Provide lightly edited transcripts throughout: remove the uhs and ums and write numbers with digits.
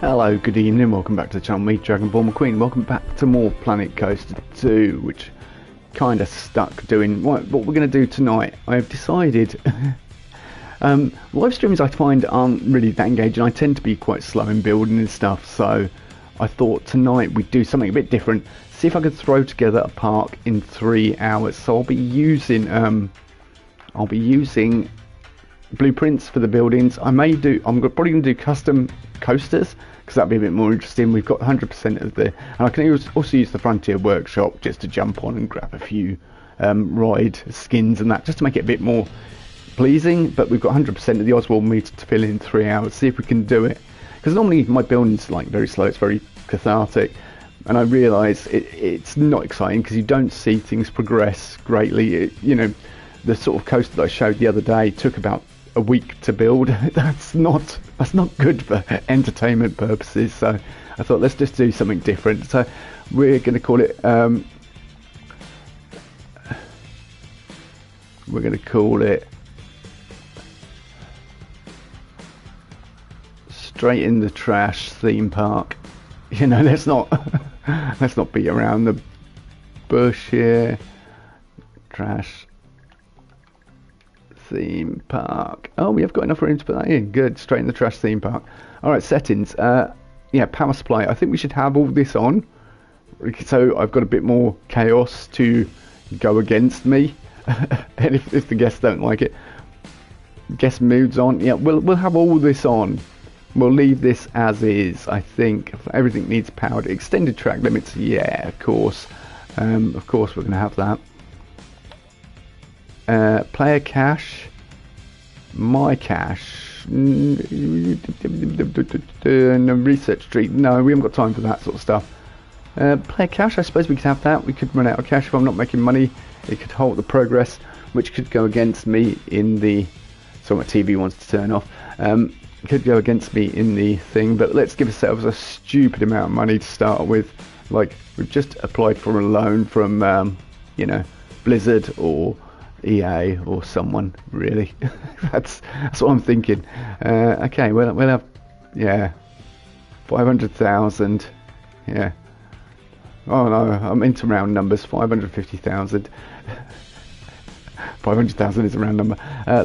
Hello, good evening, welcome back to the channel, me, Dragonborn McQueen. Welcome back to more Planet Coaster 2, which kind of stuck doing what we're going to do tonight. I have decided, live streams I find aren't really that engaging. I tend to be quite slow in building and stuff, so I thought tonight we'd do something a bit different. See if I could throw together a park in 3 hours. So I'll be using blueprints for the buildings. I'm probably going to do custom coasters because that'd be a bit more interesting. We've got 100% of the, and I can also use the Frontier Workshop just to jump on and grab a few ride skins and that, just to make it a bit more pleasing. But we've got 100% of the Oswald meter to fill in 3 hours. See if we can do it, because normally my building's like very slow, it's very cathartic, and I realise it's not exciting because you don't see things progress greatly. The sort of coaster that I showed the other day took about a week to build. That's not good for entertainment purposes. So I thought, let's just do something different. So we're going to call it Straight in the Trash Theme Park. Let's not beat around the bush here. Trash Theme Park. Oh, we have got enough room to put that in. Good. Straight in the Trash Theme Park. Alright, settings. Yeah, power supply. I think we should have all this on, so I've got a bit more chaos to go against me. And if the guests don't like it, guest mood's on. Yeah, we'll have all this on. We'll leave this as is. I think everything needs powered. Extended track limits. Yeah, of course. Of course we're going to have that. Player cache, my cache, research street. No, we haven't got time for that sort of stuff. Player cache, I suppose we could have that. We could run out of cash if I'm not making money. It could halt the progress, which could go against me in the. So my TV wants to turn off. Could go against me in the thing, but let's give ourselves a stupid amount of money to start with. Like, we've just applied for a loan from, Blizzard or EA or someone, really. that's what I'm thinking. Okay, we'll have 500,000. Yeah. Oh no, I'm into round numbers. 550,000. 500,000 is a round number.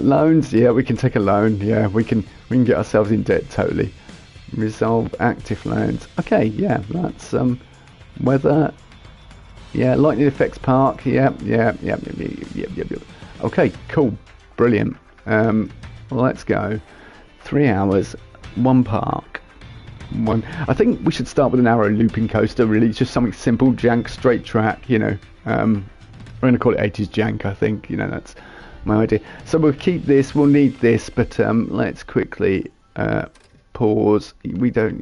Loans, yeah, we can take a loan. Yeah, we can get ourselves in debt totally. Resolve active loans. Okay, yeah, that's weather. Yeah, lightning effects park. Yep. Okay, cool, brilliant. Let's go. 3 hours, one park, one. I think we should start with an arrow looping coaster. Really, it's just something simple, jank, straight track. We're going to call it 80s jank. I think that's my idea. So we'll keep this. We'll need this, but let's quickly pause. We don't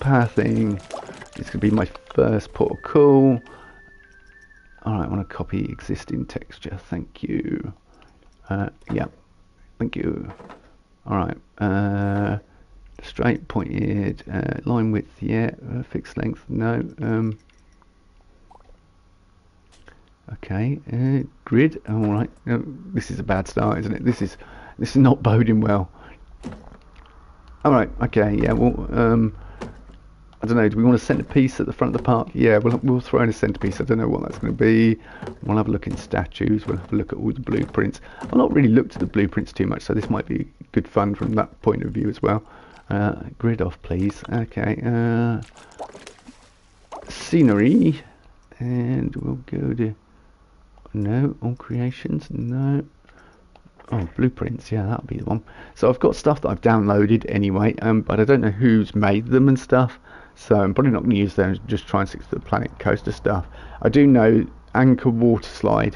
pathing. It's going to be my first port of call. Alright, I want to copy existing texture. Thank you. Yeah. Thank you. Alright. Straight, pointed, line width, yeah. Fixed length, no. Okay. Grid. Alright. This is a bad start, isn't it? This is not boding well. Alright, okay, yeah, well, I don't know, do we want a centrepiece at the front of the park? Yeah, we'll throw in a centrepiece. I don't know what that's going to be. We'll have a look in statues. We'll have a look at all the blueprints. I've not really looked at the blueprints too much, so this might be good fun from that point of view as well. Grid off, please. Okay. Scenery. And we'll go to... No. All creations. No. Oh, blueprints. Yeah, that'll be the one. So I've got stuff that I've downloaded anyway, but I don't know who's made them and stuff. So I'm probably not going to use them. Just try and stick to the Planet Coaster stuff. I do know Anchor Water Slide.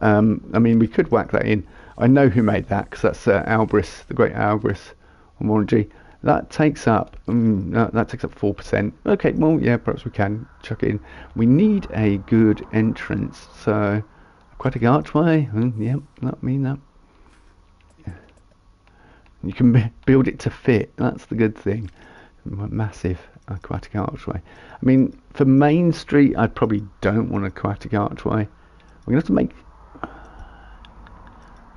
I mean, we could whack that in. I know who made that because that's Albris, the great Albris Homology. That takes up 4%. Okay, well, yeah, perhaps we can chuck it in. We need a good entrance. So aquatic archway. Yep, that mean that. You can build it to fit. That's the good thing. Massive aquatic archway. I mean, for Main Street, I probably don't want an aquatic archway. We're gonna have to make.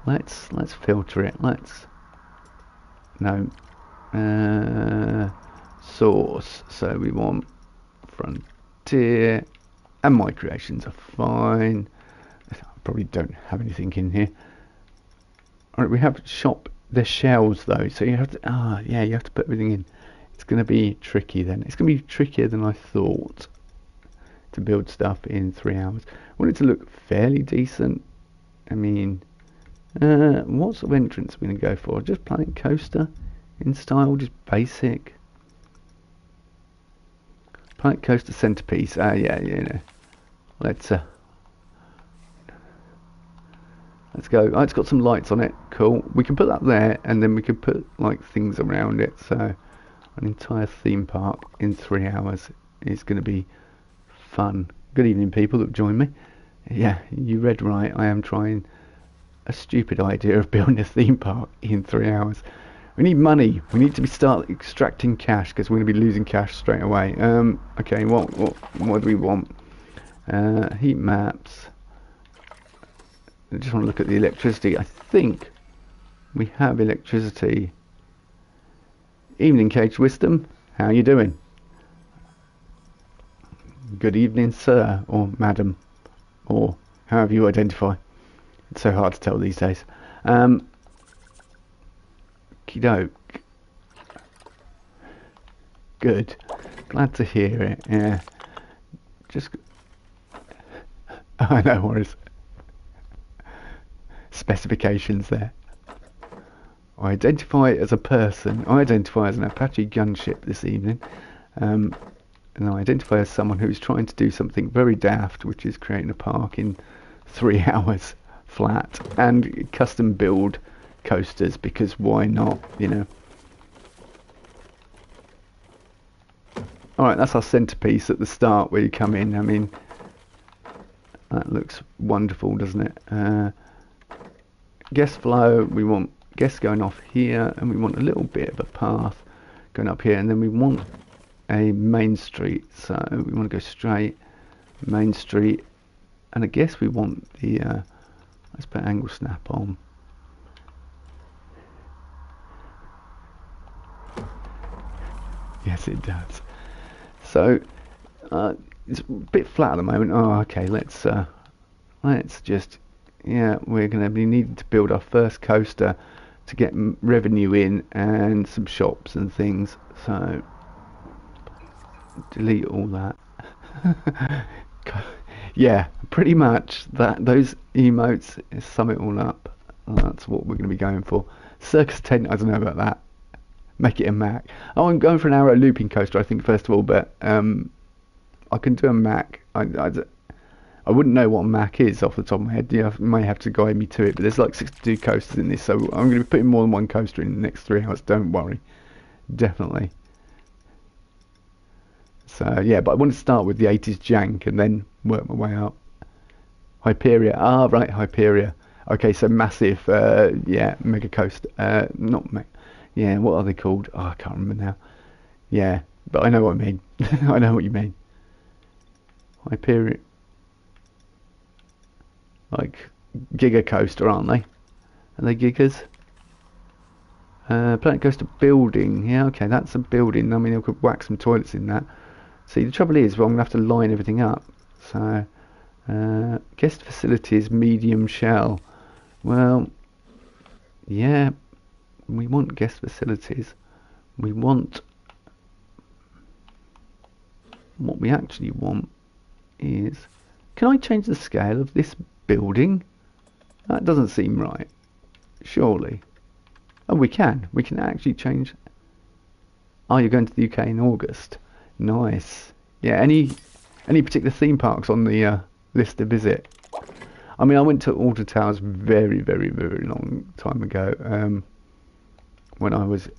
Let's filter it. No. source. So we want Frontier, and my creations are fine. I probably don't have anything in here. Alright, we have shop. There's shells though, so you have to, yeah, you have to put everything in. It's going to be tricky then. It's going to be trickier than I thought to build stuff in 3 hours. I want it to look fairly decent. I mean, what sort of entrance are we going to go for? Just Planet Coaster in style, just basic. Planet Coaster centerpiece. Yeah, you know. Let's go. Oh, it's got some lights on it. Cool. We can put that there, and then we can put like things around it. So an entire theme park in 3 hours is going to be fun. Good evening, people that join me. Yeah, you read right. I am trying a stupid idea of building a theme park in 3 hours. We need money. We need to start extracting cash because we're going to be losing cash straight away. Okay, what do we want? Heat maps. I just want to look at the electricity. I think we have electricity. Evening, Caged Wisdom. How are you doing? Good evening, sir, or madam, or however you identify. It's so hard to tell these days. Okey-doke. Good. Glad to hear it. Yeah. Just. I know, worries. Specifications there. I identify as a person. I identify as an Apache gunship this evening. And I identify as someone who's trying to do something very daft, which is creating a park in 3 hours flat and custom build coasters, because why not, you know. Alright, that's our centerpiece at the start where you come in. I mean, that looks wonderful, doesn't it? Guest flow, we want guests going off here, and we want a little bit of a path going up here, and then we want a main street, so we want to go straight main street, and I guess we want the let's put angle snap on. Yes, it does. So it's a bit flat at the moment. Oh, okay, let's just, yeah, we're going to be needing to build our first coaster to get revenue in and some shops and things. So delete all that. Yeah, pretty much that. Those emotes sum it all up. That's what we're going to be going for. Circus tent, I don't know about that. Make it a Mac. Oh, I'm going for an arrow looping coaster, I think, first of all, but I can do a Mac. I wouldn't know what a Mac is off the top of my head. You may have to guide me to it, but there's like 62 coasters in this, so I'm going to be putting more than one coaster in the next 3 hours, don't worry. Definitely. So, yeah, but I want to start with the 80s jank and then work my way up. Hyperia. Ah, right, Hyperia. Okay, so massive, yeah, mega coaster. Not mega. Yeah, what are they called? Oh, I can't remember now. Yeah, but I know what I mean. I know what you mean. Hyperia. Like Giga Coaster, aren't they? Are they Gigas? Planet Coaster building. Yeah, okay, that's a building. I mean, I could whack some toilets in that. See, the trouble is, well, I'm going to have to line everything up. So, guest facilities, medium shell. Well, yeah, we want guest facilities. We want, what we actually want is, can I change the scale of this building? That doesn't seem right, surely. Oh, we can actually change. Oh, you're going to the UK in August. Nice. Yeah, any particular theme parks on the list to visit? I mean, I went to Alton Towers very, very, very long time ago, when I was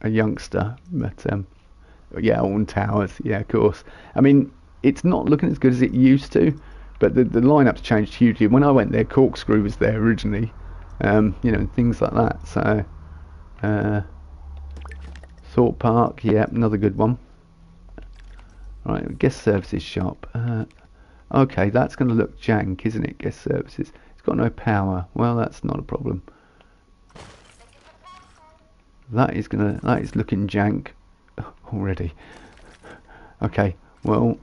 a youngster, but yeah, Alton Towers, yeah, of course. I mean, it's not looking as good as it used to, but the lineup's changed hugely. When I went there, Corkscrew was there originally, you know, things like that. So, Thorpe Park, yeah, another good one. Right, guest services shop. Okay, that's going to look jank, isn't it? Guest services. It's got no power. Well, that's not a problem. That is looking jank already. Okay, well,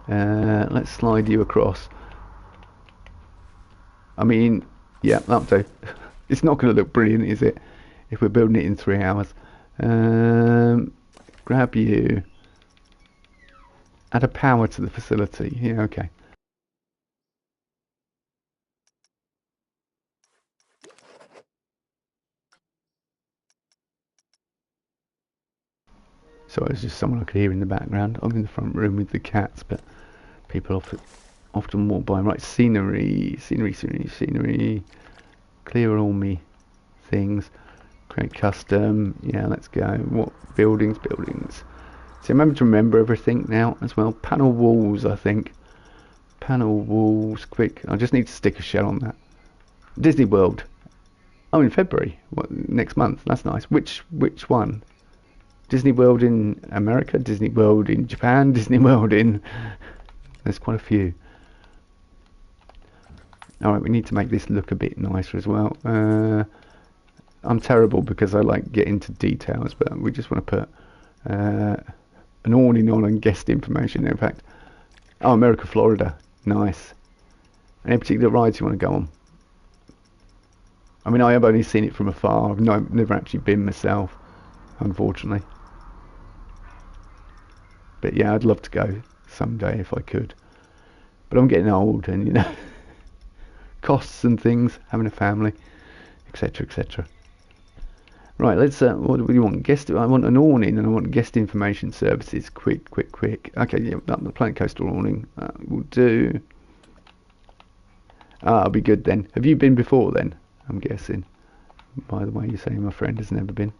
let's slide you across. I mean, yeah, that'll do. It's not going to look brilliant, is it? If we're building it in 3 hours. Grab you. Add a power to the facility. Yeah, okay. So it's just someone I could hear in the background. I'm in the front room with the cats, but people often walk by. Right, scenery. Clear all me things. Create custom. Yeah, let's go. What buildings? So remember to remember everything now as well. Panel walls, I think. Panel walls, quick. I just need to stick a shell on that. Disney World. Oh, in February. What, next month? That's nice. Which one? Disney World in America, Disney World in Japan, Disney World in... There's quite a few. Alright, we need to make this look a bit nicer as well. I'm terrible because I like get into details, but we just want to put an awning on and guest information there, in fact. Oh, America, Florida. Nice. Any particular rides you want to go on? I mean, I have only seen it from afar. I've never actually been myself, unfortunately. But yeah, I'd love to go someday if I could. But I'm getting old, and you know, costs and things, having a family, etc., etc. Right, let's. What do you want? I want an awning, and I want guest information services. Quick. Okay, yeah, the Planet Coaster awning. We'll do. I'll be good then. Have you been before then? I'm guessing. By the way, you're saying my friend has never been.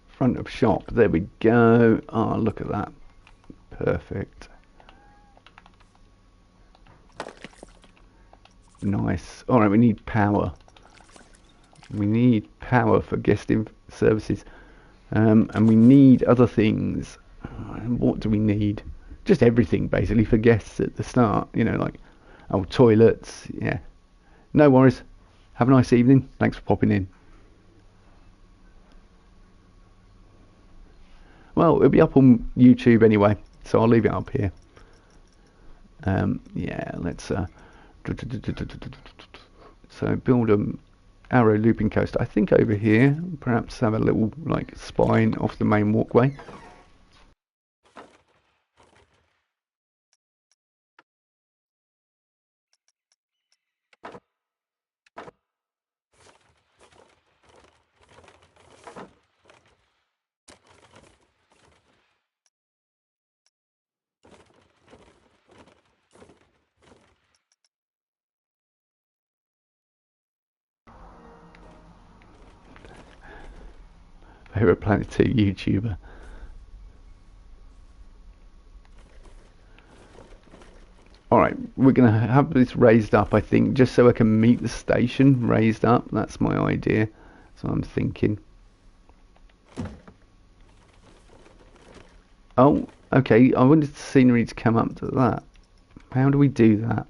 Front of shop. There we go. Oh, look at that. Perfect. Nice. All right, we need power. We need power for guest services, and we need other things. What do we need? Just everything basically for guests at the start. You know, like toilets. Yeah. No worries. Have a nice evening. Thanks for popping in. Well, it'll be up on YouTube anyway, so I'll leave it up here. Yeah, let's so build a arrow looping coaster. I think over here, perhaps have a little like spine off the main walkway. Favorite Planet 2 YouTuber. Alright, we're going to have this raised up, I think, just so I can meet the station raised up. That's my idea. So I'm thinking. Oh, okay. I wanted the scenery to come up to that. How do we do that?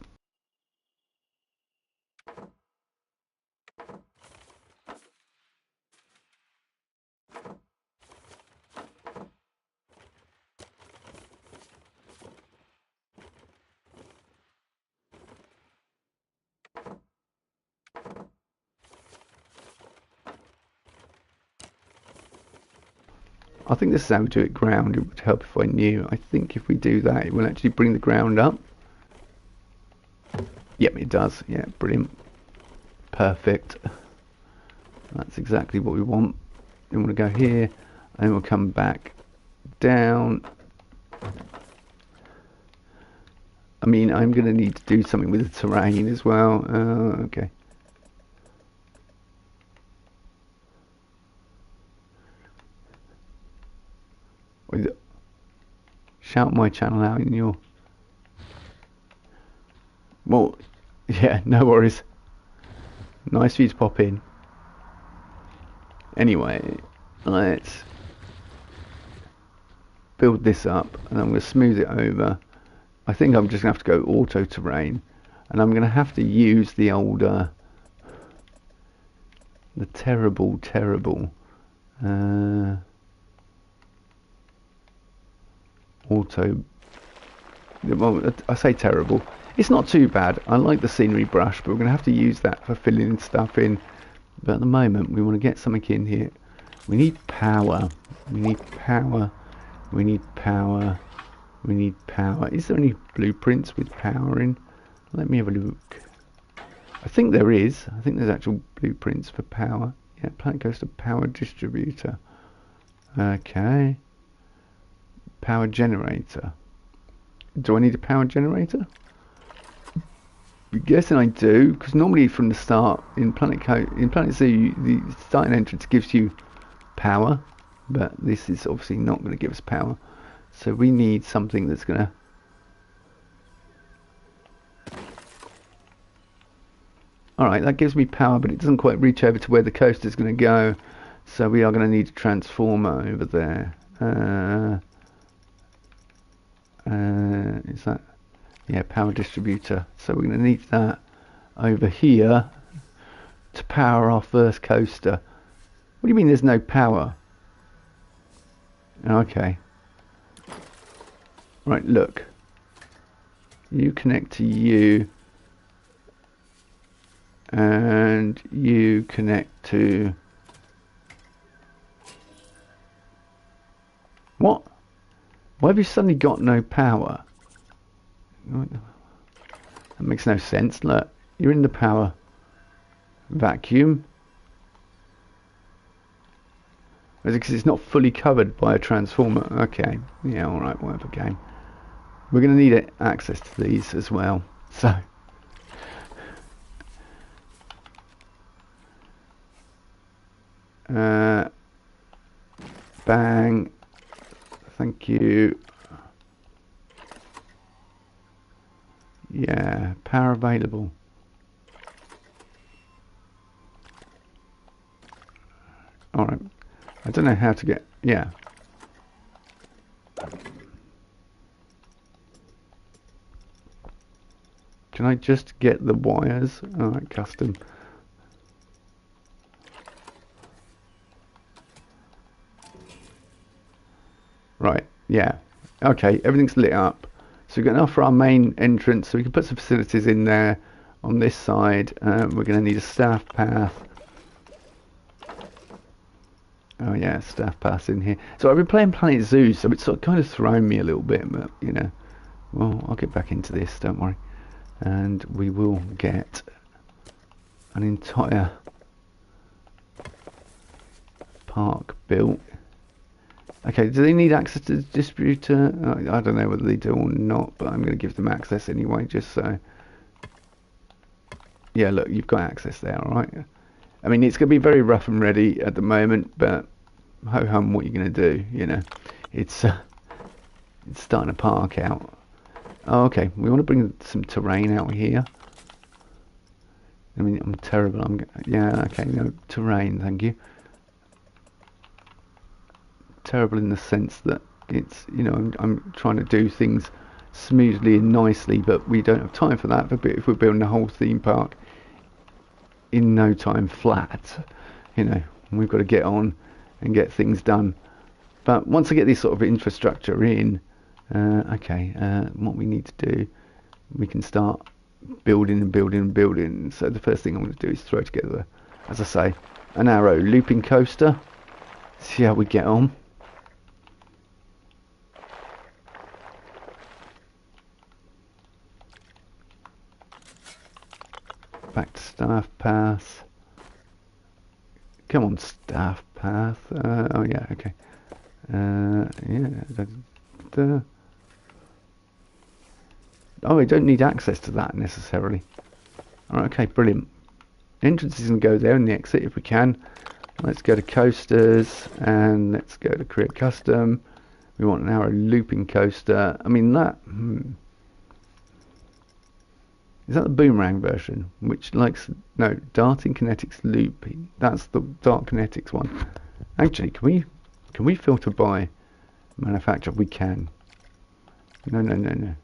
I think this is how we do it ground. It would help if I knew. I think if we do that, it will actually bring the ground up. Yep, it does. Yeah, brilliant. Perfect. That's exactly what we want. Then we'll go here, and we'll come back down. I mean, I'm going to need to do something with the terrain as well. Okay. Shout my channel out in your... Well, yeah, no worries. Nice for you to pop in. Anyway, let's build this up, and I'm going to smooth it over. I think I'm just going to have to go auto terrain. and I'm going to have to use the old, the terrible auto. Well, I say terrible. It's not too bad. I like the scenery brush, but we're going to have to use that for filling stuff in. But at the moment, we want to get something in here. We need power. We need power. We need power. We need power. Is there any blueprints with power in? Let me have a look. I think there is. I think there's actual blueprints for power. Yeah, Planet Coaster power distributor. Okay. Power generator. Do I need a power generator? I'm guessing I do, because normally from the start in Planet Zoo, the starting entrance gives you power, but this is obviously not going to give us power. So we need something that's going to... Alright, that gives me power, but it doesn't quite reach over to where the coaster's going to go. So we are going to need a transformer over there. Is that... Yeah, power distributor. So we're going to need that over here to power our first coaster. What do you mean there's no power? Okay. Right, look. You connect to you. And you connect to... What? Why have you suddenly got no power? That makes no sense. Look, you're in the power vacuum. Because it's not fully covered by a transformer. Okay, yeah, alright, whatever, game. We're going to need access to these as well. So, bang. Thank you. Yeah, power available. Alright. I don't know how to get... Yeah. Can I just get the wires? Alright, custom. Right, yeah. Okay, everything's lit up. So we're going to offer our main entrance, so we can put some facilities in there on this side. We're going to need a staff path. Oh yeah, staff path in here. So I've been playing Planet Zoo, so it's sort of kind of thrown me a little bit, but you know, well, I'll get back into this, don't worry. And we will get an entire park built. Okay, do they need access to the distributor? I don't know whether they do or not, but I'm going to give them access anyway, just so. Yeah, look, you've got access there, alright? I mean, it's going to be very rough and ready at the moment, but ho-hum, what are you going to do, you know? It's starting to park out. Oh, okay, we want to bring some terrain out here. I mean, I'm terrible. Yeah, okay, no, terrain, thank you. Terrible in the sense that it's, you know, I'm trying to do things smoothly and nicely, but we don't have time for that. If we're building a whole theme park in no time flat, you know, we've got to get on and get things done. But once I get this sort of infrastructure in, okay, what we need to do, we can start building and building and building. So the first thing I'm going to do is throw together, as I say, an Arrow looping coaster. See how we get on. Back to staff path. Come on, staff path. Oh yeah, okay. Yeah. Oh, we don't need access to that necessarily. Alright, okay, brilliant. The entrance is going to go there and the exit if we can. Let's go to coasters and let's go to create custom. We want an Arrow looping coaster. I mean that... Is that the boomerang version? Which likes... No, darting kinetics looping. That's the dark kinetics one. Actually, can we filter by manufacturer? We can. No.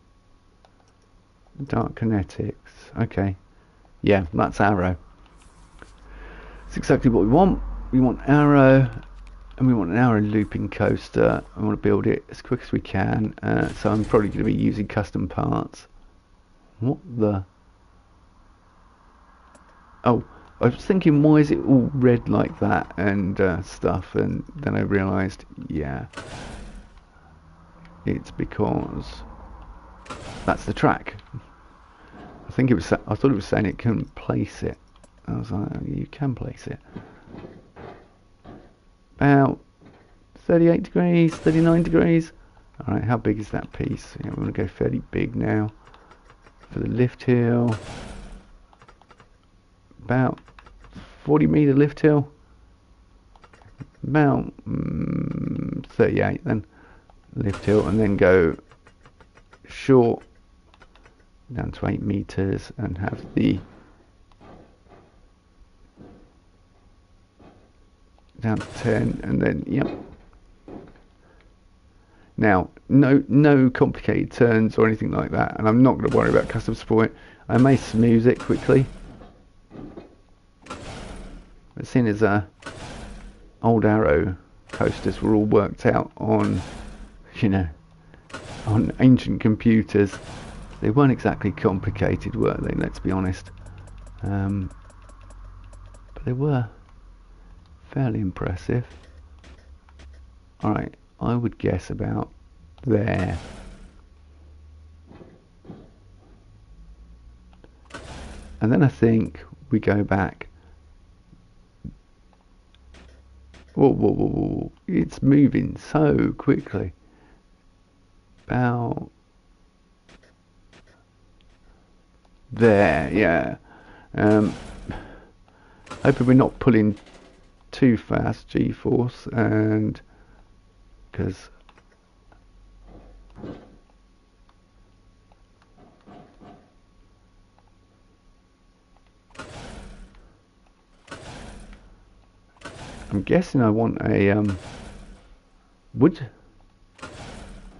Dark kinetics. Okay. Yeah, that's arrow. It's exactly what we want. We want arrow, and we want an arrow looping coaster. I want to build it as quick as we can. So I'm probably going to be using custom parts. What the? Oh, I was thinking, why is it all red like that and stuff? And then I realised, yeah, it's because that's the track. I think it was. I thought it was saying it couldn't place it. I was like, oh, you can place it. About 38 degrees, 39 degrees. All right, how big is that piece? Yeah, we're going to go fairly big now for the lift hill. About 40-meter lift hill. About 38 then lift hill, and then go short down to 8 meters and have the down to 10, and then yep. Now no complicated turns or anything like that, and I'm not going to worry about custom support. I may smooth it quickly, but seeing as old arrow coasters were all worked out on, you know, on ancient computers, they weren't exactly complicated, were they? Let's be honest. But they were fairly impressive. Alright, I would guess about there. And then I think we go back. Whoa, whoa, whoa, whoa. It's moving so quickly. About there, yeah. Hoping we're not pulling too fast, G-force, and because I'm guessing I want a wouldn't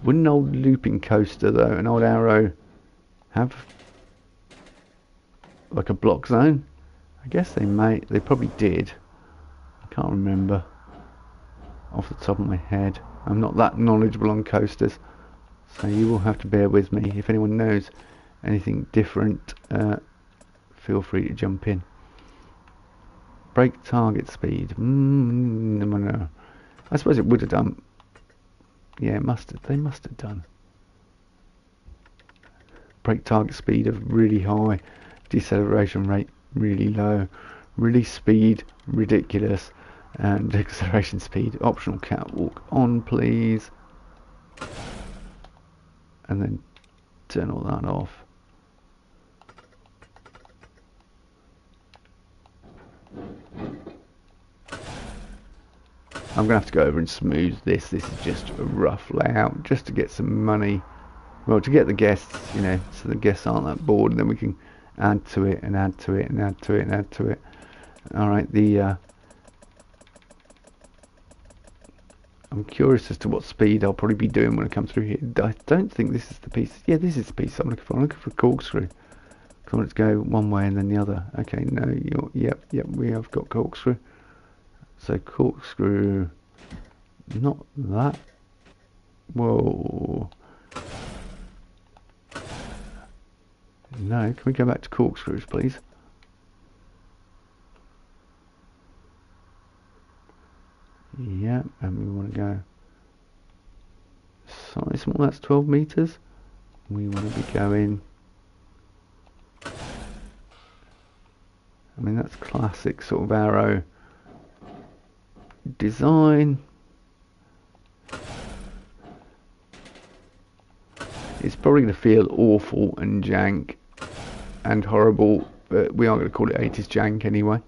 an old looping coaster though, an old arrow, have like a block zone? I guess they probably did. I can't remember off the top of my head. I'm not that knowledgeable on coasters, so you will have to bear with me. If anyone knows anything different, feel free to jump in. Brake target speed. No. I suppose it would have done. Yeah, it must have. They must have done. Brake target speed of really high, deceleration rate really low, release speed ridiculous, and acceleration speed optional. Catwalk on, please, and then turn all that off. I'm going to have to go over and smooth this. This is just a rough layout, just to get some money. Well, to get the guests, you know, so the guests aren't that bored, and then we can add to it, and add to it, and add to it, and add to it. Alright, I'm curious as to what speed I'll probably be doing when I come through here. I don't think this is the piece. Yeah, this is the piece I'm looking for. I'm looking for a corkscrew. I want it to go one way and then the other. Okay, no, yep, we have got corkscrew. So corkscrew, not that. Whoa. No, can we go back to corkscrews, please? Yeah, and we want to go size small, that's 12 meters. We want to be going, I mean, that's classic sort of arrow design. It's probably going to feel awful and jank and horrible, but we are going to call it 80s jank anyway.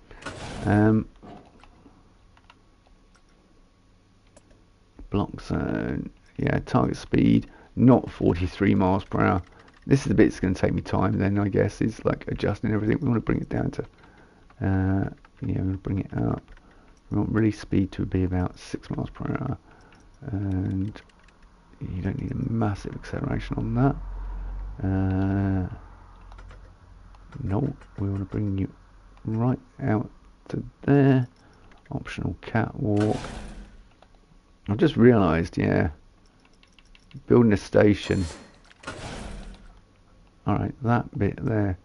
Block zone, yeah, target speed not 43 miles per hour. This is the bit that's going to take me time then, I guess, is like adjusting everything. We want to bring it down to yeah, we're going to bring it up. We want release speed to be about 6 miles per hour, and you don't need a massive acceleration on that. No, we want to bring you right out to there. Optional catwalk. I've just realised, yeah, building a station. Alright, that bit there.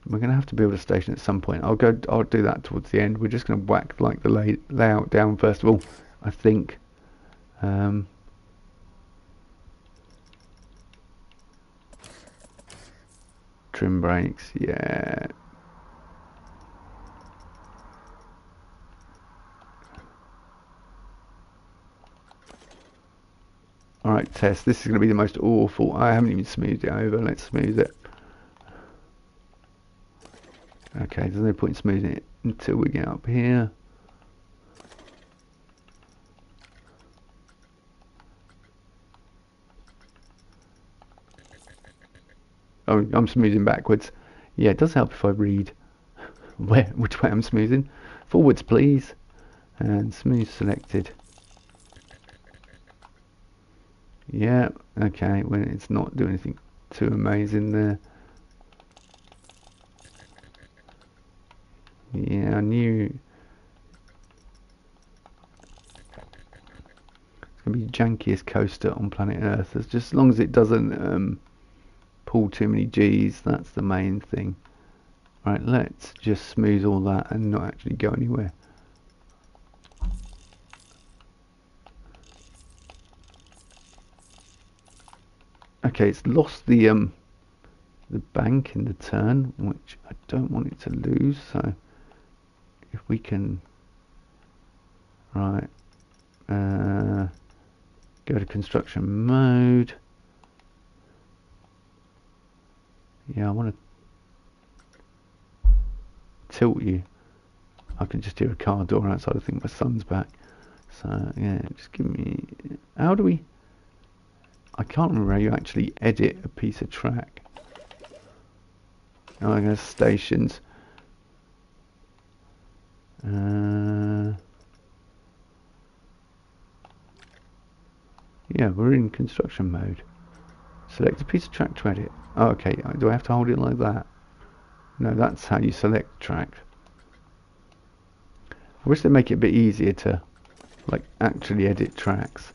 We're going to have to build a station at some point. I'll do that towards the end. We're just going to whack like the layout down first of all, I think. Trim brakes, yeah. Alright, test. This is going to be the most awful. I haven't even smoothed it over. Let's smooth it. Okay, there's no point in smoothing it until we get up here. Oh, I'm smoothing backwards. Yeah, it does help if I read which way I'm smoothing. Forwards, please. And smooth selected. Yeah, okay, when it's not doing anything too amazing there. Yeah, I knew it's going to be the jankiest coaster on planet Earth. Just as long as it doesn't pull too many G's, that's the main thing. Right, let's just smooth all that and not actually go anywhere. Okay, it's lost the bank in the turn, which I don't want it to lose, so if we can, right, go to construction mode. Yeah, I want to tilt you. I can just hear a car door outside. I think my son's back. So yeah, just give me. How do we? I can't remember how you actually edit a piece of track. Oh, I guess stations. Yeah, we're in construction mode. Select a piece of track to edit. Oh, okay, do I have to hold it like that? No, that's how you select track. I wish they'd make it a bit easier to, like, actually edit tracks.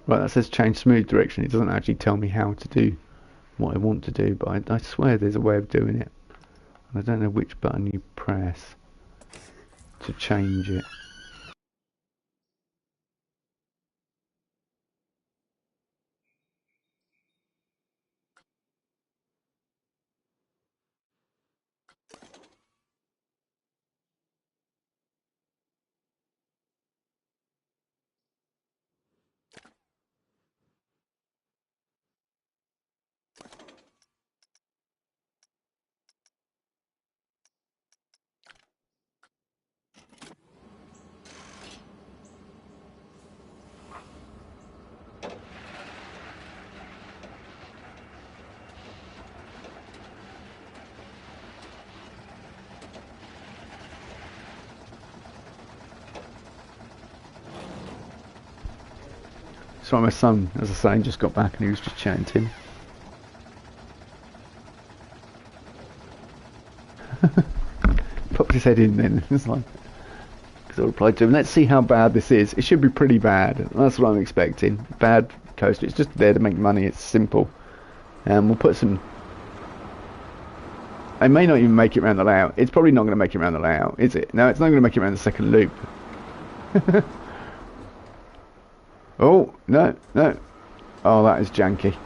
Right, that says change smooth direction. It doesn't actually tell me how to do what I want to do, but I swear there's a way of doing it. And I don't know which button you press to change it. Sorry, my son, as I say, just got back and he was just chatting to him. Popped his head in then. It's like, because I replied to him, let's see how bad this is. It should be pretty bad. That's what I'm expecting. Bad coaster. It's just there to make money. It's simple. And we'll put some... I may not even make it around the layout. It's probably not going to make it around the layout, is it? No, it's not going to make it around the second loop. Oh, no, no. Oh, that is janky.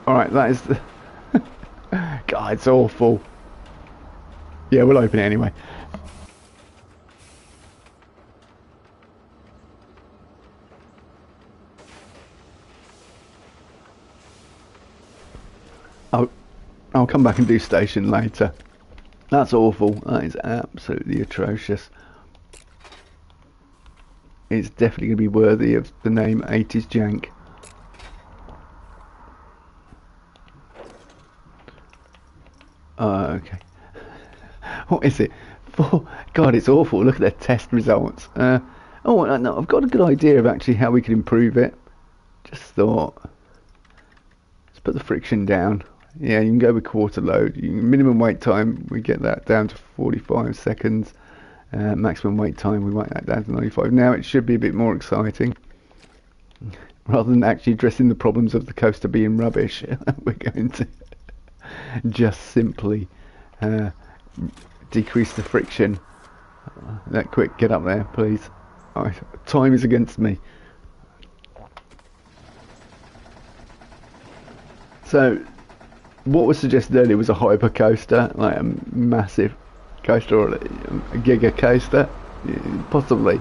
Alright, that is the... God, it's awful. Yeah, we'll open it anyway. I'll come back and do station later. That's awful. That is absolutely atrocious. It's definitely going to be worthy of the name 80s Jank. Okay. What is it? God, it's awful. Look at their test results. Oh, no, I've got a good idea of actually how we can improve it. Just thought. Let's put the friction down. Yeah, you can go with quarter load. Minimum wait time, we get that down to 45 seconds. Maximum wait time, we write that down to 95. Now it should be a bit more exciting. Rather than actually addressing the problems of the coaster being rubbish, we're going to just simply decrease the friction. That quick, get up there, please. Time is against me. So, what was suggested earlier was a hyper coaster, like a massive coaster or a giga coaster, possibly.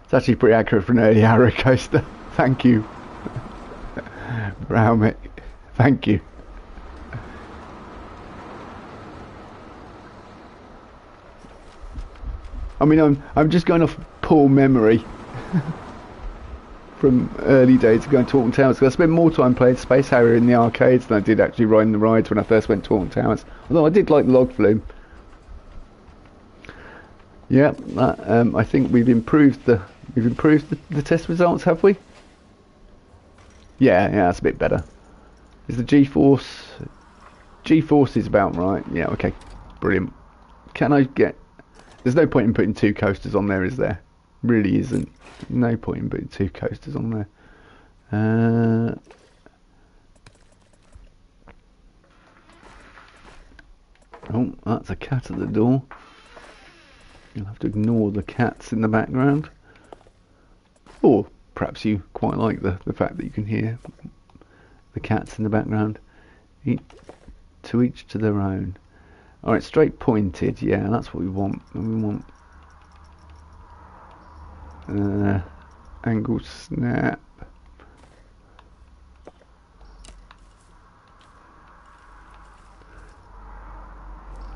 It's actually pretty accurate for an early arrow coaster. Thank you, Browmick. Thank you. I mean, I'm just going off poor memory from early days of going to Alton Towers, because I spent more time playing Space Harrier in the arcades than I did actually riding the rides when I first went to Alton Towers. Although I did like the log flume. Yeah, I think we've improved the test results, have we? Yeah, that's a bit better. Is the G-force is about right? Yeah, okay, brilliant. Can I get? There's no point in putting two coasters on there, is there? Really isn't. No point in putting two coasters on there. Oh, that's a cat at the door. You'll have to ignore the cats in the background. Or perhaps you quite like the fact that you can hear the cats in the background. To each to their own. Alright, straight pointed, yeah, that's what we want. And we want angle snap.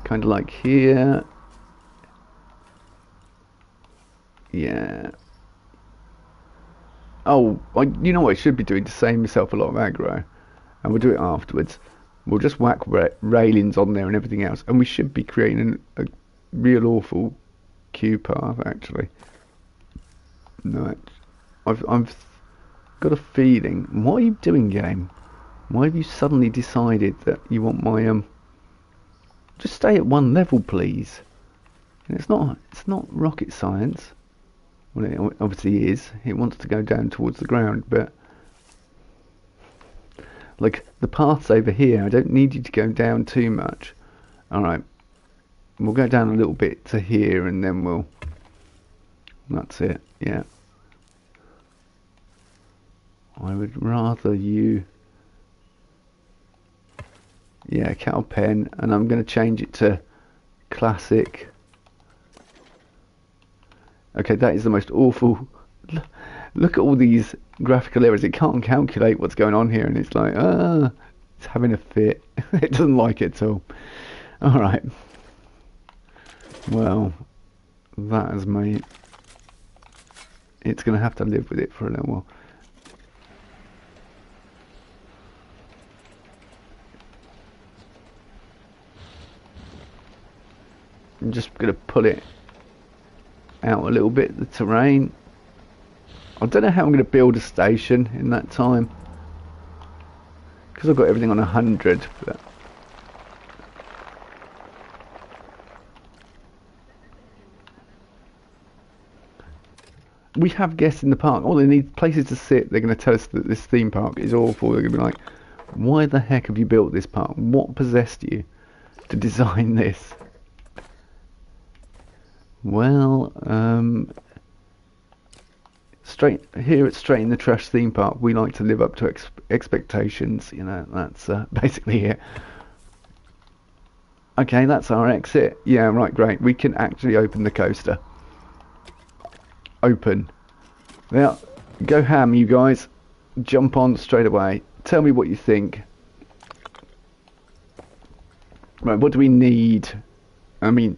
Kind of like here. Yeah. Oh, you know what I should be doing to save myself a lot of aggro, and we'll do it afterwards. We'll just whack railings on there and everything else, and we should be creating a real awful queue path actually. No, I've got a feeling. What are you doing, game? Why have you suddenly decided that you want my Just stay at one level, please. And it's not rocket science. Well, it obviously is. It wants to go down towards the ground, but like the path's over here. I don't need you to go down too much. All right, we'll go down a little bit to here, and then we'll. That's it. Yeah. I would rather you. Yeah, Cal Pen, and I'm going to change it to classic. Okay, that is the most awful. Look at all these graphical errors. It can't calculate what's going on here, and it's like, it's having a fit. It doesn't like it at all. All right. Well, that has made. It's going to have to live with it for a little while. I'm just going to pull it out a little bit, the terrain. I don't know how I'm going to build a station in that time, because I've got everything on 100, but we have guests in the park. Oh, they need places to sit. They're going to tell us that this theme park is awful. They're going to be like, why the heck have you built this park? What possessed you to design this? Well, straight here at Straight in the Trash theme park, we like to live up to expectations. You know, that's basically it. Okay, that's our exit. Yeah, right, great. We can actually open the coaster. Open. Now, go ham, you guys. Jump on straight away. Tell me what you think. Right, what do we need? I mean,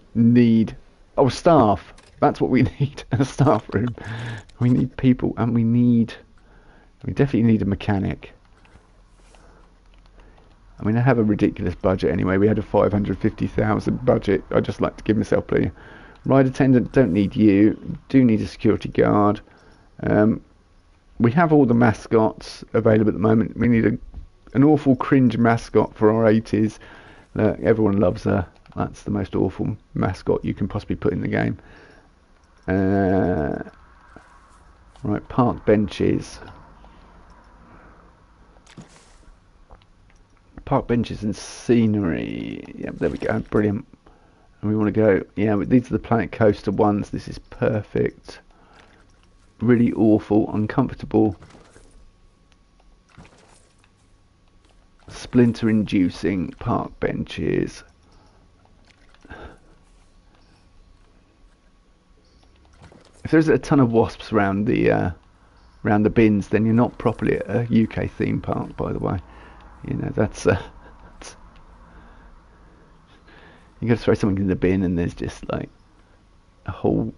oh, staff. That's what we need. A staff room. We need people, and we definitely need a mechanic. I mean, I have a ridiculous budget anyway. We had a 550,000 budget. I just like to give myself plenty. Ride attendant, don't need you. Do need a security guard. We have all the mascots available at the moment. We need an awful cringe mascot for our 80s. Everyone loves her. That's the most awful mascot you can possibly put in the game. Right, park benches. Park benches and scenery. Yep, there we go. Brilliant. And we want to go. Yeah, these are the Planet Coaster ones. This is perfect. Really awful, uncomfortable, splinter-inducing park benches. If there's a ton of wasps around the bins, then you're not properly at a UK theme park, by the way. You know, that's you got to throw something in the bin and there's just like a whole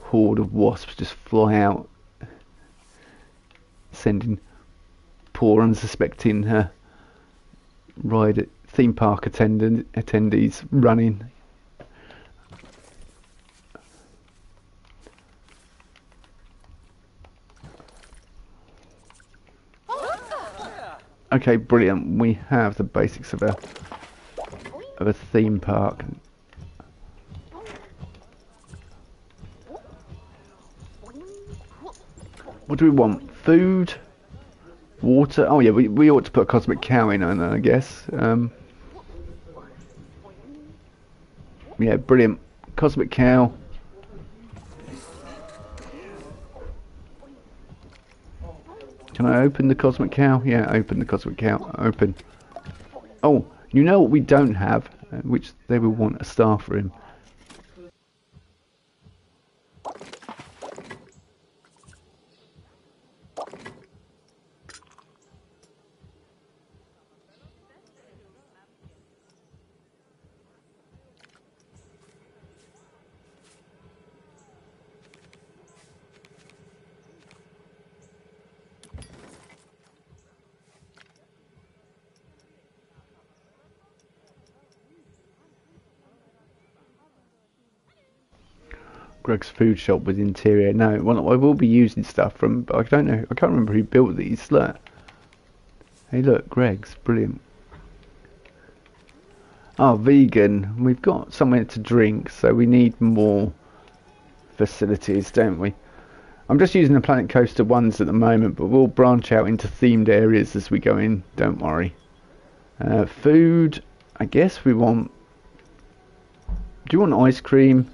horde of wasps just fly out, sending poor unsuspecting theme park attendees running. Okay, brilliant. We have the basics of a theme park. What do we want? Food? Water? Oh yeah, we ought to put a cosmic cow in, I guess. Yeah, brilliant. Cosmic cow. Can I open the cosmic cow? Yeah, open the cosmic cow. Open. Oh, you know what we don't have, which they will want a staff room. Greg's food shop with interior. No, well, I will be using stuff from, but I don't know. I can't remember who built these. Look. Hey, look, Greg's. Brilliant. Oh, vegan. We've got somewhere to drink, so we need more facilities, don't we? I'm just using the Planet Coaster ones at the moment, but we'll branch out into themed areas as we go in. Don't worry. Food. I guess we want... Do you want ice cream?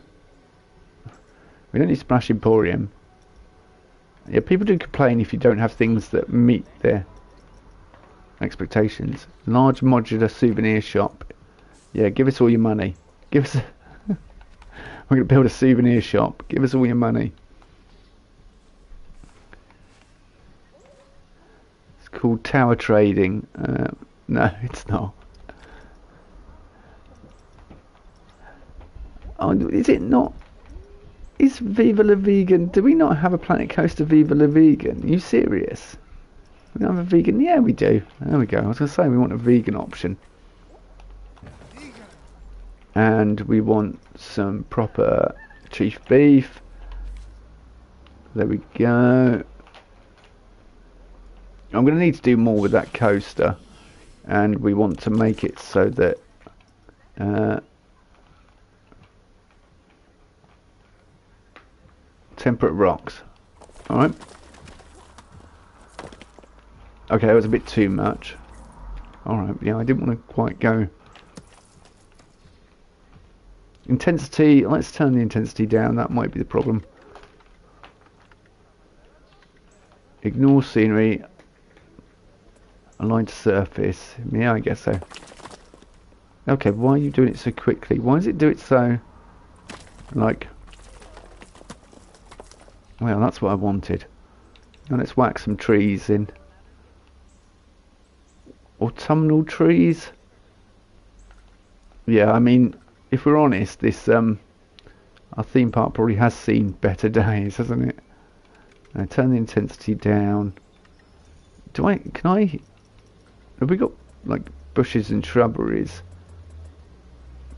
We don't need Splash Emporium. Yeah, people do complain if you don't have things that meet their expectations. Large modular souvenir shop. Yeah, give us all your money. Give us... We're going to build a souvenir shop. Give us all your money. It's called Tower Trading. No, it's not. Oh, is it not? Is Viva La Vegan? Do we not have a Planet Coaster Viva La Vegan? Are you serious? We don't have a vegan? Yeah, we do. There we go. I was going to say we want a vegan option. And we want some proper chief beef. There we go. I'm going to need to do more with that coaster. And we want to make it so that... temperate rocks. Alright. Okay, that was a bit too much. Alright, yeah, I didn't want to quite go. Intensity, let's turn the intensity down, that might be the problem. Ignore scenery. Align to surface. Yeah, I guess so. Okay, why are you doing it so quickly? Why does it do it so... like... Well, that's what I wanted. Now let's whack some trees in. Autumnal trees. Yeah, I mean, if we're honest, this our theme park probably has seen better days, hasn't it? Now turn the intensity down. Can I, have we got like bushes and shrubberies?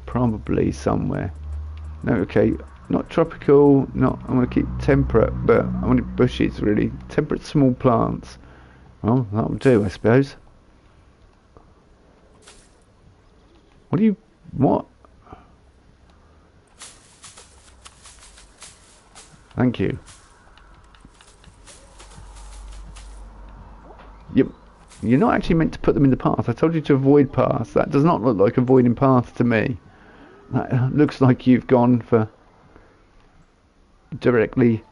Probably somewhere. No, okay, not tropical, I'm going to keep temperate, but I wanted bushes really. Temperate small plants. Well, that'll do, I suppose. What? Thank you. Yep. You're not actually meant to put them in the path. I told you to avoid paths. That does not look like avoiding paths to me. That looks like you've gone for directly.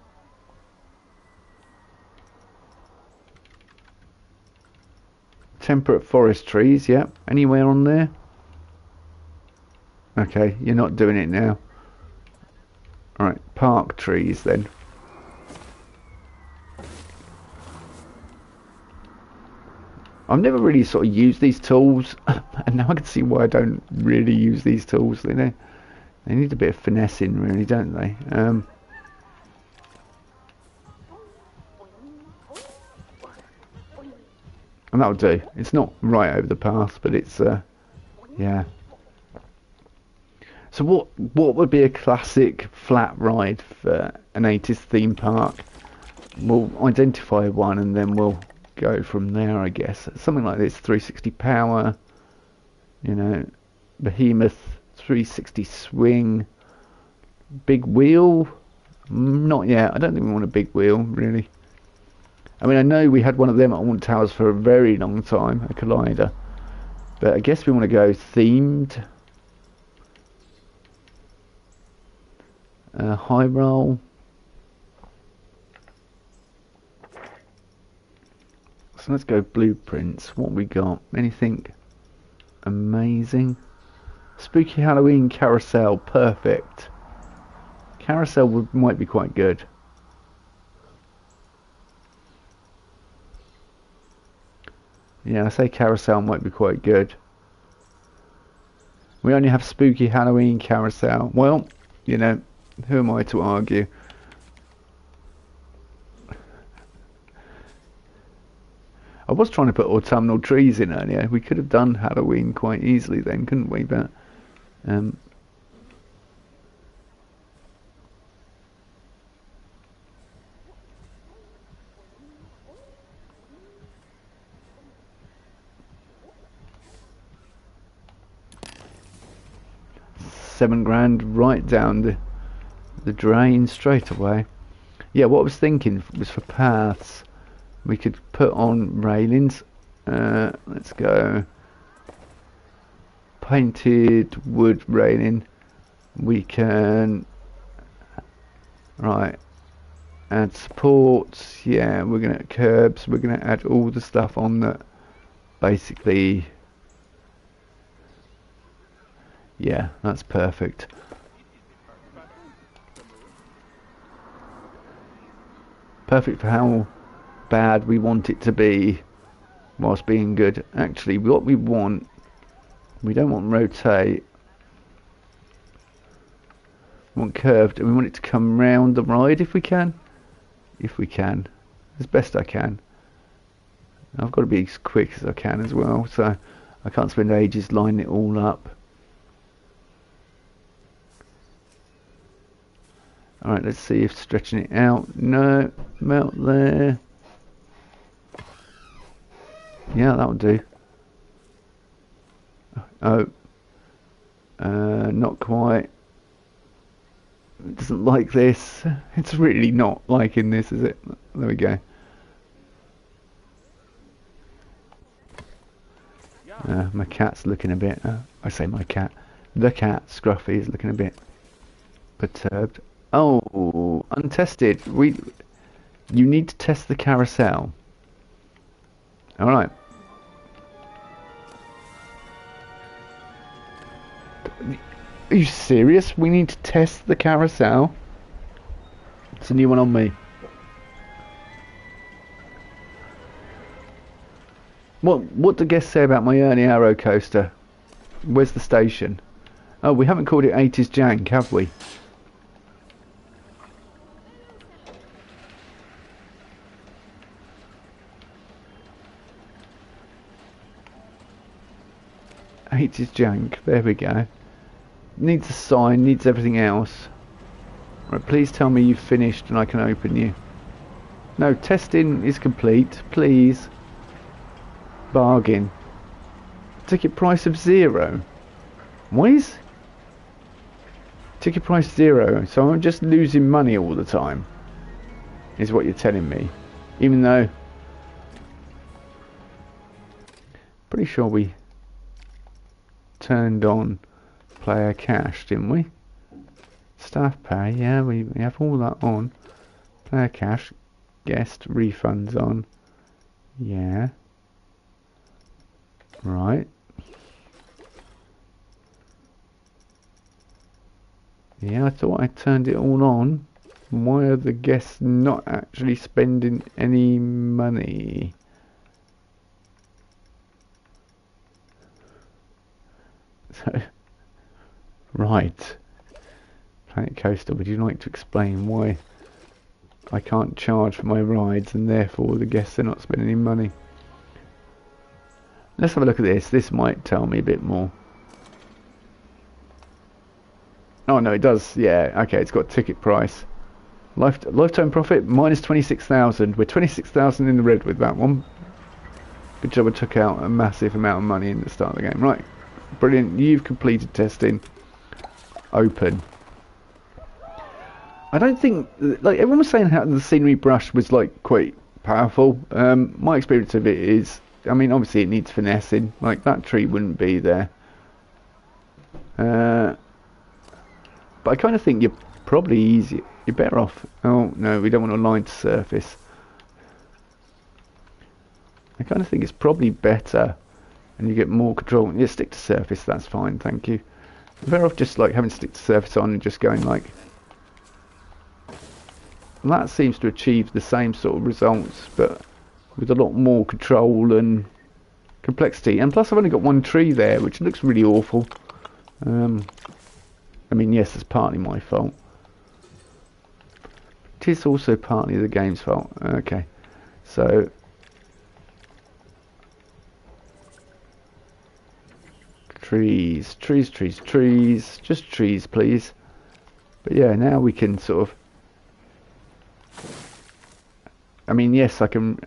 Temperate forest trees, yep. Anywhere on there? Okay, you're not doing it now. Alright, park trees then. I've never really sort of used these tools, and now I can see why I don't really use these tools. They need a bit of finessing, really, don't they? And that'll do. It's not right over the path, but it's, yeah. So what would be a classic flat ride for an 80s theme park? We'll identify one and then we'll go from there, I guess. Something like this, 360 power, you know, Behemoth 360 swing, big wheel. Not yet. I don't think we want a big wheel, really. I mean, I know we had one of them at Almond Towers for a very long time, a Collider. But I guess we want to go themed. High roll. So let's go blueprints. What we got? Anything amazing? Spooky Halloween carousel. Perfect. Carousel might be quite good. Yeah, I say carousel might be quite good. We only have spooky Halloween carousel. Well, you know, who am I to argue? I was trying to put autumnal trees in earlier. We could have done Halloween quite easily then, couldn't we? But 7 grand right down the drain straight away. Yeah, what I was thinking was for paths, we could put on railings. Let's go painted wood railing. We can add supports. Yeah, we're gonna add curbs. We're gonna add all the stuff on that. Basically, yeah, that's perfect. Perfect for how bad we want it to be whilst being good. Actually, what we want, we don't want rotate. We want curved, and we want it to come round the ride if we can. If we can, as best I can. I've got to be as quick as I can as well, so I can't spend ages lining it all up. Alright, let's see if stretching it out. No, melt there. Yeah, that'll do. Oh, not quite. It doesn't like this. It's really not liking this, is it? There we go. My cat's looking a bit. I say my cat. The cat, Scruffy, is looking a bit perturbed. Oh, untested. You need to test the carousel. All right. Are you serious? We need to test the carousel. It's a new one on me. What do guests say about my Ernie Arrow coaster? Where's the station? Oh, we haven't called it 80s Jank, have we? His Jank, there we go. Needs a sign, needs everything else. Right, please tell me you've finished and I can open you. No, testing is complete, please. Bargain. Ticket price of 0. What is? Ticket price 0, so I'm just losing money all the time. Is what you're telling me. Even though... Pretty sure we... turned on player cash, didn't we? Staff pay, yeah, we have all that on. Player cash, guest refunds on. Yeah. Right. Yeah, I thought I turned it all on. Why are the guests not actually spending any money? So, right. Planet Coaster, would you like to explain why I can't charge for my rides and therefore the guests are not spending any money? Let's have a look at this. This might tell me a bit more. Oh no, it does. Yeah, okay, it's got ticket price. Lifetime profit minus 26,000. We're 26,000 in the red with that one. Good job, I took out a massive amount of money in the start of the game. Right. Brilliant, you've completed testing. Open. I don't think, like everyone was saying how the scenery brush was like quite powerful. My experience of it is, I mean obviously it needs finessing, like that tree wouldn't be there. But I kind of think you're probably you're better off, oh no, we don't want to align to surface. I kind of think it's probably better and you get more control. Yeah, stick to surface, that's fine, thank you. You're better off just like having to stick to surface on and just going like... And that seems to achieve the same sort of results, but with a lot more control and complexity. And plus I've only got one tree there, which looks really awful. I mean, yes, it's partly my fault. It is also partly the game's fault. Okay, so... Trees, trees, trees, trees. Just trees, please. But yeah, now we can sort of... I mean, yes, I can...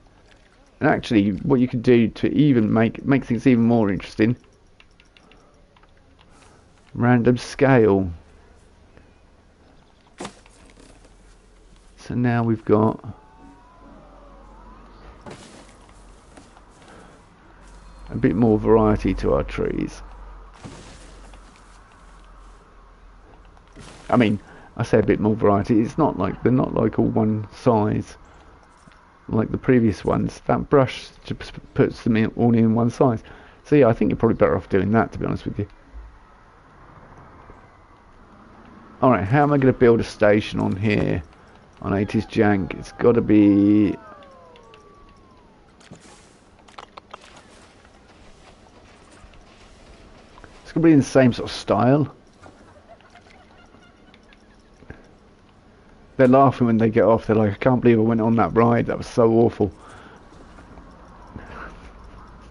And actually, what you can do to even make things even more interesting... Random scale. So now we've got... a bit more variety to our trees. I mean, I say a bit more variety, it's not like, they're not like all one size like the previous ones. That brush just puts them in, all in one size. So yeah, I think you're probably better off doing that, to be honest with you. Alright, how am I going to build a station on here on 80s Jank? It's got to be... it's going to be in the same sort of style. They're laughing when they get off. They're like, I can't believe I went on that ride. That was so awful.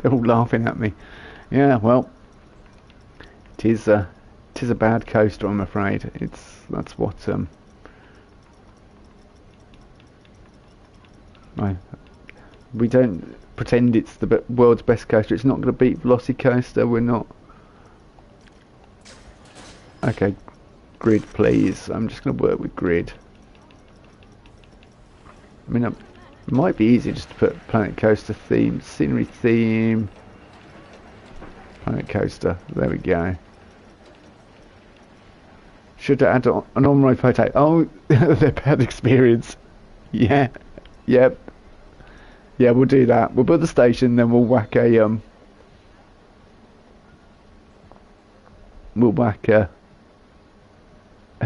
They're all laughing at me. Yeah, well, it is a bad coaster, I'm afraid. That's what we don't pretend it's the world's best coaster. It's not going to beat Velocicoaster. We're not. Okay, grid, please. I'm just going to work with grid. I mean, it might be easier just to put Planet Coaster theme, scenery theme, Planet Coaster. There we go. Should add an on-road photo. Oh, they're bad experience. Yeah, yep. Yeah, we'll do that. We'll put the station, then we'll whack a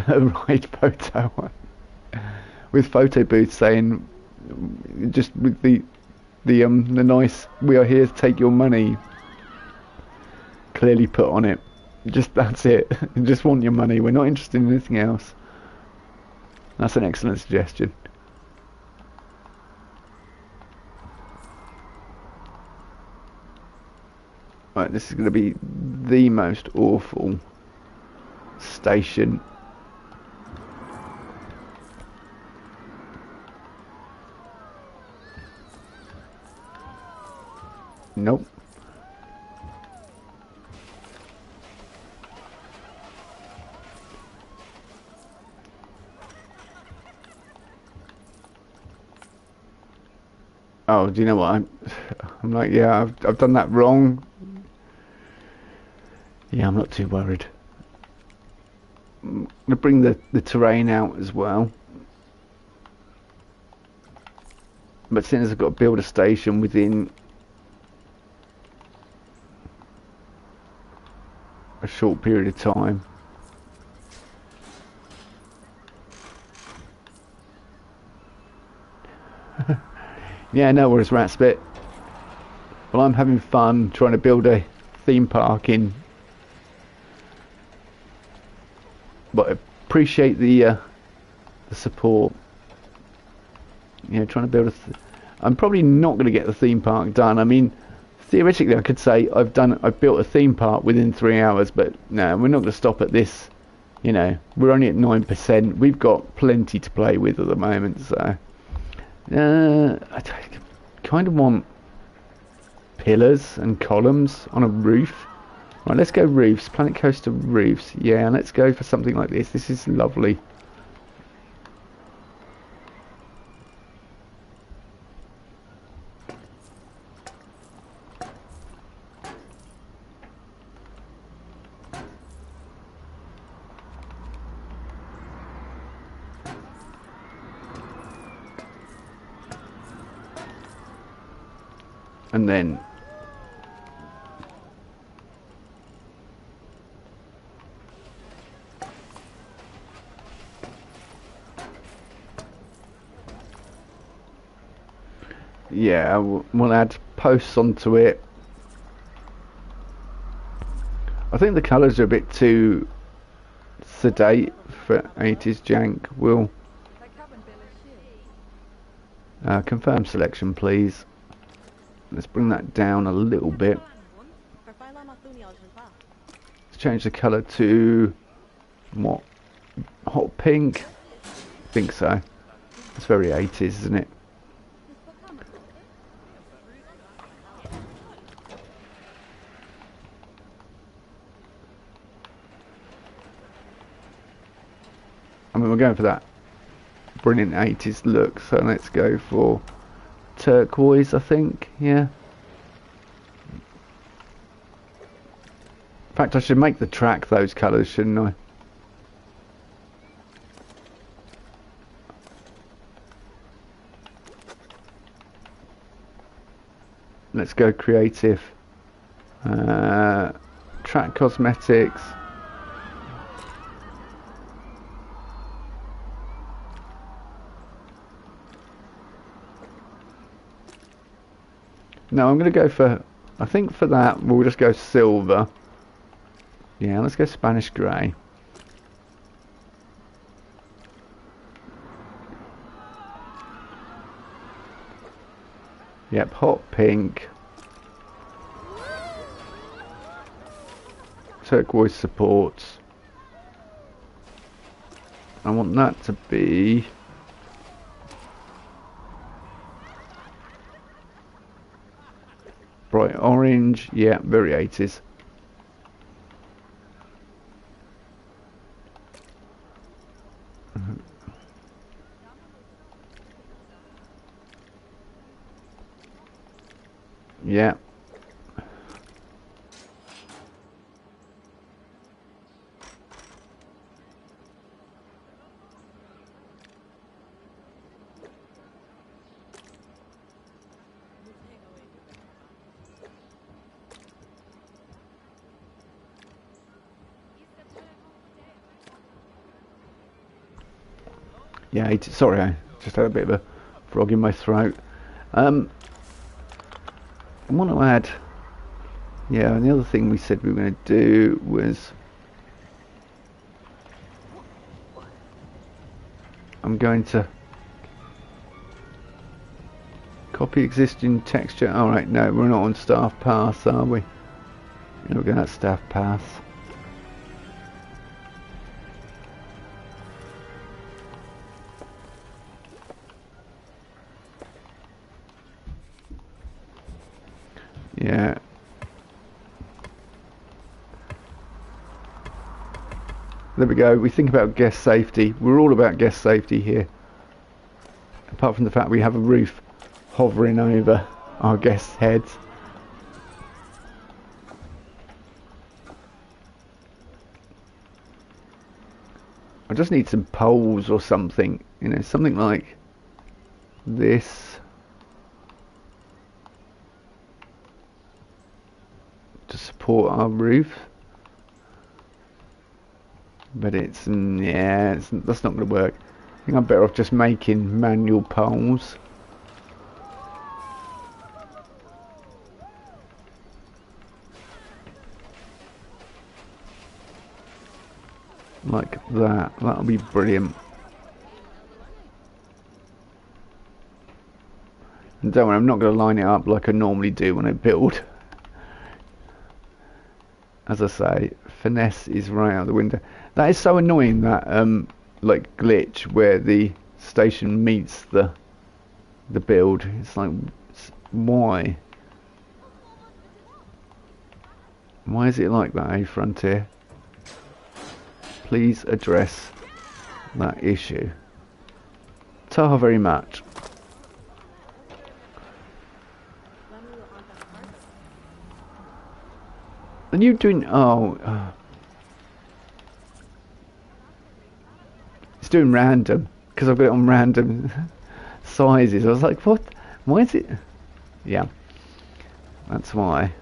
ride photo with photo booths saying, just with the nice "we are here to take your money" clearly put on it. Just that's it. Just want your money. We're not interested in anything else. That's an excellent suggestion. Right, this is going to be the most awful station. Nope. Oh, do you know what? I'm like, yeah, I've done that wrong. Yeah, I'm not too worried. I'm gonna bring the terrain out as well. But since I've got to build a station within a short period of time. Yeah, no worries, Ratspit. Well, I'm having fun trying to build a theme park in. But I appreciate the support. You know, trying to build I'm probably not going to get the theme park done. I mean, theoretically, I could say I've built a theme park within 3 hours, but no, we're not going to stop at this. You know, we're only at 9%. We've got plenty to play with at the moment, so I kind of want pillars and columns on a roof. Right, let's go roofs. Planet Coaster roofs. Yeah, let's go for something like this. This is lovely. And then yeah, we'll add posts onto it. I think the colours are a bit too sedate for 80s jank. We'll confirm selection, please. Let's bring that down a little bit. Let's change the colour to what? Hot pink? I think so. It's very 80s, isn't it? I mean, we're going for that brilliant 80s look, so let's go for turquoise, I think. Yeah. In fact, I should make the track those colours, shouldn't I? Let's go creative. Track cosmetics. No, I'm going to go for, I think for that we'll just go silver. Yeah, let's go Spanish grey. Yep, hot pink. Turquoise supports. I want that to be bright orange. Yeah, very 80s. Yeah. Yeah, sorry, I just had a bit of a frog in my throat. I want to add Yeah, and the other thing we said we were going to do was I'm going to copy existing texture. Alright, no, we're not on staff pass, are we? We're going to staff pass. Yeah. There we go. We think about guest safety. We're all about guest safety here. Apart from the fact we have a roof hovering over our guests' heads. I just need some poles or something. You know, something like this. To support our roof. But it's, yeah, that's not going to work. I think I'm better off just making manual poles. Like that. That'll be brilliant. And don't worry, I'm not going to line it up like I normally do when I build. As I say, finesse is right out the window. That is so annoying, that like glitch where the station meets the build. It's like, why? Why is it like that, eh, Frontier? Please address that issue. Taha very much. And you doing? Oh, it's doing random because I've got it on random sizes. I was like, what? Why is it? Yeah, that's why.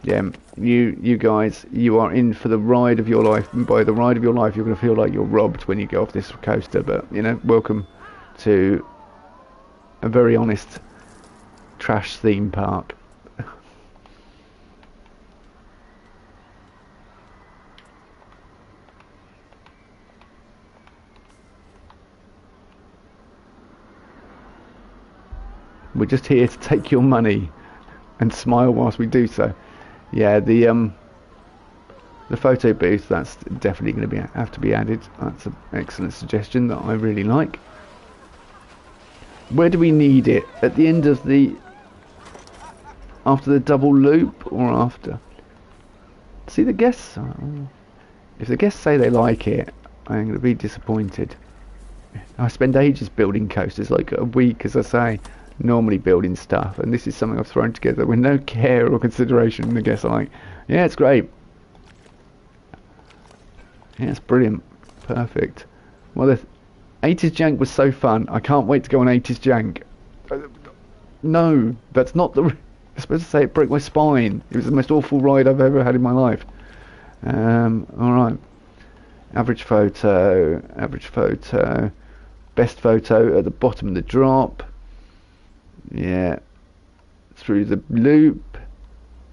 Yeah, you guys, you are in for the ride of your life. And by the ride of your life, you're going to feel like you're robbed when you go off this coaster. But, you know, welcome to a very honest trash theme park. We're just here to take your money and smile whilst we do so. Yeah, the photo booth, that's definitely going to have to be added. That's an excellent suggestion that I really like. Where do we need it? At the end of after the double loop or after? See, the guests, if the guests say they like it, I'm going to be disappointed. I spend ages building coasters, like a week, as I say, normally building stuff, and this is something I've thrown together with no care or consideration. And the guests are like, yeah, it's great. Yeah, it's brilliant. Perfect. Well, the 80s Jank was so fun. I can't wait to go on 80s Jank. No, that's not the... I'm supposed to say it broke my spine. It was the most awful ride I've ever had in my life. Alright. Average photo. Best photo at the bottom of the drop. Yeah. Through the loop.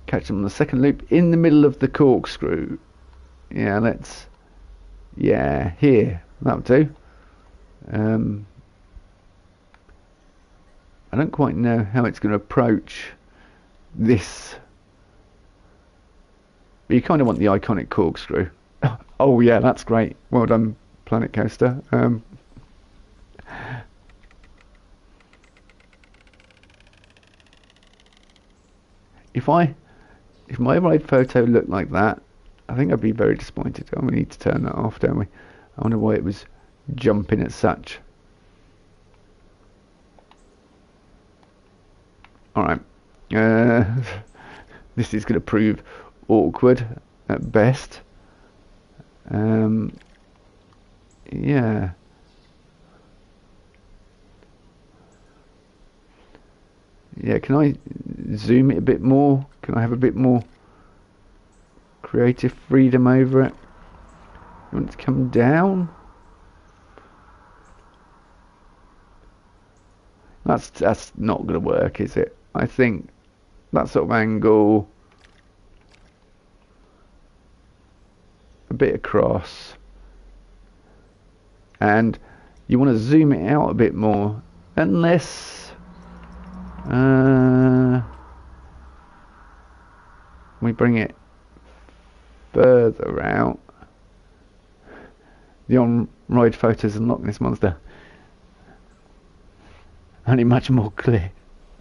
Catch them on the second loop. In the middle of the corkscrew. Yeah, let's... Yeah, here. That'll do. I don't quite know how it's going to approach this. But you kind of want the iconic corkscrew. Oh yeah, that's great. Well done, Planet Coaster. If my ride photo looked like that, I think I'd be very disappointed. Oh, we need to turn that off, don't we? I wonder why it was jumping as such. Alright. This is going to prove awkward at best. Yeah. Yeah, can I zoom it a bit more? Can I have a bit more creative freedom over it? You want it to come down? That's not going to work, is it? I think that sort of angle, a bit across, and you want to zoom it out a bit more, unless we bring it further out. The on-ride photos and Loch Ness Monster. Only much more clear,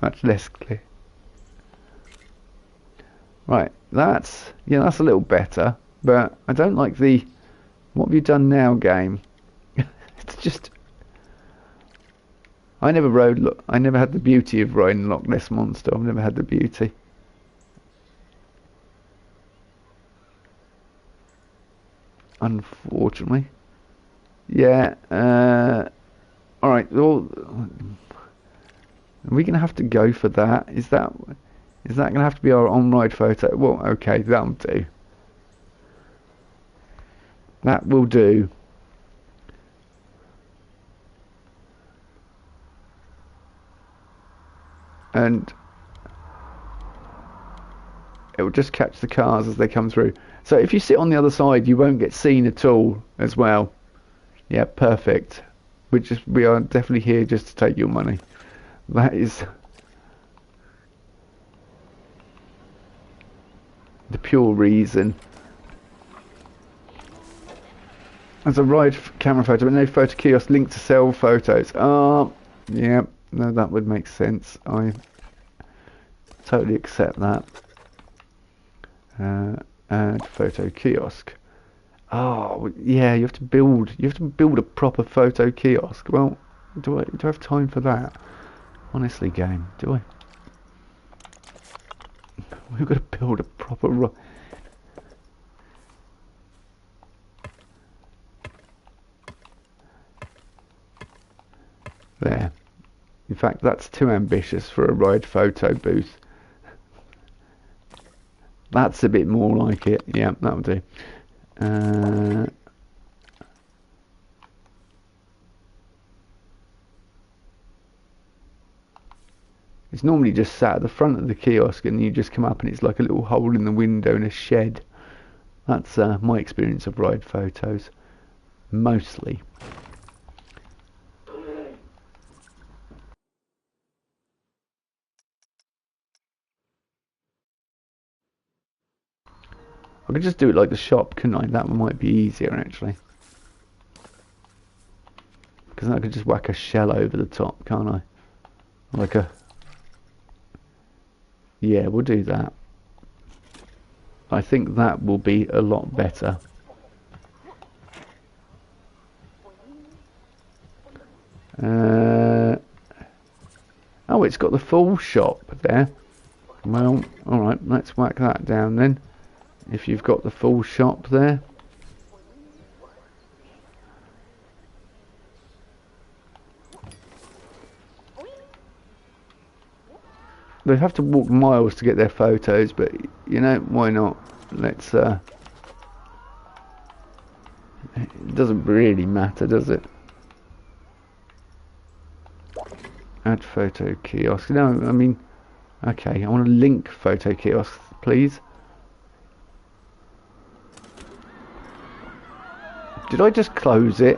much less clear. Right, that's a little better, but I don't like the what have you done now game. It's just I never had the beauty of riding Loch Ness Monster. I've never had the beauty. Unfortunately. Yeah, alright, well, are we going to have to go for that? Is that going to have to be our on-ride photo? Well, okay, that'll do. That will do. And it will just catch the cars as they come through. So if you sit on the other side, you won't get seen at all as well. Yeah, perfect. We are definitely here just to take your money. That is the pure reason. As a ride camera photo, but no photo kiosk linked to sell photos. Yeah, no, that would make sense. I totally accept that. Add photo kiosk. Oh, yeah, you have to build a proper photo kiosk. Well, do I have time for that? Honestly, game, do I? We've got to build a proper there. In fact, that's too ambitious for a ride photo booth. That's a bit more like it. Yeah, that'll do. It's normally just sat at the front of the kiosk and you just come up and it's like a little hole in the window in a shed. That's my experience of ride photos. Mostly. I could just do it like the shop, couldn't I? That one might be easier actually. Because I could just whack a shell over the top, can't I? Like a... Yeah, we'll do that. I think that will be a lot better. Oh, it's got the full shop there. Well, alright, let's whack that down then. If you've got the full shop there. They have to walk miles to get their photos, but you know, why not? Let's it doesn't really matter, does it? Add photo kiosk. No, I mean, okay, I want to link photo kiosk, please. Did I just close it?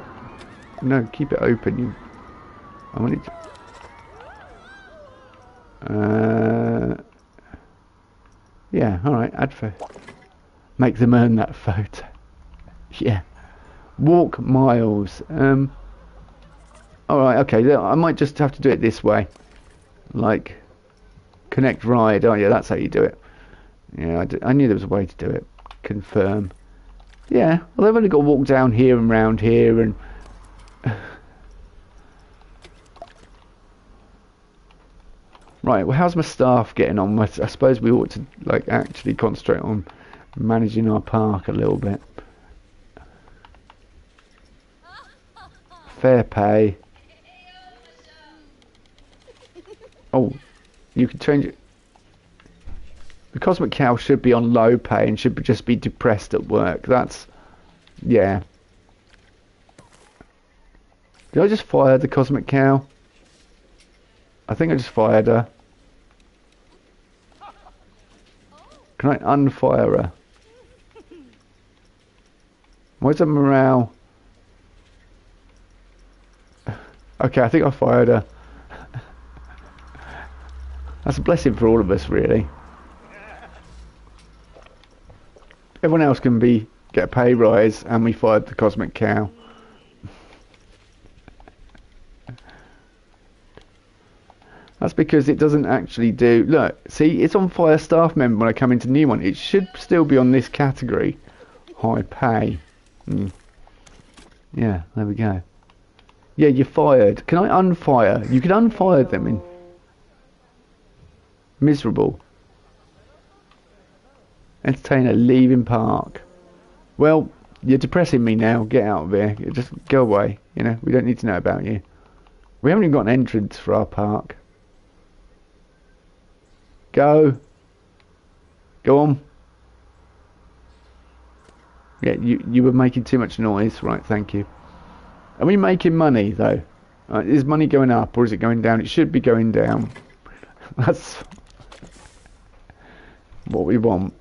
No, keep it open. I want it to... yeah, alright, add photo. Make them earn that photo. Yeah. Walk miles. Alright, okay, I might just have to do it this way. Like, connect ride. Oh yeah, that's how you do it. Yeah, I knew there was a way to do it. Confirm. Yeah, well, they've only got to walk down here and round here and... Right, well, how's my staff getting on? I suppose we ought to, like, actually concentrate on managing our park a little bit. Fair pay. Oh, you can change it. The Cosmic Cow should be on low pay and should just be depressed at work. That's, yeah, Did I just fire the cosmic cow? I think I just fired her. Can I unfire her? Where's the morale? Okay, I think I fired her. That's a blessing for all of us, really. Everyone else can get a pay rise, and we fired the cosmic cow. That's because it doesn't actually do... Look, see, it's on fire staff member when I come into new one. It should still be on this category. High pay. Yeah, there we go. Yeah, you're fired. Can I unfire? You can unfire them in... Miserable. Entertainer leaving park. Well, you're depressing me now. Get out of here. Just go away. You know, we don't need to know about you. We haven't even got an entrance for our park. Go. Go on. Yeah, you were making too much noise. Right, thank you. Are we making money, though? Is money going up or is it going down? It should be going down. That's what we want.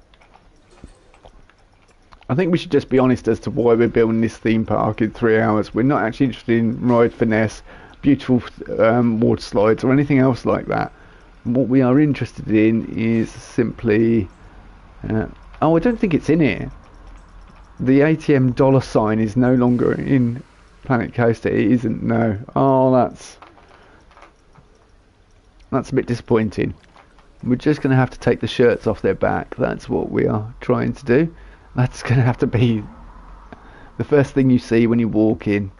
I think we should just be honest as to why we're building this theme park in 3 hours. We're not actually interested in ride finesse, beautiful water slides or anything else like that. What we are interested in is simply... oh, I don't think it's in here. The ATM dollar sign is no longer in Planet Coaster. It isn't, no. Oh, that's a bit disappointing. We're just going to have to take the shirts off their back. That's what we are trying to do. That's going to have to be the first thing you see when you walk in.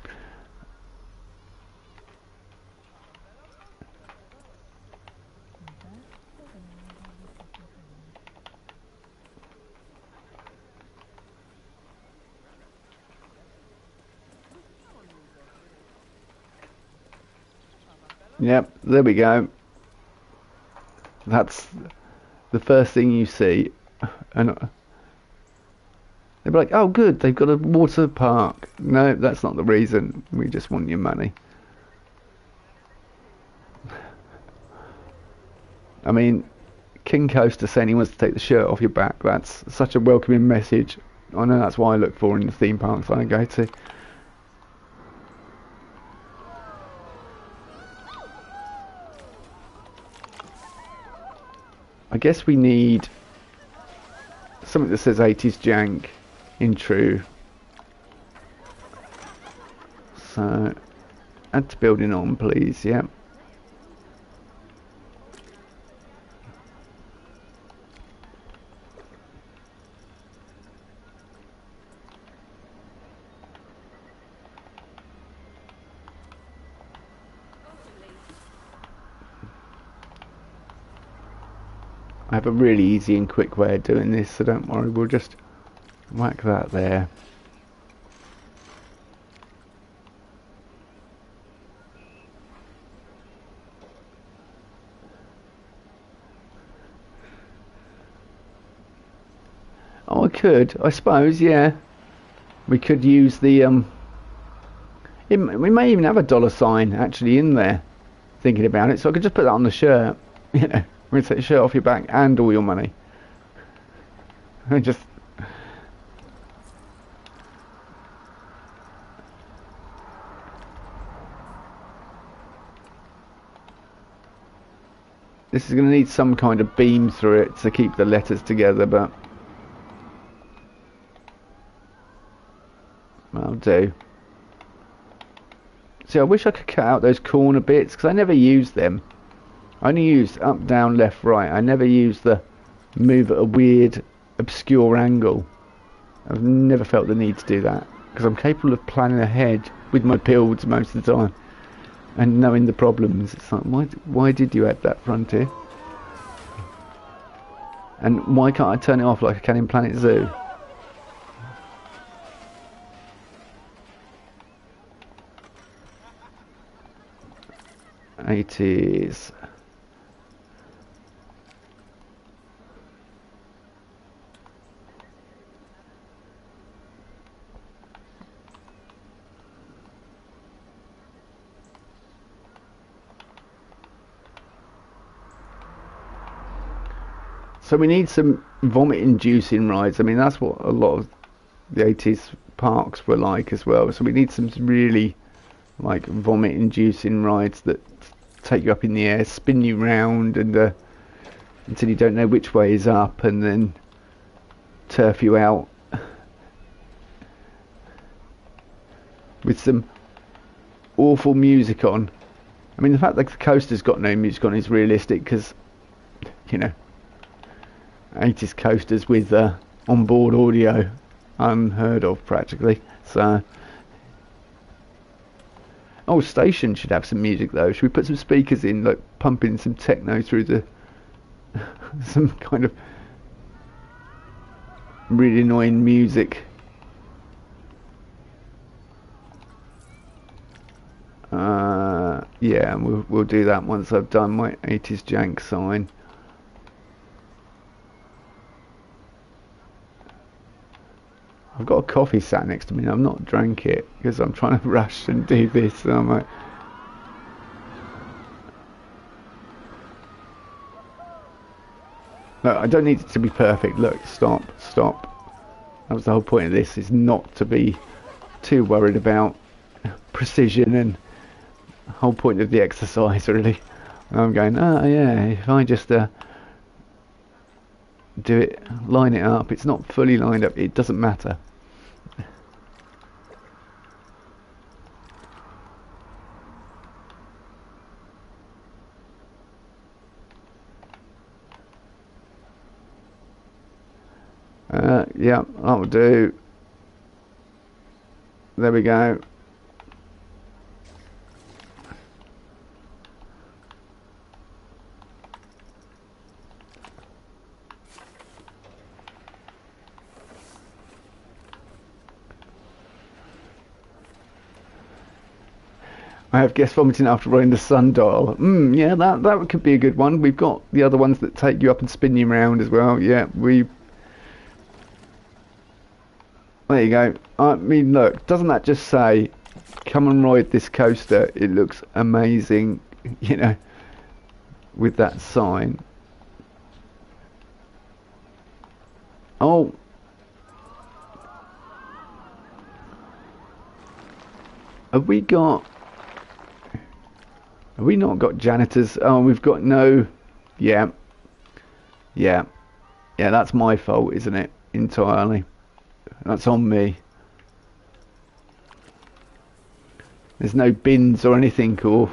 Yep, there we go. That's the first thing you see. And they'll be like, oh good, they've got a water park. No, that's not the reason. We just want your money. I mean, King Coaster saying he wants to take the shirt off your back. That's such a welcoming message. I know that's what I look for in the theme parks I go to. I guess we need something that says 80s jank in true. So, add to building on, please. Yeah. I have a really easy and quick way of doing this, so don't worry, we'll just whack that there. Oh, I could, I suppose, yeah. We could use the, we may even have a dollar sign actually in there, thinking about it, so I could just put that on the shirt, you know. We're going to take the shirt off your back and all your money. I just... This is going to need some kind of beam through it to keep the letters together, but... I'll do. See, I wish I could cut out those corner bits, because I never use them. I only used up, down, left, right. I never used the move at a weird, obscure angle. I've never felt the need to do that, because I'm capable of planning ahead with my builds most of the time and knowing the problems. It's like, why did you add that frontier? And why can't I turn it off like I can in Planet Zoo? '80s. So we need some vomit-inducing rides. I mean, that's what a lot of the 80s parks were like as well. So we need some really like vomit-inducing rides that take you up in the air, spin you round, and until you don't know which way is up, and then turf you out with some awful music on. I mean, the fact that the coaster's got no music on is realistic because, you know, 80s coasters with onboard audio, unheard of practically. So, oh, station should have some music though. Should we put some speakers in, like pumping some techno through the some kind of really annoying music? Yeah, we'll do that once I've done my 80s jank sign. I've got a coffee sat next to me and I've not drank it because I'm trying to rush and do this, and I'm like, no, I don't need it to be perfect. Look, stop. That was the whole point of this, is not to be too worried about precision, and the whole point of the exercise really. And I'm going, oh yeah, if I just do it, line it up, it's not fully lined up, it doesn't matter. Yeah, that'll do. There we go. I have guests vomiting after running the sundial. Yeah, that could be a good one. We've got the other ones that take you up and spin you around as well. Yeah, there you go. I mean, look, doesn't that just say, come and ride this coaster? It looks amazing, you know, with that sign. Oh. Have we not got janitors? Oh, we've got no... Yeah, that's my fault, isn't it? Entirely. That's on me. There's no bins or anything, or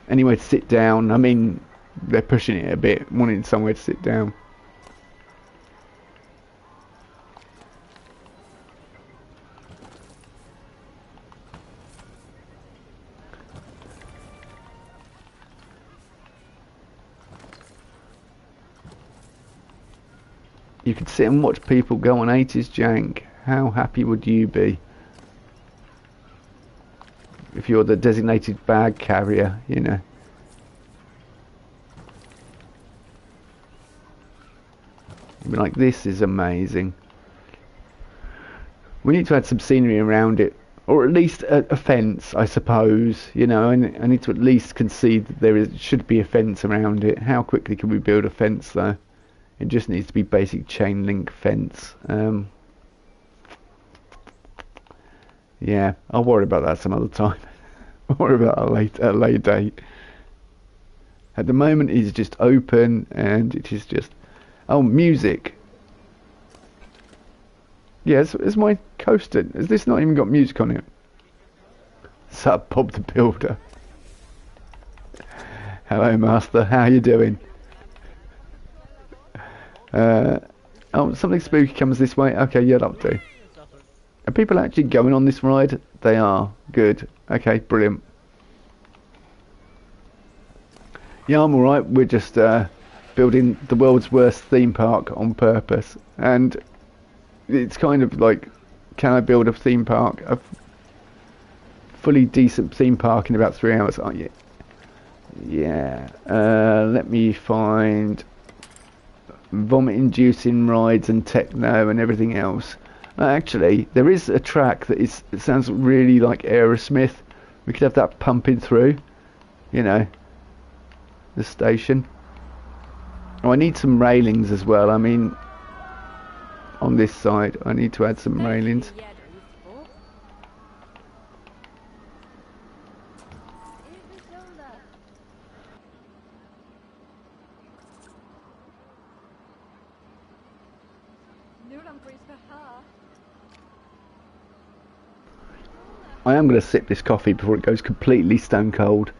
anywhere to sit down. I mean, they're pushing it a bit, wanting somewhere to sit down. You could sit and watch people go on 80s jank. How happy would you be if you're the designated bag carrier, you know? You'd be like, this is amazing. We need to add some scenery around it, or at least a fence, I suppose. You know, I need to at least concede that should be a fence around it. How quickly can we build a fence though? It just needs to be basic chain link fence. Yeah, I'll worry about that some other time. I'll worry about a later date. At the moment it's just open, and it is just... Oh, music. Yes, it's my coaster. Has this not even got music on it? Sup, Bob the Builder. Hello, Master. How you doing? Oh, something spooky comes this way. Okay, yeah, that'll do. Are people actually going on this ride? They are. Good. Okay, brilliant. Yeah, I'm alright. We're just building the world's worst theme park on purpose. And it's kind of like, can I build a theme park? A fully decent theme park in about 3 hours? Oh, yeah. Yeah. Let me find... vomit-inducing rides and techno and everything else. Actually, there is a track that it sounds really like Aerosmith. We could have that pumping through, you know, the station. Oh, I need some railings as well. I mean, on this side, I need to add some railings. I am going to sip this coffee before it goes completely stone cold.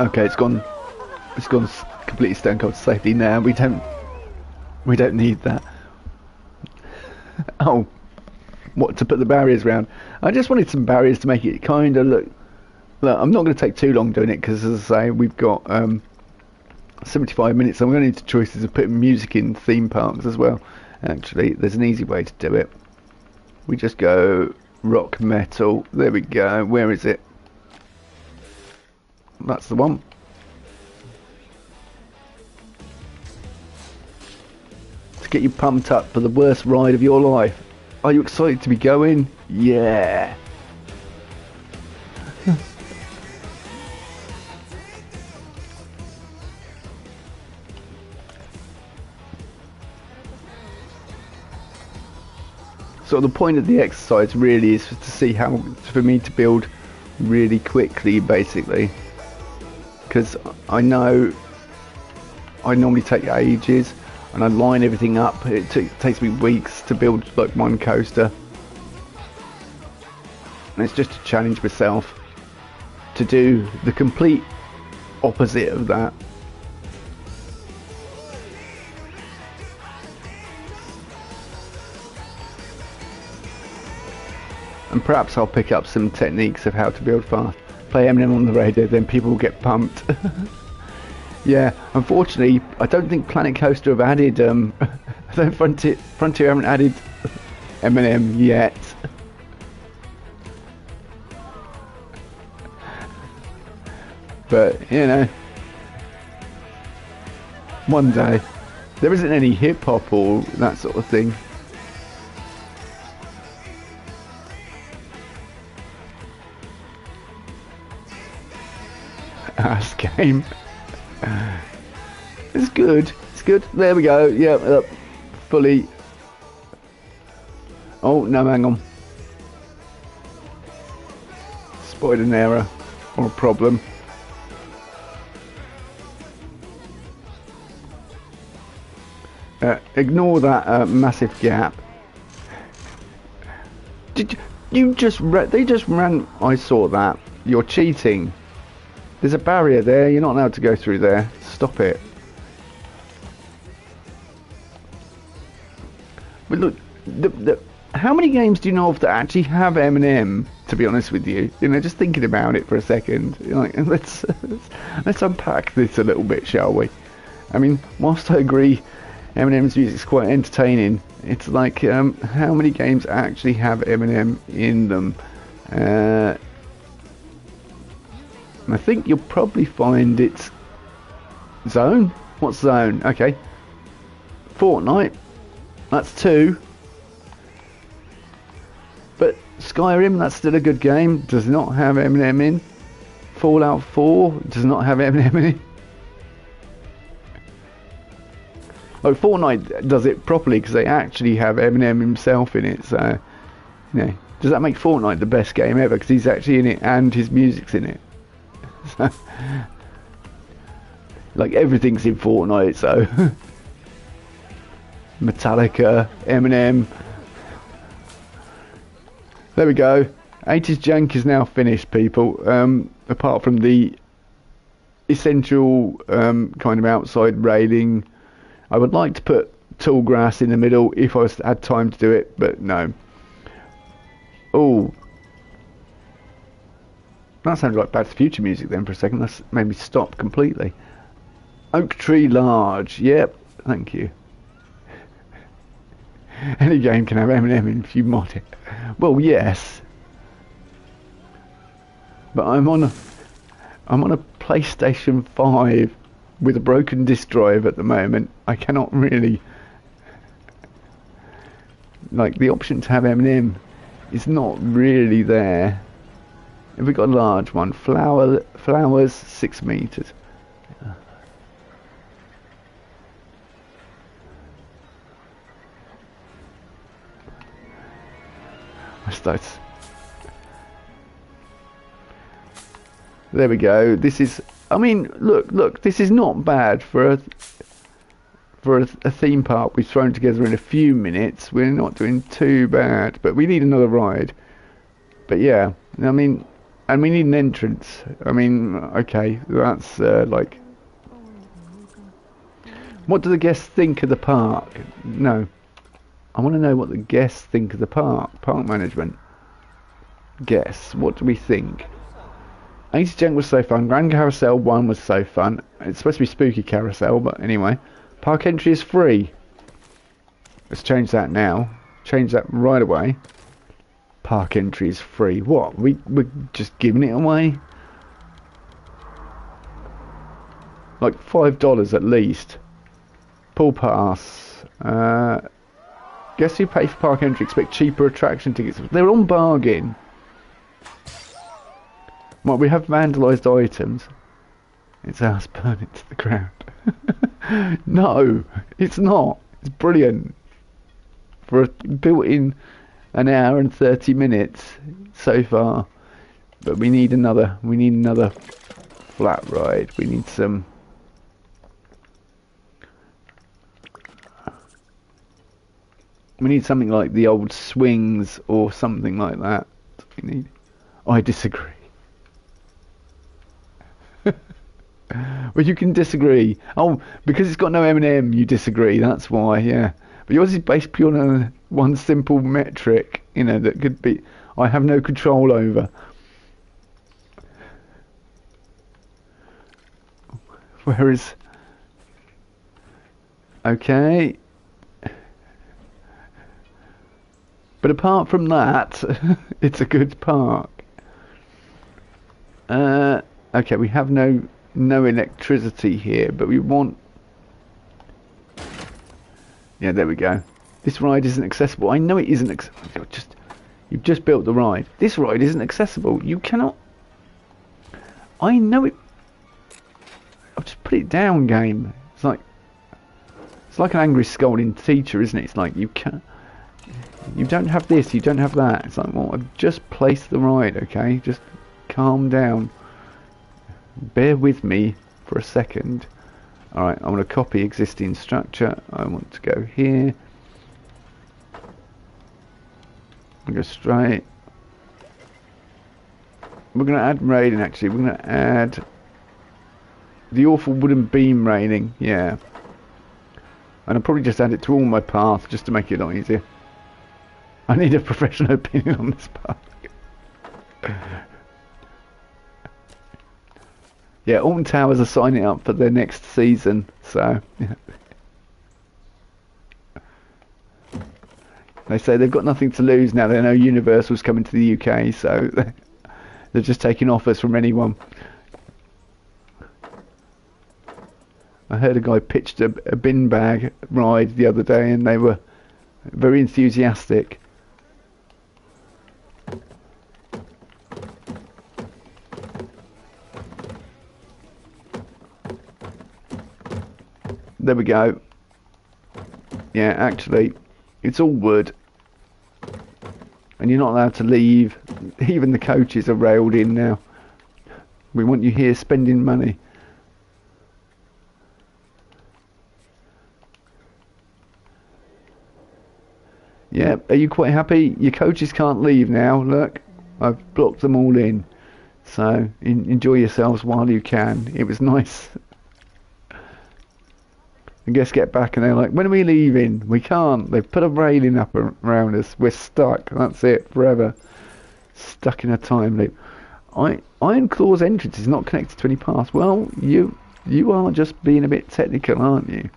Okay, it's gone completely stone cold safety now. We don't need that. Oh, what, to put the barriers around? I just wanted some barriers to make it kind of look. Look, I'm not going to take too long doing it because, as I say, we've got 75 minutes. I'm going into choices of putting music in theme parks as well. Actually, there's an easy way to do it. We just go rock metal. There we go. Where is it? That's the one. To get you pumped up for the worst ride of your life. Are you excited to be going? Yeah. So the point of the exercise really is to see how, for me to build really quickly, basically. Because I know I normally take ages, and I line everything up. It takes me weeks to build like one coaster, and it's just to challenge myself to do the complete opposite of that. And perhaps I'll pick up some techniques of how to build fast. Play Eminem on the radio, then people will get pumped. Yeah, unfortunately, I don't think Planet Coaster have added, Frontier haven't added Eminem yet. But, you know, one day. There isn't any hip-hop or that sort of thing. Ass game. It's good. It's good. There we go. Yeah, fully. Oh no, hang on. Spotted an error or a problem. Ignore that massive gap. Did you just? They just ran. I saw that. You're cheating. There's a barrier there, you're not allowed to go through there. Stop it. But look, how many games do you know of that actually have Eminem, to be honest with you? You know, just thinking about it for a second. Like, let's unpack this a little bit, shall we? I mean, whilst I agree Eminem's music's quite entertaining, it's like, how many games actually have Eminem in them? I think you'll probably find it's Zone. What's Zone? Okay. Fortnite. That's 2. But Skyrim, that's still a good game. Does not have Eminem in. Fallout 4 does not have Eminem in. Oh, Fortnite does it properly because they actually have Eminem himself in it. So, you know, does that make Fortnite the best game ever? Because he's actually in it and his music's in it. So, like everything's in Fortnite, so Metallica, Eminem. There we go. 80s junk is now finished, people. Apart from the essential kind of outside railing, I would like to put tall grass in the middle if I had time to do it, but no. Oh. That sounded like Back to the Future music then for a second. That's made me stop completely. Oak tree large. Yep. Thank you. Any game can have Eminem in if you mod it. Well, yes. But I'm on a PlayStation 5 with a broken disk drive at the moment. I cannot really, like, the option to have Eminem It's not really there. If we got a large one, flowers 6 meters. There we go. This is, I mean, look, this is not bad for a theme park we've thrown together in a few minutes. We're not doing too bad, but we need another ride. But yeah, I mean, and we need an entrance. I mean, okay, that's like, what do the guests think of the park? No, I want to know what the guests think of the park. Park management. Guests, what do we think? 80 Junk was so fun. Grand Carousel 1 was so fun. It's supposed to be Spooky Carousel, but anyway. Park entry is free. Let's change that now. Change that right away. Park entry is free. What? We're just giving it away? Like $5 at least. Pool pass. Guess who pay for park entry expect cheaper attraction tickets. They're on bargain. Well, we have vandalised items. It's ours, burn it to the ground. No, it's not. It's brilliant. For a built-in an hour and 30 minutes so far. But we need another flat ride. We need some... We need something like the old swings or something like that. We need... I disagree. Well, you can disagree. Oh, because it's got no M&M, you disagree. That's why, yeah. But yours is based purely on one simple metric, you know, that could be I have no control over. Whereas, okay. But apart from that, it's a good park. Okay, we have no electricity here, but we want... Yeah, there we go. This ride isn't accessible. I know it isn't accessible. You've just built the ride. This ride isn't accessible. You cannot... I know it... I've just put it down, game. It's like an angry scolding teacher, isn't it? It's like, you can't... You don't have this, you don't have that. It's like, well, I've just placed the ride, okay? Just calm down. Bear with me for a second. Alright, I want to copy existing structure. I want to go here. I'll go straight. We're going to add railing, actually. We're going to add the awful wooden beam railing. Yeah. And I'll probably just add it to all my paths just to make it a lot easier. I need a professional opinion on this park. Yeah, Alton Towers are signing up for their next season, so yeah. They say they've got nothing to lose now. They know Universal's coming to the UK, so they're just taking offers from anyone. I heard a guy pitched a bin bag ride the other day, and they were very enthusiastic. There we go. Yeah, actually, it's all wood. And you're not allowed to leave. Even the coaches are railed in now. We want you here spending money. Yeah, are you quite happy? Your coaches can't leave now. Look, I've blocked them all in. So, enjoy yourselves while you can. It was nice. And guests get back and they're like, when are we leaving? We can't. They've put a railing up around us. We're stuck. That's it. Forever. Stuck in a time loop. Iron Claw's entrance is not connected to any path. Well, you are just being a bit technical, aren't you?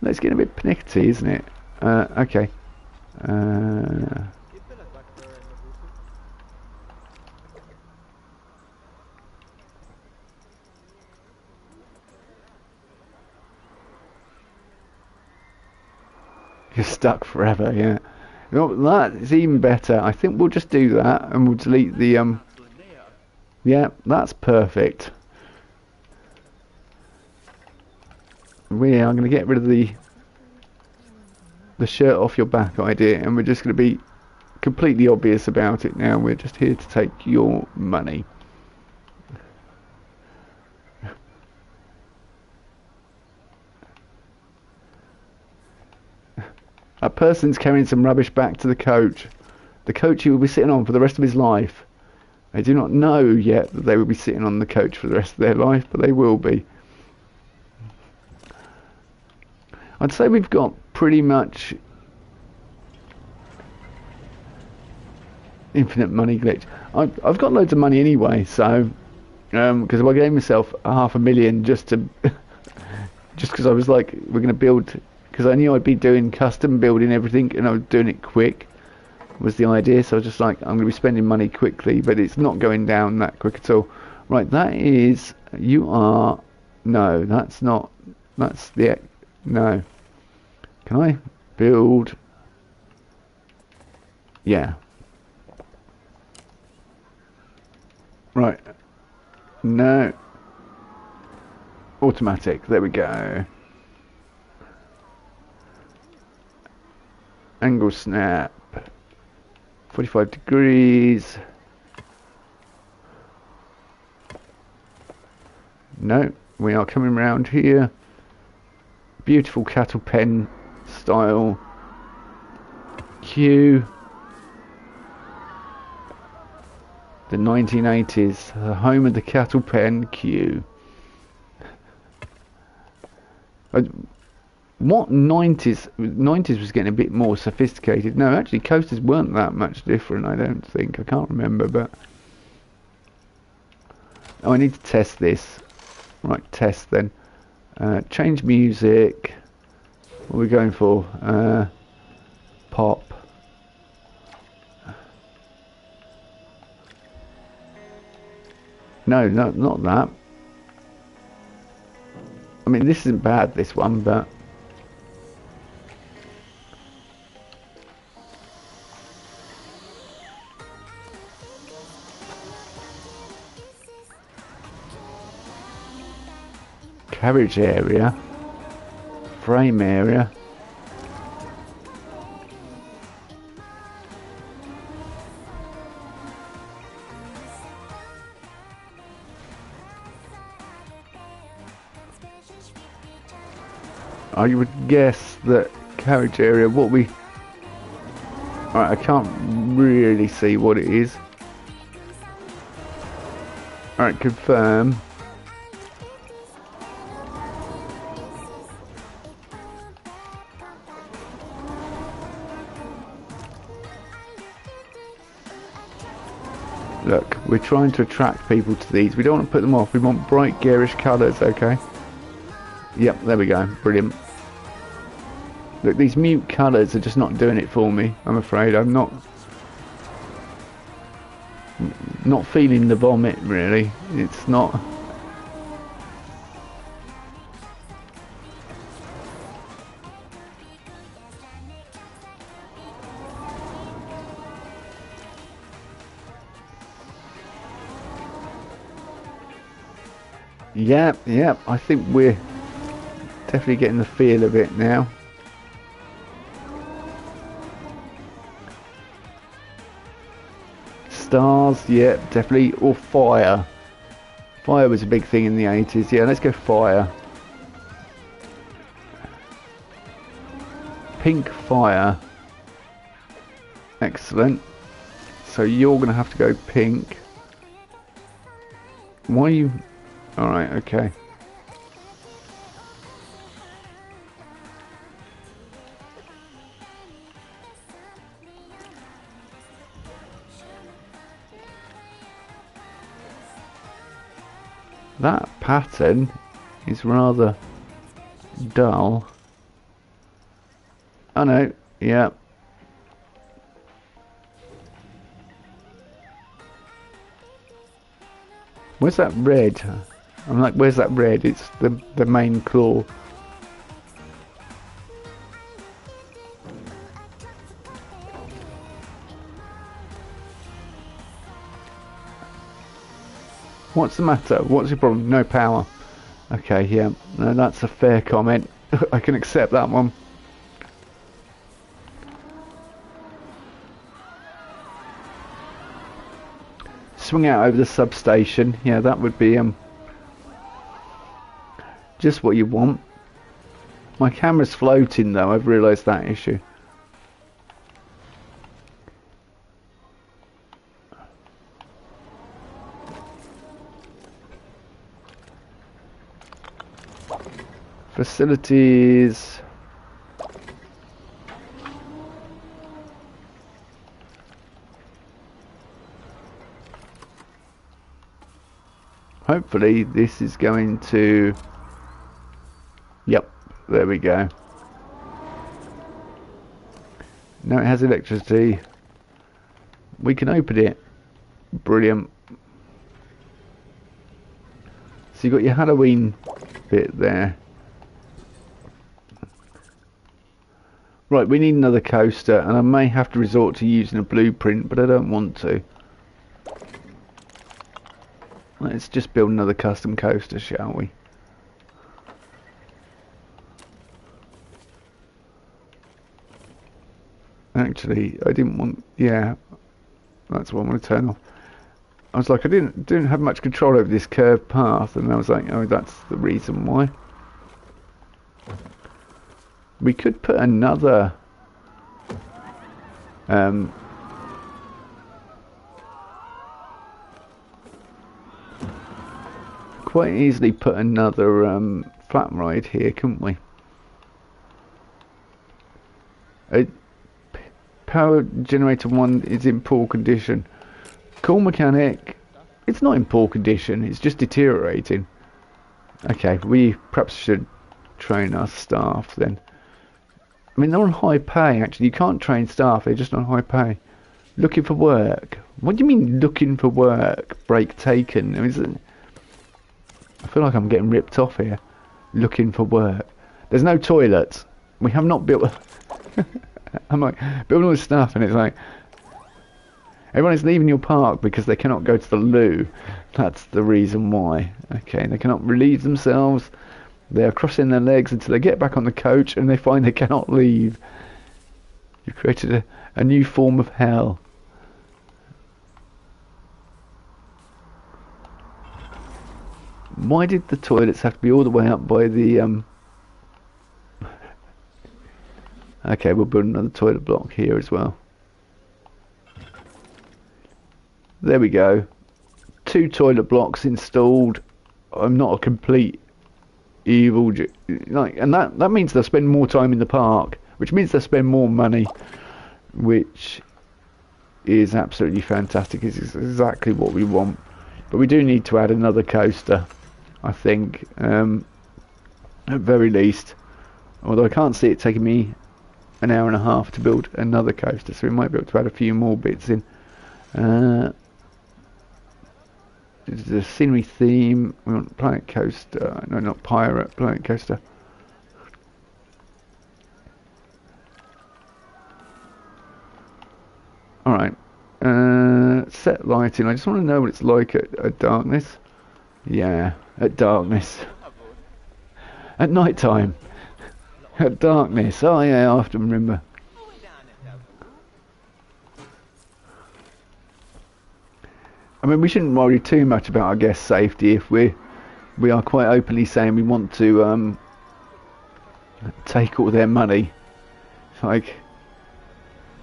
Let's get a bit pernickety, isn't it? Okay. You're stuck forever, yeah. No, that is even better. I think we'll just do that and we'll delete the yeah, that's perfect. We are going to get rid of the shirt off your back idea, and we're just going to be completely obvious about it now. We're just here to take your money. A person's carrying some rubbish back to the coach. The coach he will be sitting on for the rest of his life. They do not know yet that they will be sitting on the coach for the rest of their life, but they will be. I'd say we've got pretty much infinite money glitch. I've got loads of money anyway, so because I gave myself $500,000 just to just because I was like, we're going to build, because I knew I'd be doing custom building everything and I was doing it quick was the idea. So I was just like, I'm going to be spending money quickly, but it's not going down that quick at all. Right, that is, you are, no, that's not, that's the, no. Can I build? Yeah. Right. No. Automatic. There we go. Angle snap. 45 degrees. No. We are coming round here. Beautiful cattle pen style. Q. The 1980s, the home of the cattle pen. Q. What 90s? 90s was getting a bit more sophisticated. No, actually, coasters weren't that much different. I don't think. I can't remember, but oh, I need to test this. Right, test then. Change music. What are we going for? Pop. No, not that. I mean, this isn't bad, this one, but carriage area, frame area. I would guess that carriage area, what we... Alright, I can't really see what it is. Alright, confirm. Look, we're trying to attract people to these. We don't want to put them off. We want bright, garish colours, okay? Yep, there we go. Brilliant. Look, these mute colours are just not doing it for me, I'm afraid. I'm not feeling the vomit, really. It's not... Yep, I think we're definitely getting the feel of it now. Stars, yep, definitely. Or fire. Fire was a big thing in the 80s. Yeah, let's go fire. Pink fire. Excellent. So you're going to have to go pink. Why are you... Alright, okay. That pattern is rather dull. Oh no, yeah. Where's that red? I'm like, where's that red? It's the main claw. What's the matter? What's your problem? No power. Okay, yeah. No, that's a fair comment. I can accept that one. Swing out over the substation. Yeah, that would be just what you want. My camera's floating though, I've realised that issue. Facilities. Hopefully this is going to... Yep, there we go. Now it has electricity. We can open it. Brilliant. So you've got your Halloween bit there. Right, we need another coaster, and I may have to resort to using a blueprint, but I don't want to. Let's just build another custom coaster, shall we? Actually, I didn't want... Yeah, that's what I'm going to turn off. I was like, I didn't have much control over this curved path, and I was like, oh, that's the reason why. We could put another quite easily put another flat ride here, couldn't we? Power generator 1 is in poor condition. Core mechanic, it's not in poor condition, it's just deteriorating. Okay, we perhaps should train our staff then. I mean, they're on high pay, actually. You can't train staff, they're just on high pay. Looking for work. What do you mean, looking for work? Break taken. I mean, I feel like I'm getting ripped off here. Looking for work. There's no toilets. We have not built... I'm like, building all this stuff, and it's like... Everyone is leaving your park because they cannot go to the loo. That's the reason why. Okay, they cannot relieve themselves. They are crossing their legs until they get back on the coach and they find they cannot leave. You've created a new form of hell. Why did the toilets have to be all the way up by the... Okay, we'll build another toilet block here as well. There we go. 2 toilet blocks installed. I'm not a complete... evil, and that means they'll spend more time in the park, which means they'll spend more money, which is absolutely fantastic. It's exactly what we want. But we do need to add another coaster, I think, at very least. Although I can't see it taking me an hour and a half to build another coaster, so we might be able to add a few more bits in. The scenery theme. We want Planet Coaster. No, not Pirate. Planet Coaster. Alright. Set lighting. I just want to know what it's like at darkness. Yeah, at darkness. At night time. At darkness. Oh yeah, I often remember. I mean, we shouldn't worry too much about our guest safety if we are quite openly saying we want to take all their money. Like,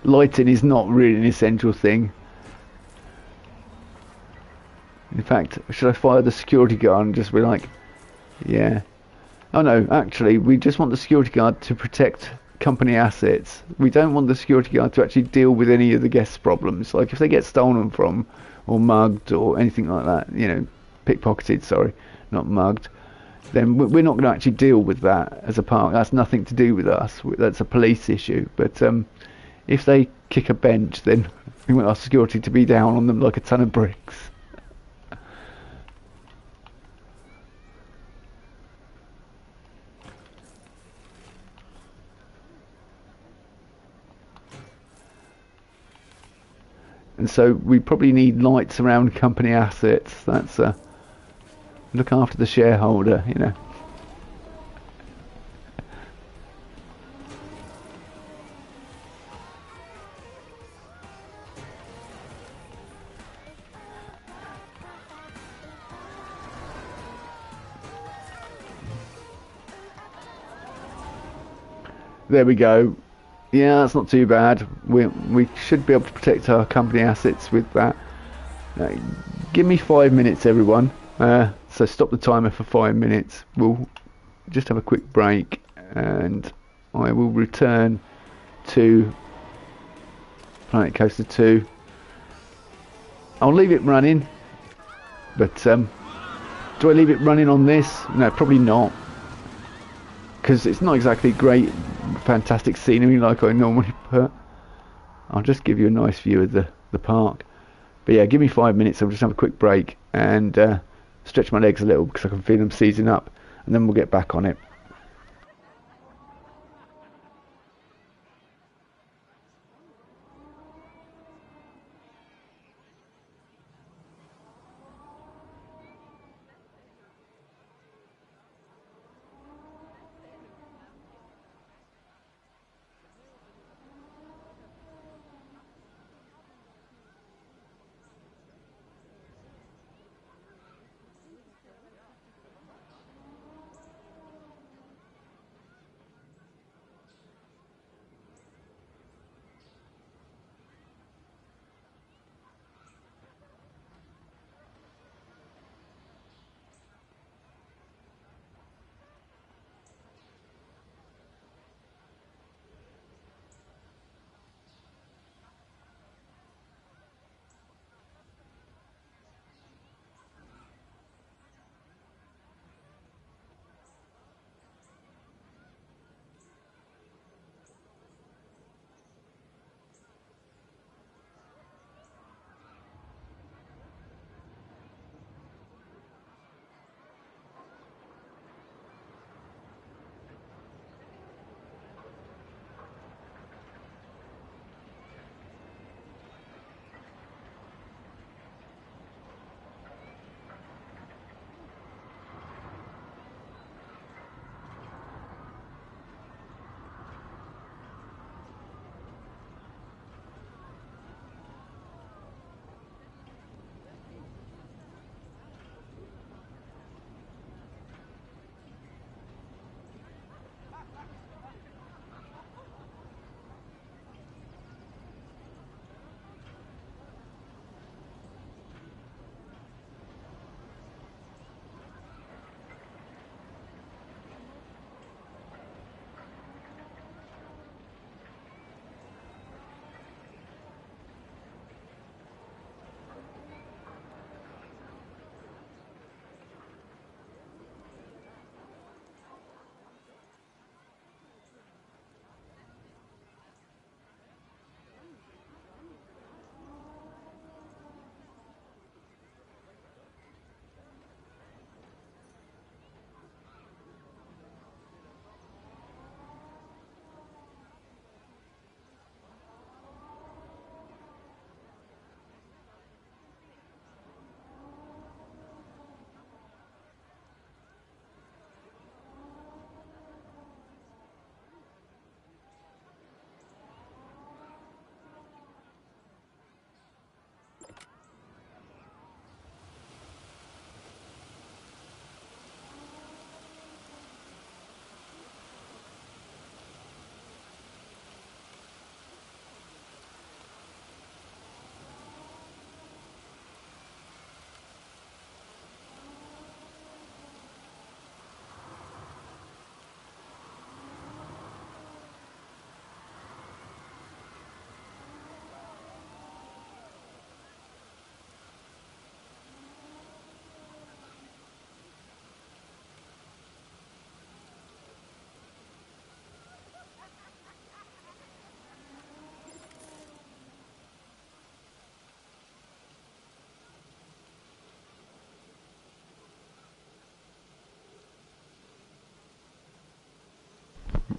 lighting is not really an essential thing. In fact, should I fire the security guard and just be like, yeah. Oh no, actually, we just want the security guard to protect company assets. We don't want the security guard to actually deal with any of the guests' problems. Like, if they get stolen from, or mugged, or anything like that, you know, pickpocketed, sorry, not mugged, then we're not going to actually deal with that as a park. That's nothing to do with us. That's a police issue. But if they kick a bench, then we want our security to be down on them like a ton of bricks. And so we probably need lights around company assets. That's Look after the shareholder, you know. There we go. Yeah, that's not too bad. We should be able to protect our company assets with that. Give me 5 minutes, everyone. So stop the timer for 5 minutes. We'll just have a quick break, and I will return to Planet Coaster 2. I'll leave it running, but do I leave it running on this? No, probably not, because it's not exactly great, fantastic scenery like I normally put. I'll just give you a nice view of the park. But yeah, give me 5 minutes. I'll just have a quick break and stretch my legs a little because I can feel them seizing up, and then we'll get back on it.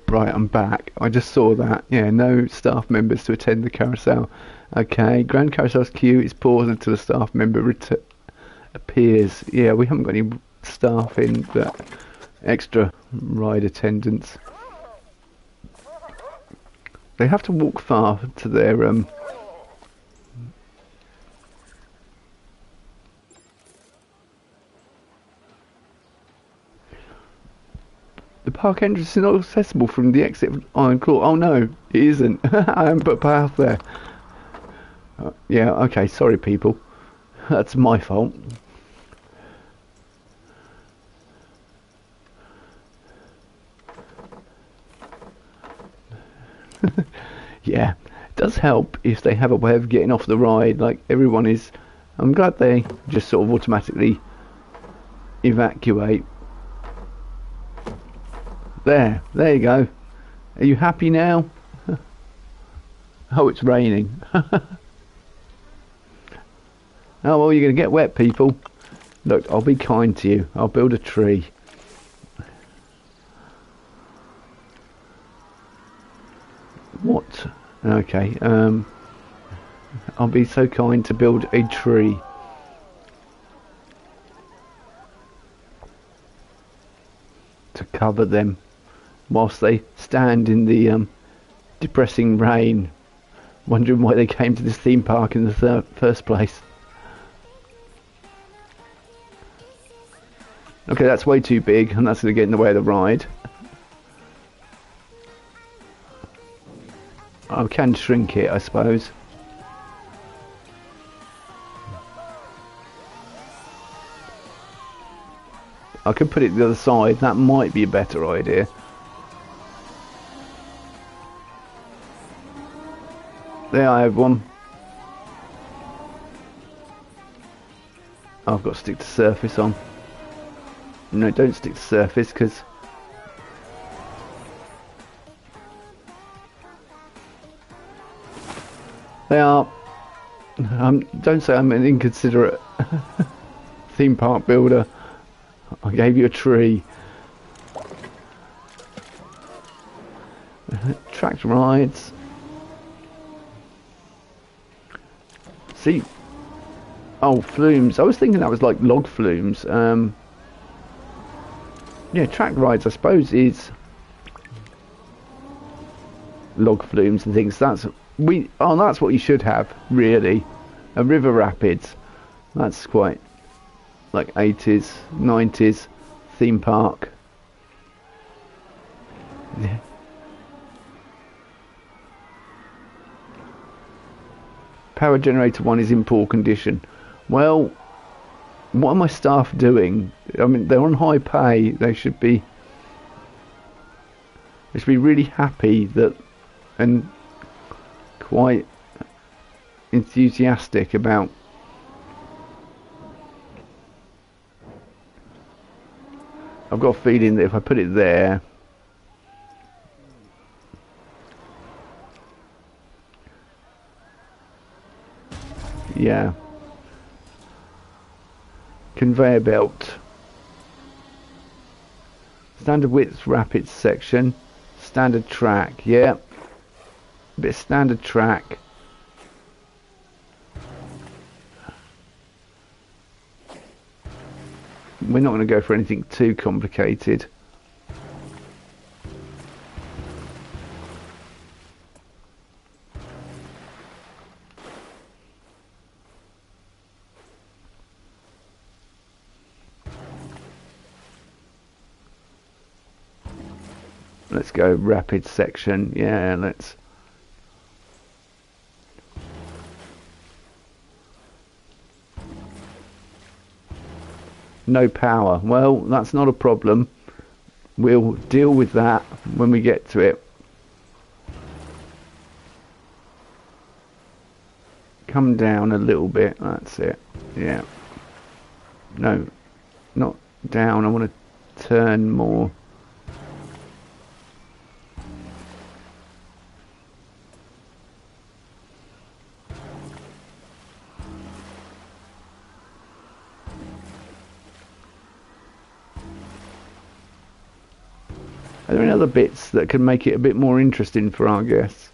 Right, I'm back. I just saw that. Yeah, no staff members to attend the carousel. Okay, Grand Carousel's queue is paused until a staff member appears. Yeah, we haven't got any staff in, but extra ride attendants. They have to walk far to their the park entrance is not accessible from the exit of Iron Claw. Oh no, it isn't. I haven't put a path there. Yeah, okay, sorry people. That's my fault. Yeah, it does help if they have a way of getting off the ride, like everyone is. I'm glad they just sort of automatically evacuate. There you go. Are you happy now? Oh, it's raining. Oh, well, you're going to get wet, people. Look, I'll be kind to you. I'll build a tree. What? Okay, I'll be so kind to build a tree. To cover them whilst they stand in the depressing rain, wondering why they came to this theme park in the first place. Okay, that's way too big, and that's going to get in the way of the ride. I can shrink it, I suppose. I could put it the other side. That might be a better idea. There, I have one. I've got to stick the surface on. No, don't stick the surface, because they are. Don't say I'm an inconsiderate theme park builder. I gave you a tree. Tracked rides. See. Oh, flumes. I was thinking that was like log flumes. Yeah, track rides I suppose is log flumes and things. That's what you should have, really. A river rapids. That's quite like 80s, 90s theme park. Yeah. Power generator 1 is in poor condition. Well, what are my staff doing? I mean, they're on high pay. They should be really happy that, and quite enthusiastic about I've got a feeling that if I put it there, yeah, conveyor belt, standard width rapid section, standard track, yeah, a bit of standard track. We're not going to go for anything too complicated. Let's go rapid section. Yeah, let's. No power. Well, that's not a problem. We'll deal with that when we get to it. Come down a little bit. That's it. Yeah. No, not down. I want to turn more. Are there any other bits that can make it a bit more interesting for our guests?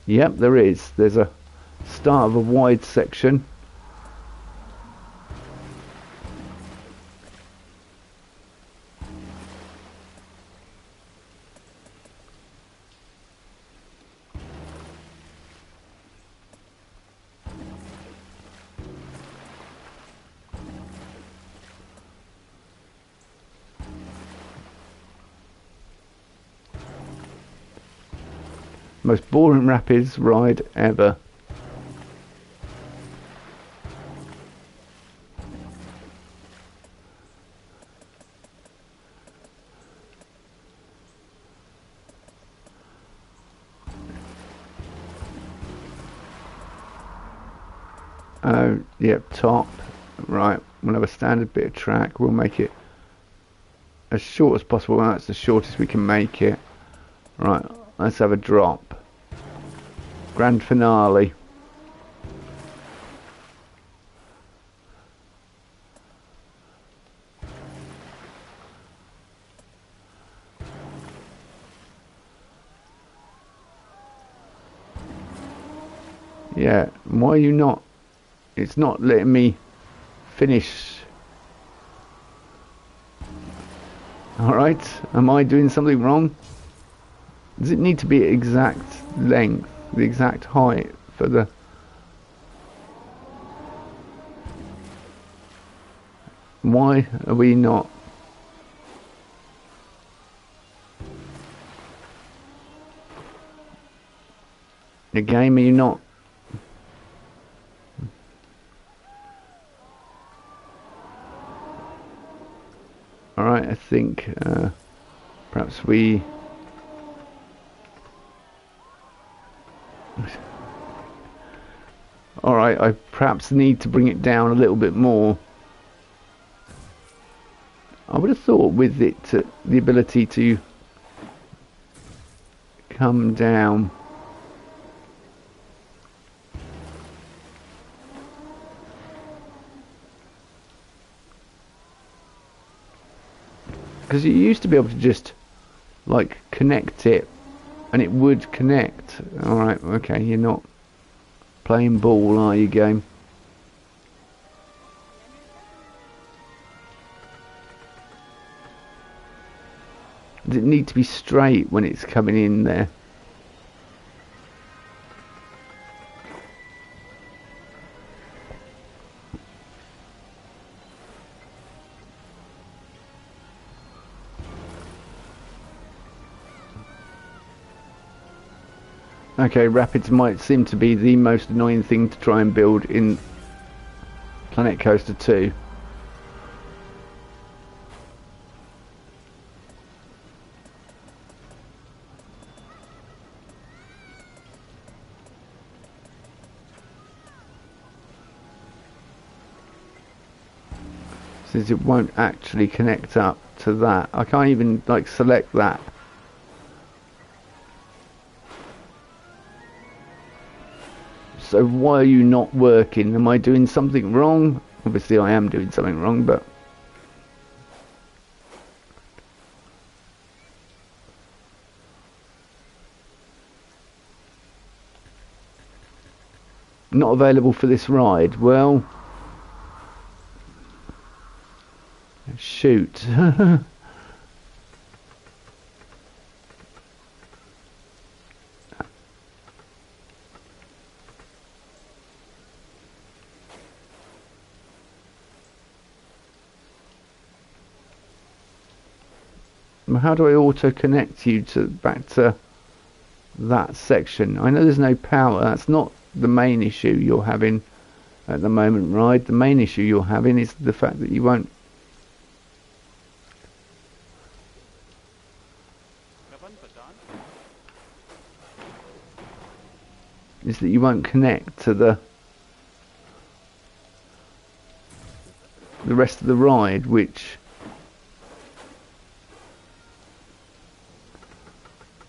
Yep, there is. There's a start of a wide section. Most boring rapids ride ever. Oh, yep, top. Right, we'll have a standard bit of track. We'll make it as short as possible. That's the shortest we can make it. Right, let's have a drop. Grand finale. Yeah, why are you not? It's not letting me finish. Alright, am I doing something wrong? Does it need to be exact length, the exact height for the... Why are we not? The game, are you not? Alright, I think perhaps we... Alright, I perhaps need to bring it down a little bit more. I would have thought with it the ability to come down. Because you used to be able to just like connect it and it would connect. Alright, okay, you're not playing ball, are you, game? Does it need to be straight when it's coming in there? Okay, rapids might seem to be the most annoying thing to try and build in Planet Coaster 2. Since it won't actually connect up to that. I can't even like select that. So why are you not working? Am I doing something wrong? Obviously I am doing something wrong, but... Not available for this ride. Well... Shoot. How do I auto connect you to back to that section? I know there's no power. That's not the main issue you're having at the moment, right? The main issue you're having is the fact that you won't... is that you won't connect to the rest of the ride, which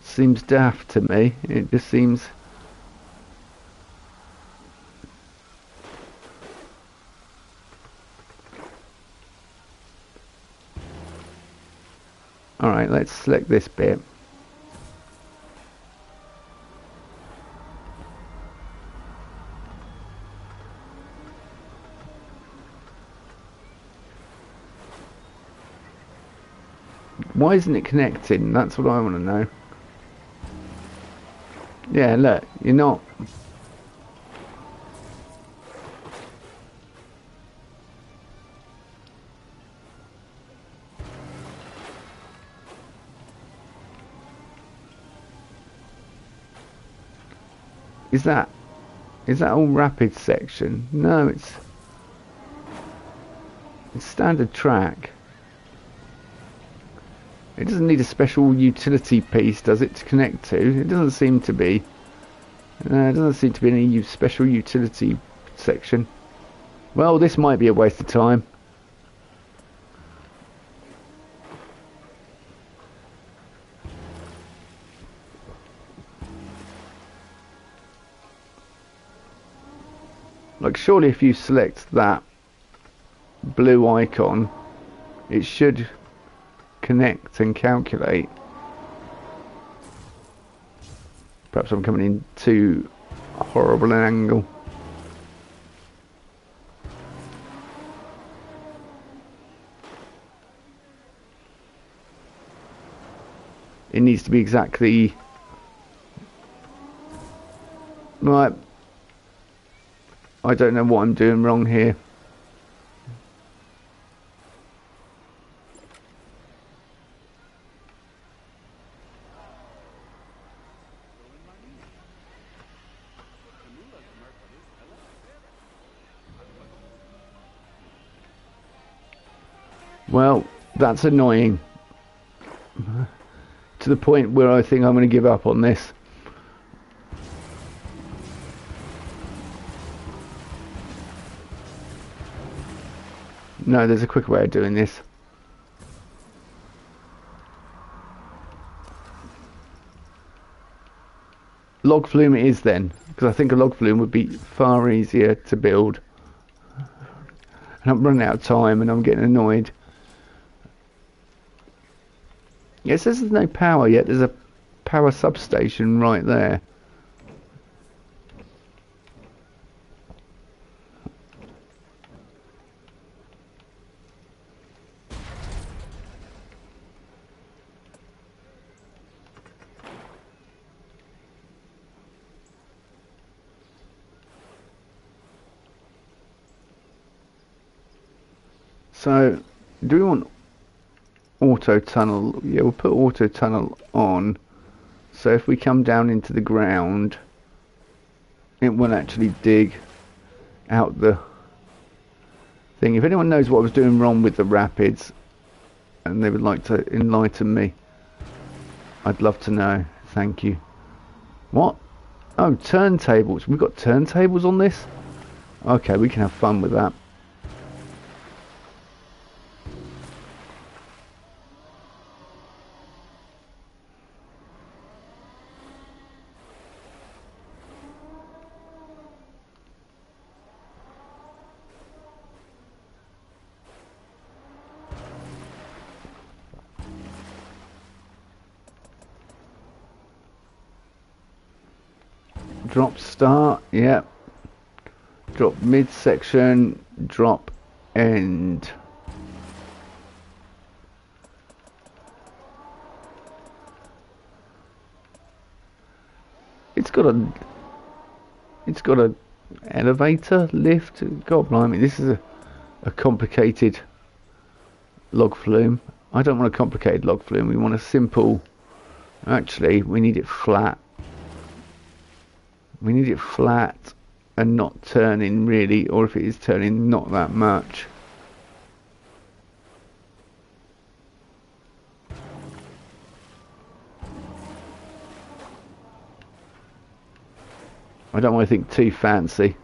seems daft to me. It just seems... Alright, let's select this bit. Why isn't it connecting? That's what I want to know. Yeah, look, you're not... Is that all rapid section? No, it's standard track. It doesn't need a special utility piece, does it, to connect to? It doesn't seem to be. It doesn't seem to be any special utility section. Well, this might be a waste of time. Like, surely if you select that blue icon, it should connect and calculate. Perhaps I'm coming in too horrible an angle. It needs to be exactly right. I don't know what I'm doing wrong here. Well, that's annoying. To the point where I think I'm going to give up on this. No, there's a quicker way of doing this. Log flume it is then, because I think a log flume would be far easier to build. And I'm running out of time and I'm getting annoyed. Yeah, it says there's no power yet. There's a power substation right there. So, do we want auto tunnel? Yeah, we'll put auto tunnel on. So if we come down into the ground, it will actually dig out the thing. If anyone knows what I was doing wrong with the rapids and they would like to enlighten me, I'd love to know. Thank you. What? Oh, turntables. We've got turntables on this? Okay, we can have fun with that. Drop start, yep. Drop midsection, drop end. It's got a elevator, lift. God blimey, this is a complicated log flume. I don't want a complicated log flume. We want a simple. Actually, we need it flat. We need it flat and not turning really, or if it is turning, not that much. I don't want to think too fancy.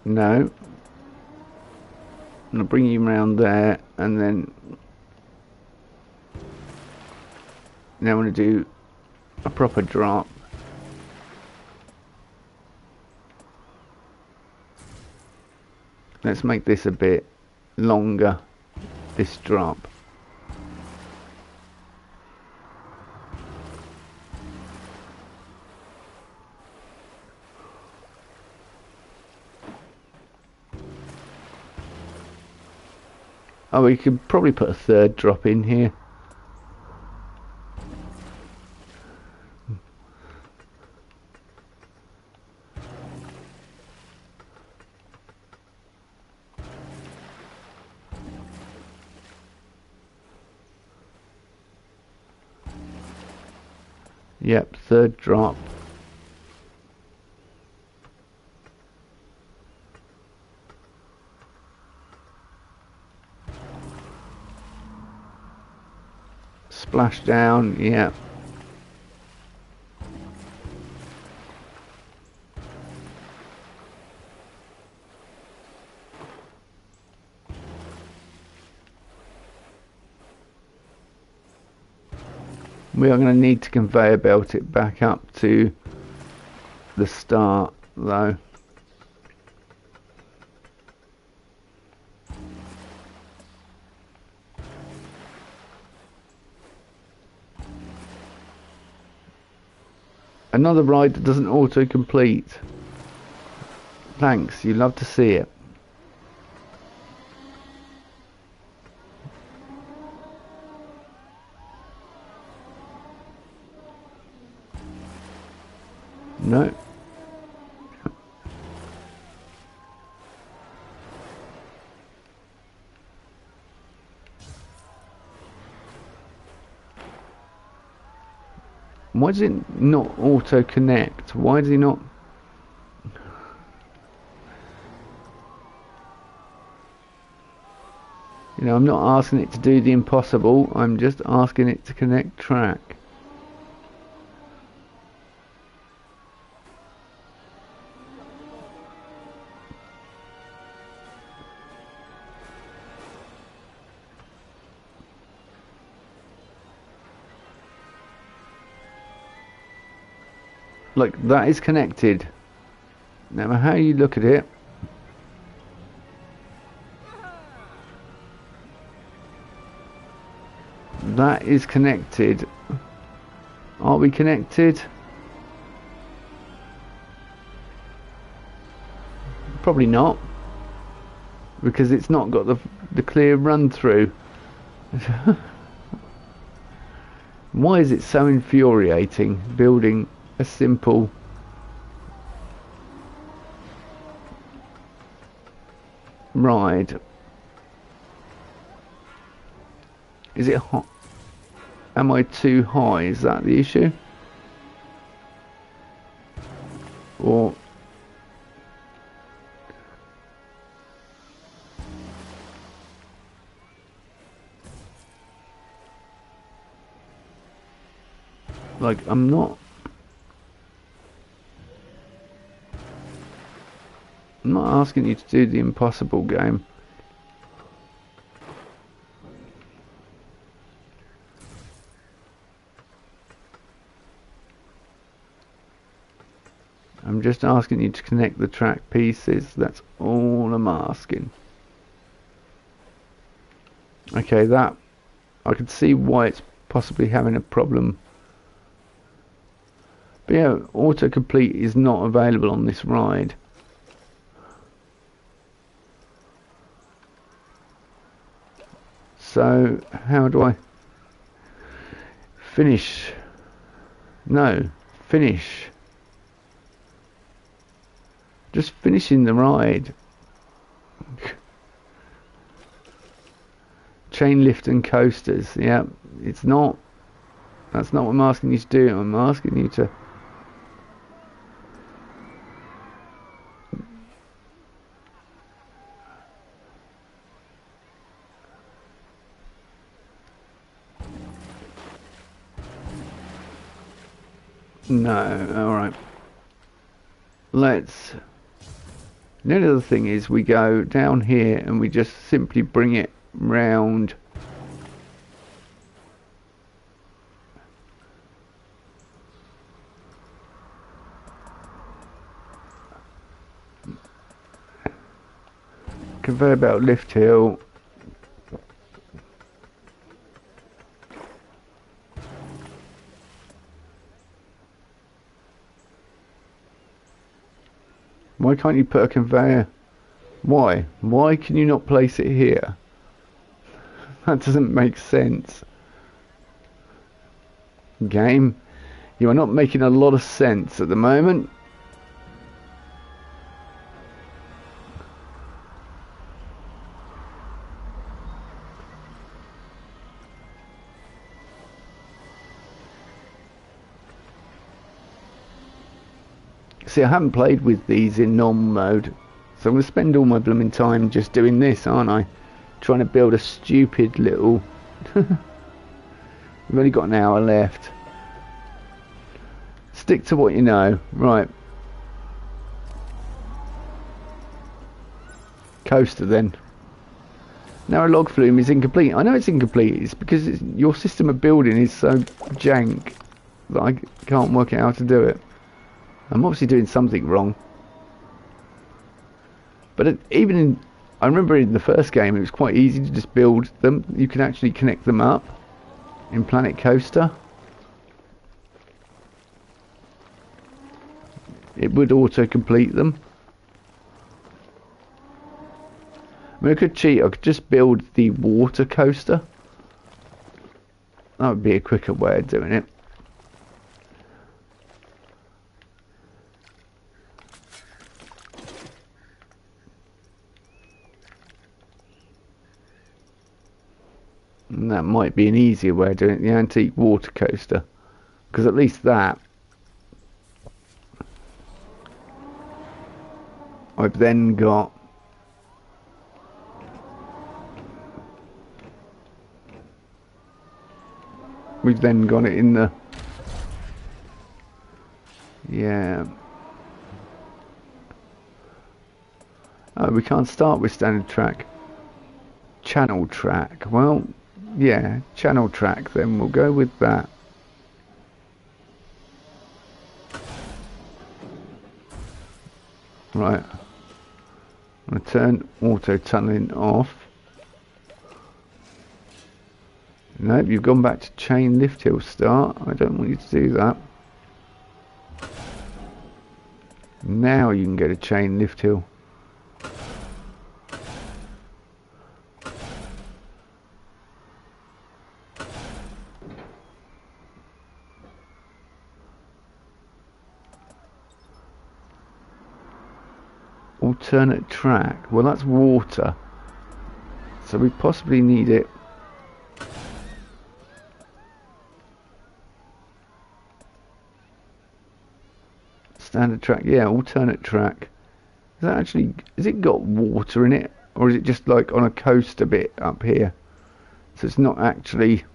No. I'm going to bring you around there, and then now I'm going to do a proper drop. Let's make this a bit longer, this drop. Oh, we could probably put a third drop in here. Yep, third drop. Splash down, yeah. We are going to need to conveyor belt it back up to the start, though. Another ride that doesn't auto-complete. Thanks, you love to see it. No. Why does it not auto-connect? Why does he not... You know, I'm not asking it to do the impossible, I'm just asking it to connect track. Look, that is connected. No matter how you look at it. That is connected. Are we connected? Probably not. Because it's not got the clear run through. Why is it so infuriating building a simple ride? Is it hot? Am I too high? Is that the issue? Or like I'm not asking you to do the impossible game. I'm just asking you to connect the track pieces. That's all I'm asking. Okay, that I can see why it's possibly having a problem. But yeah, autocomplete is not available on this ride. So how do I finish? No, finish. Just finishing the ride. Chain lift and coasters. Yeah, it's not. That's not what I'm asking you to do. I'm asking you to. No, alright. Let's... The only other thing is we go down here and we just simply bring it round. Conveyor belt lift hill. Why can't you put a conveyor? Why? Why can you not place it here? That doesn't make sense. Game, you are not making a lot of sense at the moment. See, I haven't played with these in normal mode, so I'm going to spend all my blooming time just doing this, aren't I? Trying to build a stupid little... We've only got an hour left. Stick to what you know. Right. Coaster then. Now a log flume is incomplete. I know it's incomplete. It's because your system of building is so jank that I can't work out how to do it. I'm obviously doing something wrong. But even in... I remember in the first game it was quite easy to just build them. You can actually connect them up in Planet Coaster. It would auto-complete them. I mean, I could cheat. I could just build the water coaster. That would be a quicker way of doing it. And that might be an easier way of doing it, the antique water coaster. Because at least that... I've then got... We've then got it in the... Yeah. Oh, we can't start with standard track. Channel track. Well, yeah, channel track then. We'll go with that. Right. I'm going to turn auto tunneling off. Nope, you've gone back to chain lift hill start. I don't want you to do that. Now you can go to chain lift hill. Alternate track. Well, that's water. So we possibly need it. Standard track, yeah, alternate track. Is that actually, has it got water in it? Or is it just like on a coaster bit up here? So it's not actually,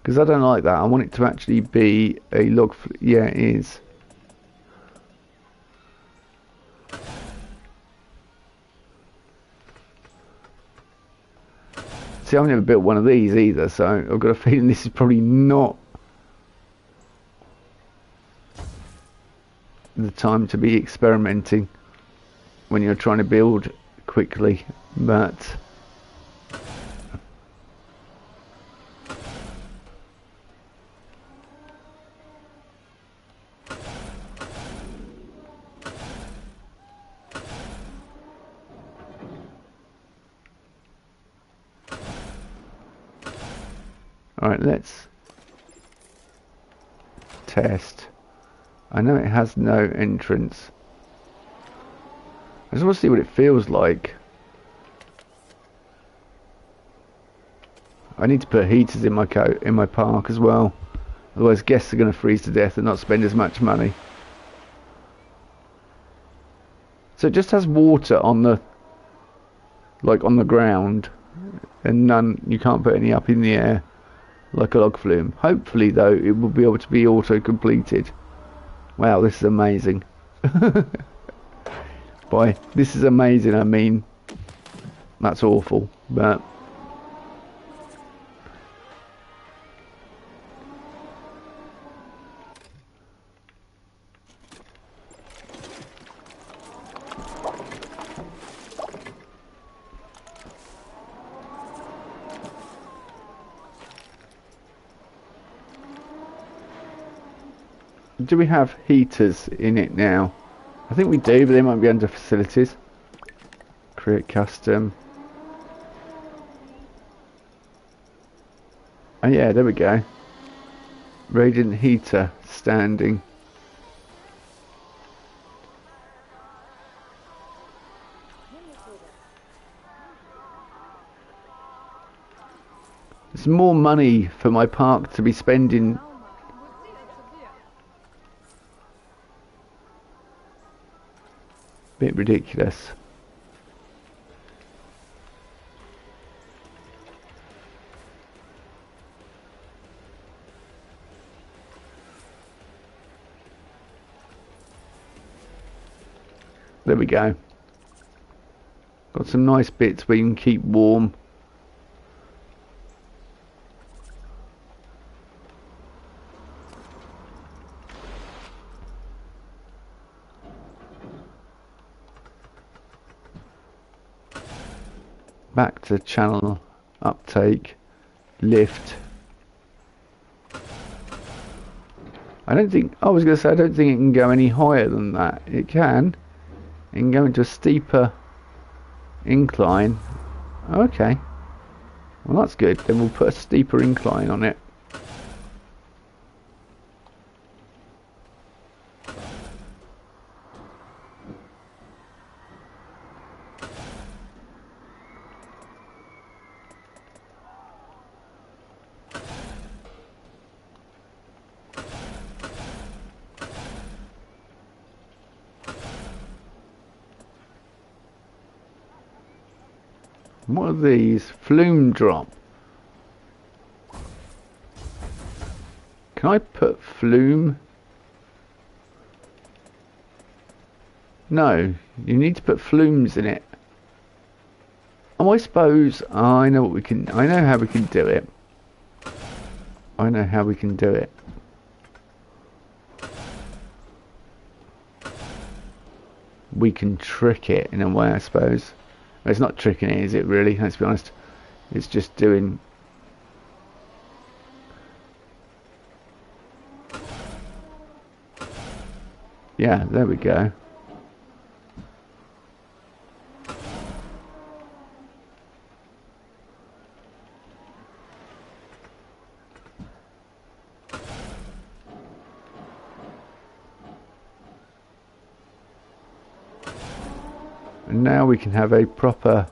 because I don't like that. I want it to actually be a log, yeah, it is. See, I've never built one of these either, so I've got a feeling this is probably not the time to be experimenting when you're trying to build quickly, but alright, let's test. I know it has no entrance. I just want to see what it feels like. I need to put heaters in my park as well. Otherwise guests are going to freeze to death and not spend as much money. So it just has water on the, like on the ground, and none, you can't put any up in the air like a log flume. Hopefully though it will be able to be auto completed. Wow, this is amazing. Boy, this is amazing. I mean, that's awful, but do we have heaters in it now? I think we do, but they might be under facilities. Create custom. Oh yeah, there we go. Radiant heater standing. There's more money for my park to be spending. Bit ridiculous. There we go. Got some nice bits where you can keep warm. Back to channel uptake, lift. I don't think, I was going to say, I don't think it can go any higher than that. It can. It can go into a steeper incline. Okay. Well, that's good. Then we'll put a steeper incline on it. What are these? Flume drop. Can I put flume? No, you need to put flumes in it. Oh, I suppose I know what we can. I know how we can do it. I know how we can do it. We can trick it in a way, I suppose. It's not tricking it, is it really? Let's be honest. It's just doing... Yeah, there we go. And now we can have a proper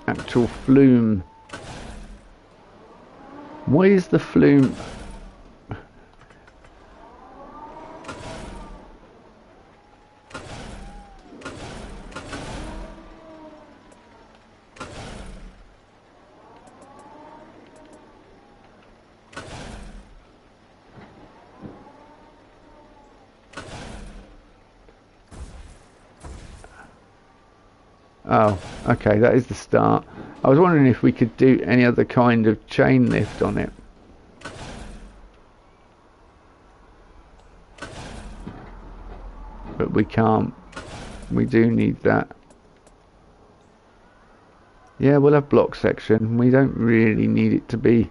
actual flume. Why is the flume... Oh, okay, that is the start. I was wondering if we could do any other kind of chain lift on it. But we can't. We do need that. Yeah, we'll have block section. We don't really need it to be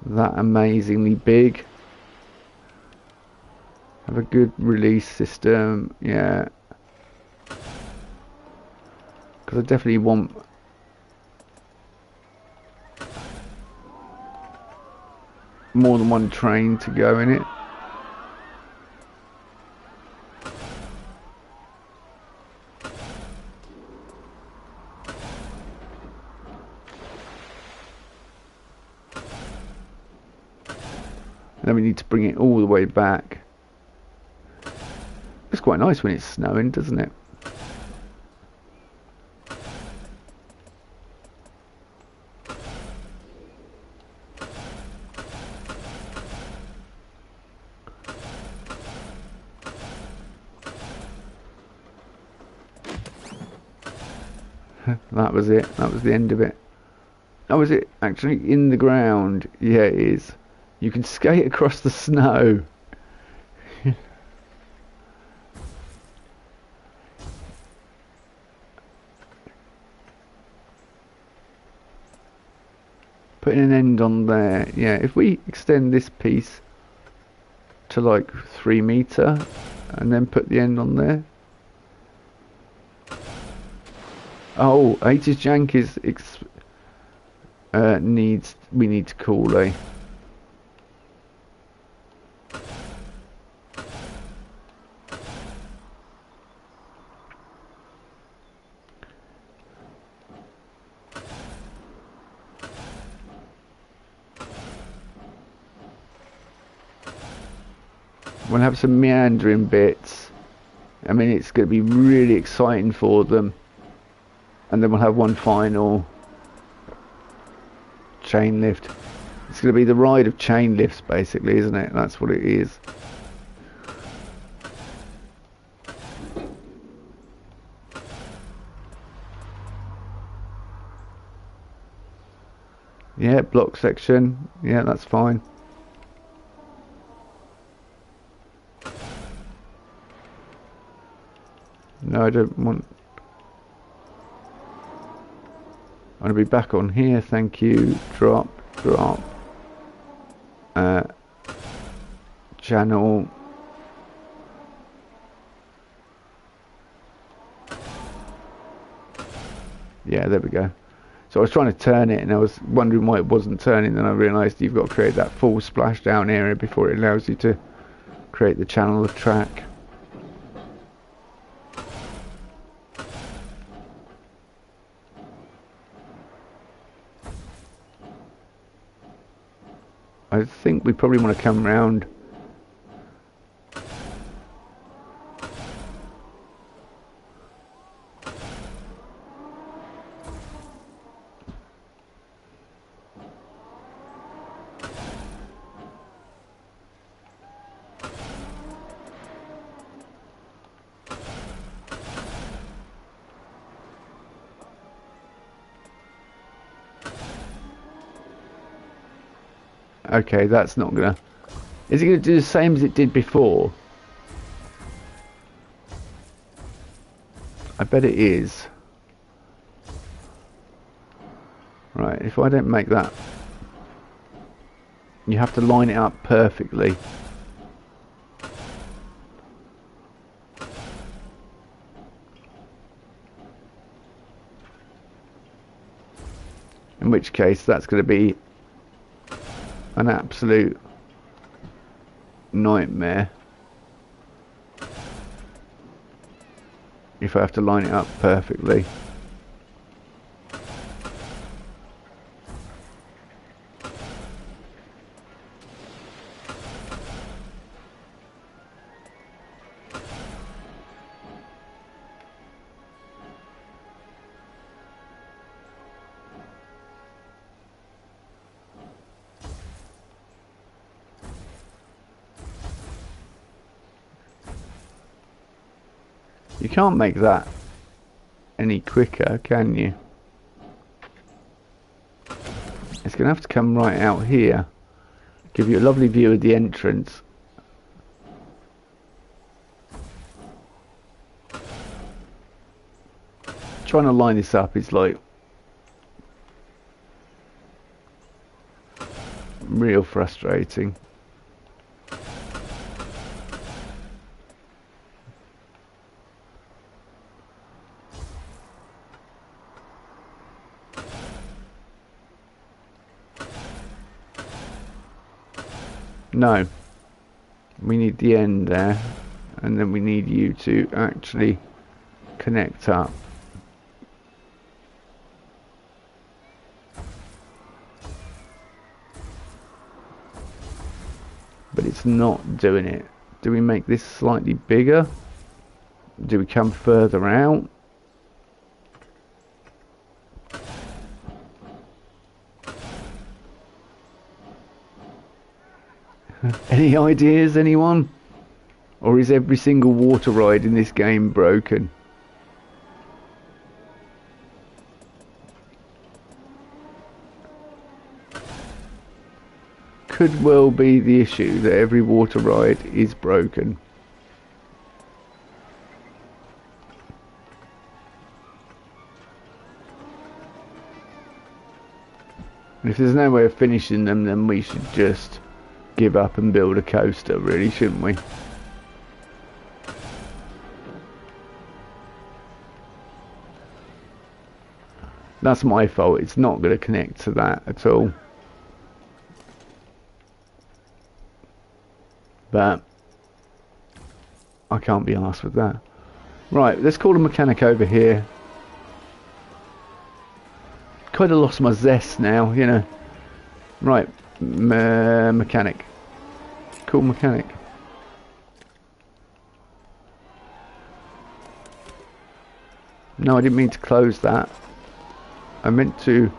that amazingly big. Have a good release system, yeah. Because I definitely want more than one train to go in it. And then we need to bring it all the way back. It's quite nice when it's snowing, doesn't it? That was it. That was the end of it. Oh, is it actually in the ground? Yeah, it is. You can skate across the snow. Putting an end on there. Yeah, if we extend this piece to like 3 meter and then put the end on there. Oh, 80s Jank is we need to call a... We'll have some meandering bits. I mean, it's going to be really exciting for them. And then we'll have one final chain lift. It's going to be the ride of chain lifts, basically, isn't it? That's what it is. Yeah, block section. Yeah, that's fine. No, I don't want... I want to be back on here, thank you. Drop. Channel. Yeah, there we go. So I was trying to turn it and I was wondering why it wasn't turning, then I realised you've got to create that full splashdown area before it allows you to create the channel of track. I think we probably want to come round. Okay, that's not gonna... Is it gonna do the same as it did before? I bet it is. Right, if I don't make that... You have to line it up perfectly. In which case, that's going to be an absolute nightmare if I have to line it up perfectly. You can't make that any quicker, can you? It's going to have to come right out here. Give you a lovely view of the entrance. Trying to line this up is like real frustrating. No, we need the end there, and then we need you to actually connect up. But it's not doing it. Do we make this slightly bigger? Do we come further out? Any ideas, anyone? Or is every single water ride in this game broken? Could well be the issue that every water ride is broken. And if there's no way of finishing them, then we should just give up and build a coaster, really, shouldn't we? That's my fault. It's not going to connect to that at all. But I can't be arsed with that. Right, let's call a mechanic over here. Kind of lost my zest now, you know. Right, mechanic. Cool mechanic. No, I didn't mean to close that. I meant to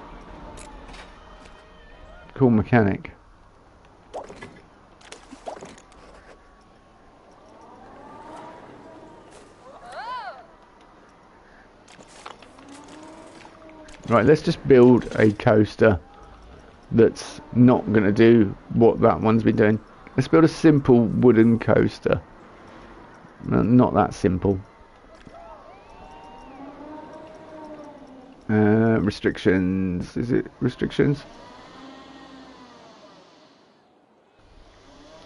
call mechanic. Right, let's just build a coaster that's not going to do what that one's been doing. Let's build a simple wooden coaster. Not that simple. Restrictions. Is it restrictions?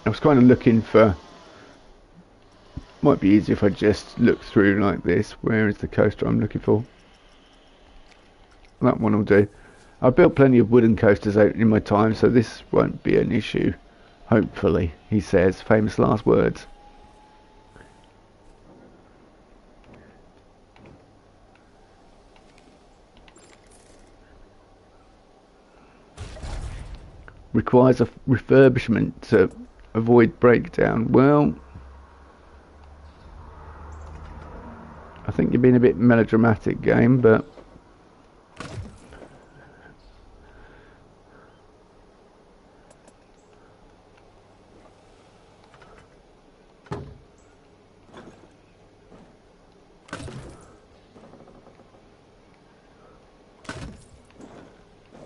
I was kind of looking for... Might be easier if I just look through like this. Where is the coaster I'm looking for? That one will do. I've built plenty of wooden coasters out in my time, so this won't be an issue. Hopefully, he says. Famous last words. Requires a refurbishment to avoid breakdown. Well, I think you're being a bit melodramatic, game, but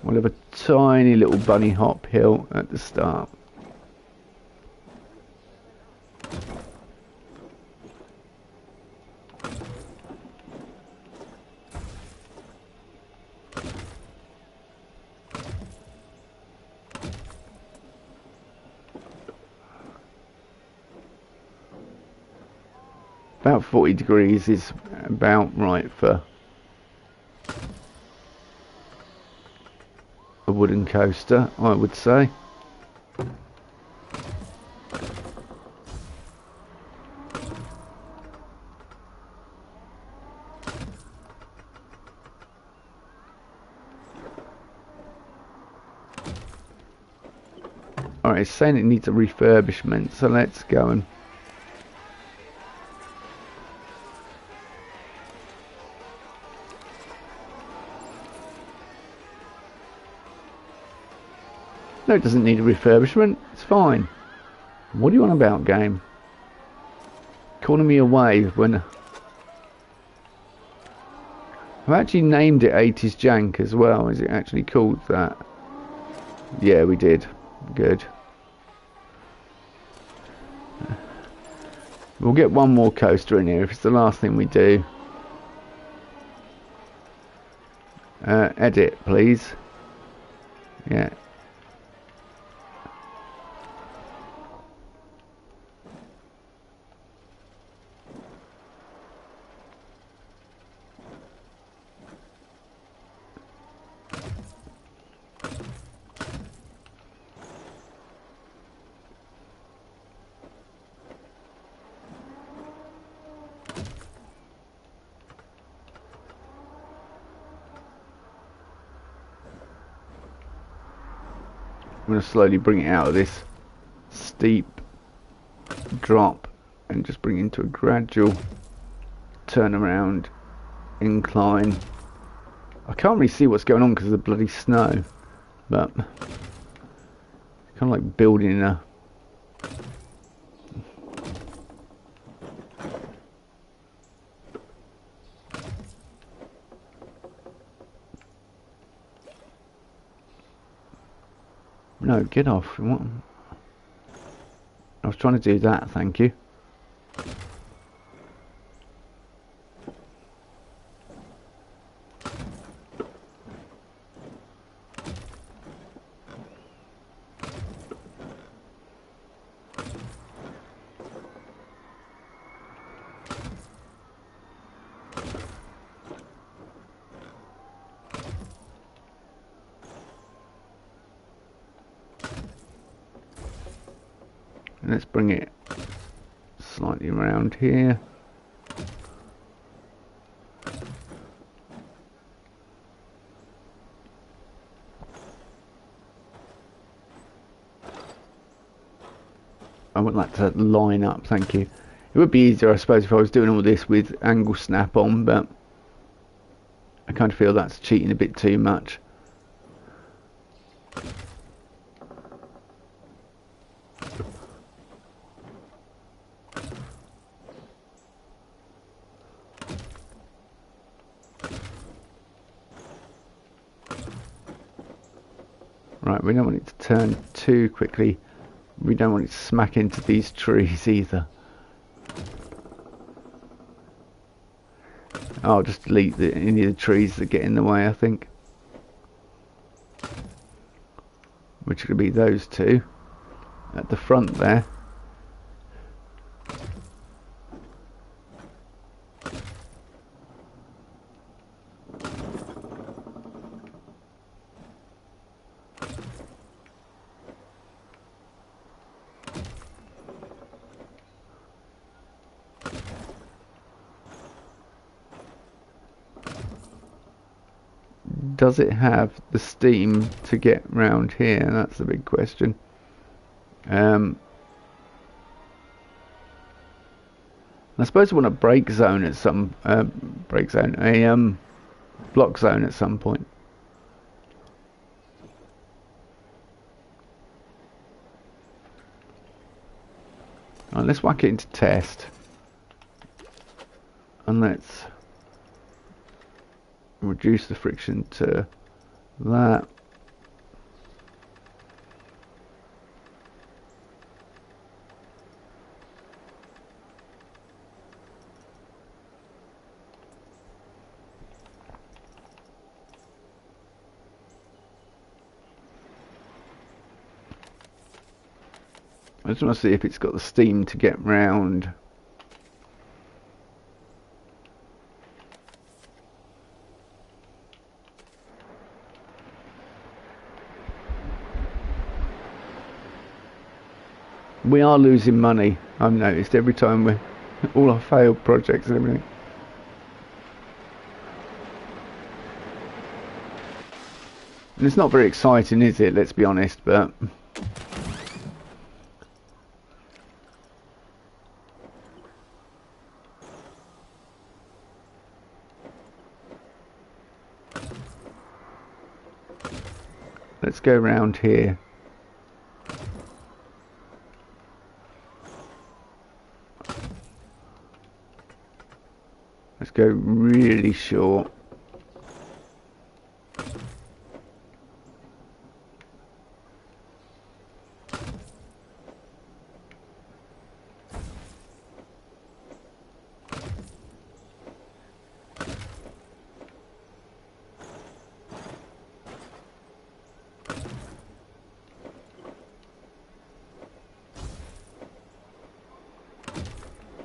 we'll have a tiny little bunny hop hill at the start. About 40 degrees is about right for a wooden coaster, I would say. Alright, it's saying it needs a refurbishment, so let's go and... No, it doesn't need a refurbishment. It's fine. What do you want about, game? Calling me away when... I've actually named it 80s Jank as well. Is it actually called that? Yeah, we did. Good. We'll get one more coaster in here if it's the last thing we do. Edit, please. Yeah. I'm going to slowly bring it out of this steep drop and just bring it into a gradual turnaround incline. I can't really see what's going on because of the bloody snow, but kind of like building a... No, get off. What? I was trying to do that, thank you. Let's bring it slightly around here. I would like to line up, thank you. It would be easier, I suppose, if I was doing all this with angle snap on, but I kind of feel that's cheating a bit too much. Right, we don't want it to turn too quickly. We don't want it to smack into these trees either. I'll just delete any of the trees that get in the way, I think. Which could be those two at the front there. Does it have the steam to get round here? That's the big question. I suppose I want a break zone at some block zone at some point. Right, let's whack it into test, and let's reduce the friction to that. I just want to see if it's got the steam to get round. We are losing money, I've noticed, every time we all our failed projects and everything. And it's not very exciting, is it? Let's be honest, but let's go around here. Let's go really short.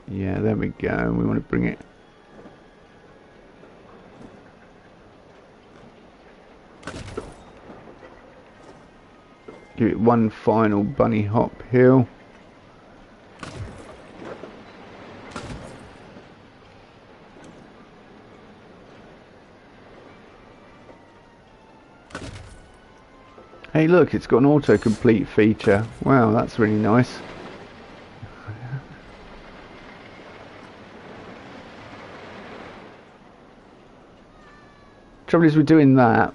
Yeah, there we go. We want to bring it. Give it one final bunny hop hill. Hey look, it's got an autocomplete feature. Wow, that's really nice. Trouble is, we're doing that.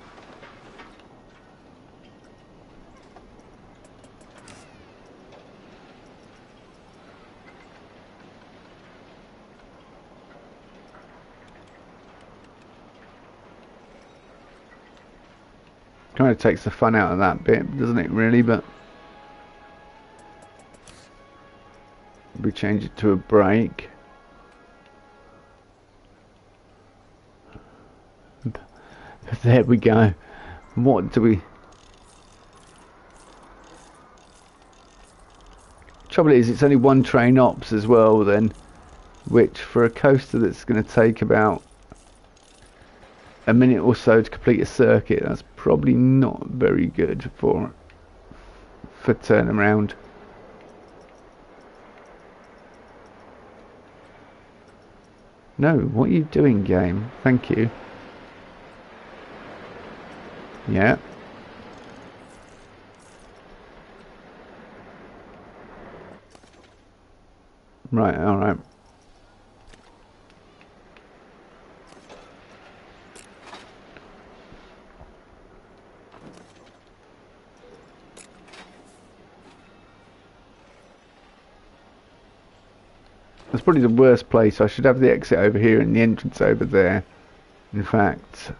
Kind of takes the fun out of that bit, doesn't it, really? But we change it to a brake. There we go. What do we... Trouble is, it's only one train ops as well then, which for a coaster that's going to take about a minute or so to complete a circuit, that's probably not very good for turnaround. No, what are you doing, game? Thank you. Yeah. Right, alright. That's probably the worst place. I should have the exit over here and the entrance over there. In fact,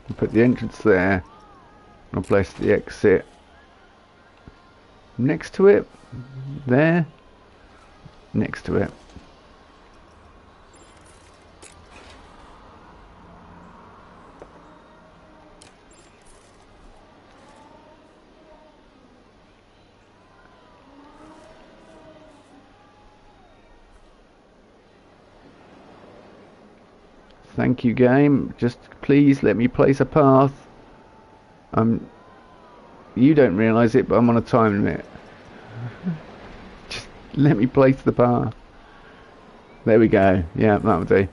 I'll put the entrance there. I'll place the exit next to it. There. Next to it. Thank you, game. Just please let me place a path. You don't realise it, but I'm on a time limit. Just let me place the path. There we go. Yeah, that'll do.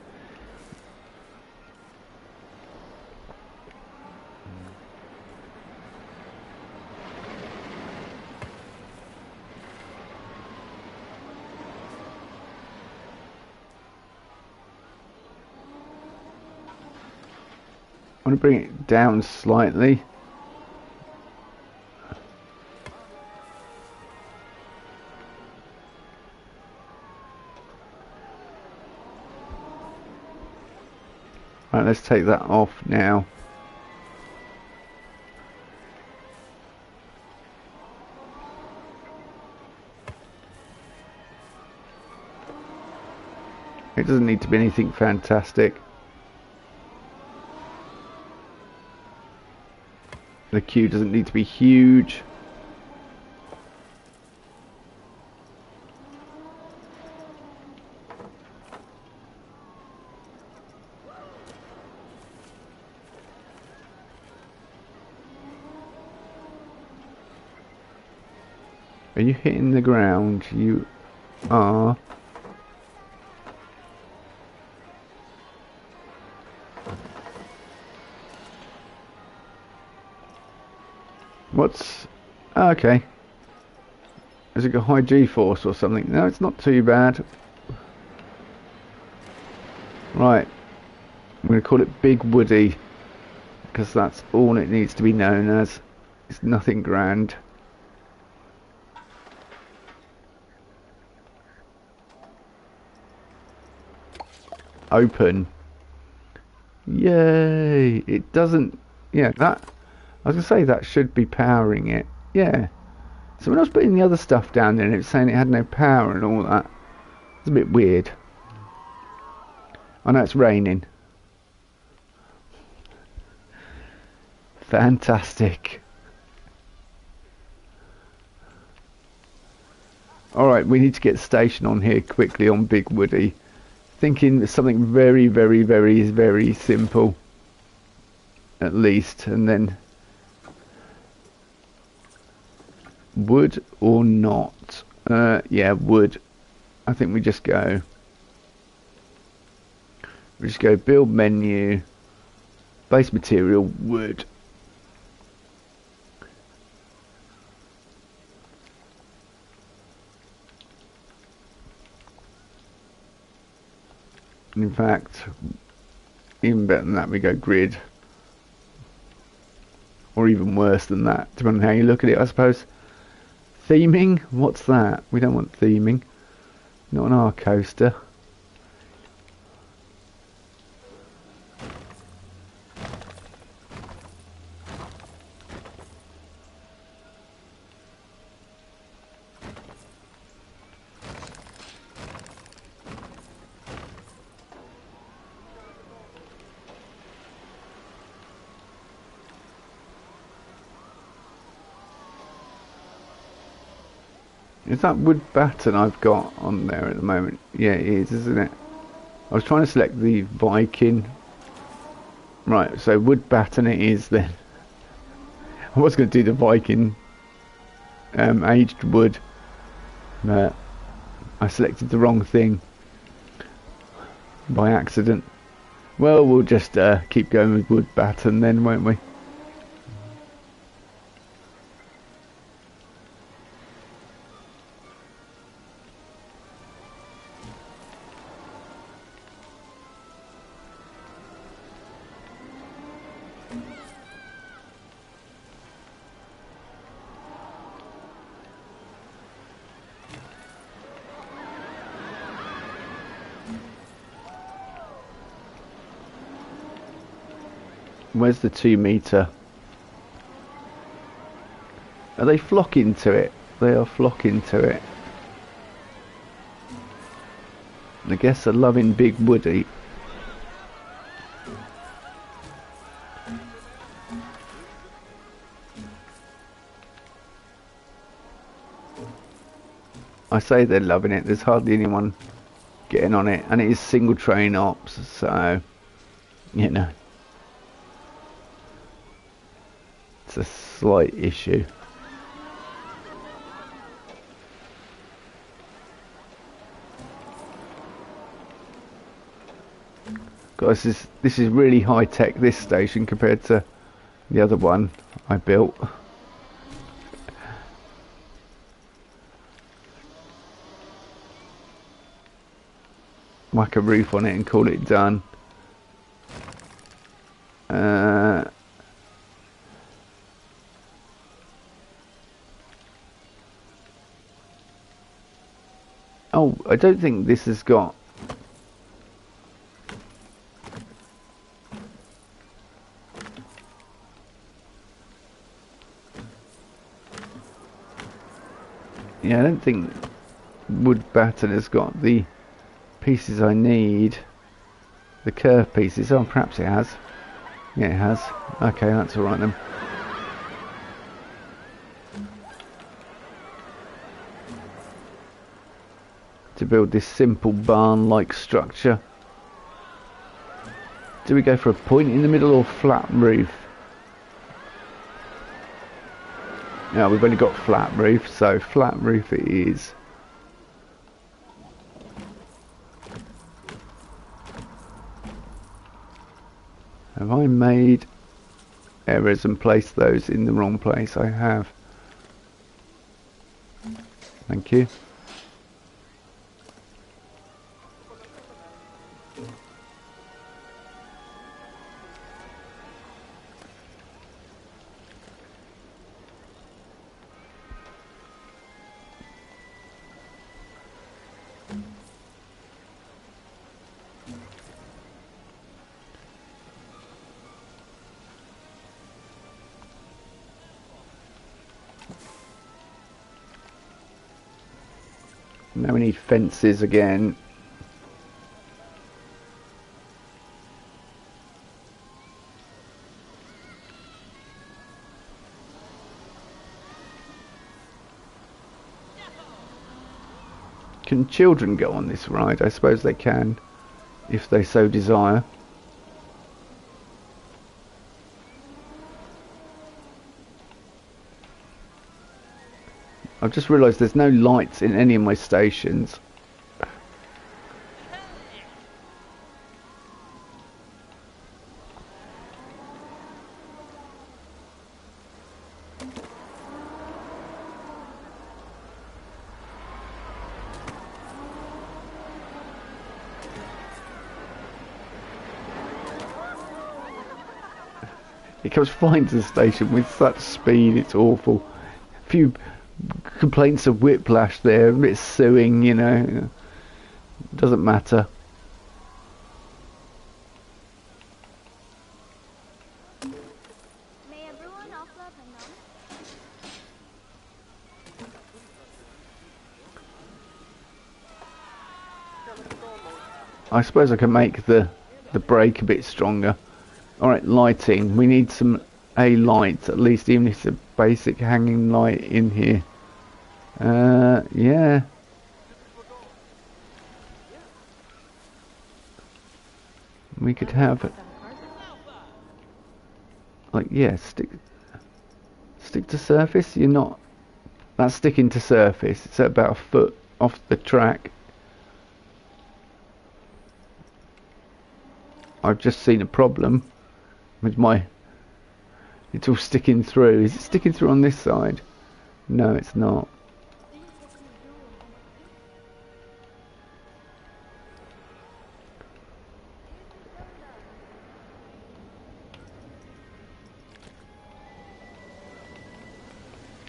I want to bring it down slightly. Right, let's take that off now. It doesn't need to be anything fantastic. The queue doesn't need to be huge. Are you hitting the ground? You are. What's... Oh, okay. Has it got high G-force or something? No, it's not too bad. Right. I'm going to call it Big Woody, because that's all it needs to be known as. It's nothing grand. Open. Yay! It doesn't... Yeah, that... I was going to say that should be powering it. Yeah. So when I was putting the other stuff down there and it was saying it had no power and all that, it's a bit weird. I know it's raining. Fantastic. Alright, we need to get station on here quickly on Big Woody. Thinking something very, very, very, very simple. At least. And then... Wood or not? Yeah, wood. I think we just go... We just go build menu. Base material, wood. In fact, even better than that, we go grid. Or even worse than that, depending on how you look at it, I suppose. Theming? What's that? We don't want theming. Not on our coaster. Is that wood batten I've got on there at the moment? Yeah, it is, isn't it? I was trying to select the Viking. Right, so wood batten it is then. I was going to do the Viking aged wood, but I selected the wrong thing by accident. Well, we'll just keep going with wood batten then, won't we? Where's the 2 metre? Are they flocking to it? They are flocking to it. I guess they're loving Big Woody. I say they're loving it. There's hardly anyone getting on it, and it is single train ops, so you know it's a slight issue. Guys, this is really high tech, this station, compared to the other one I built. Whack a roof on it and call it done. Oh, I don't think this has got... Yeah, I don't think wood batten has got the pieces I need. The curved pieces. Oh, perhaps it has. Yeah, it has. Okay, that's alright then. To build this simple barn-like structure. Do we go for a point in the middle or flat roof? No, we've only got flat roof, so flat roof it is. Have I made errors and placed those in the wrong place? I have. Thank you. Now we need fences again. Can children go on this ride? I suppose they can, if they so desire. I've just realised there's no lights in any of my stations. It comes flying to the station with such speed, it's awful. A few complaints of whiplash there, a bit of suing, you know. Doesn't matter. May everyone offload I suppose I can make the brake a bit stronger. Alright, lighting. We need some lights, at least, even if it's a basic hanging light in here. Yeah. We could have, like, yeah, stick to surface. You're not, that's sticking to surface. It's about a foot off the track. I've just seen a problem with my, it's all sticking through. Is it sticking through on this side? No, it's not.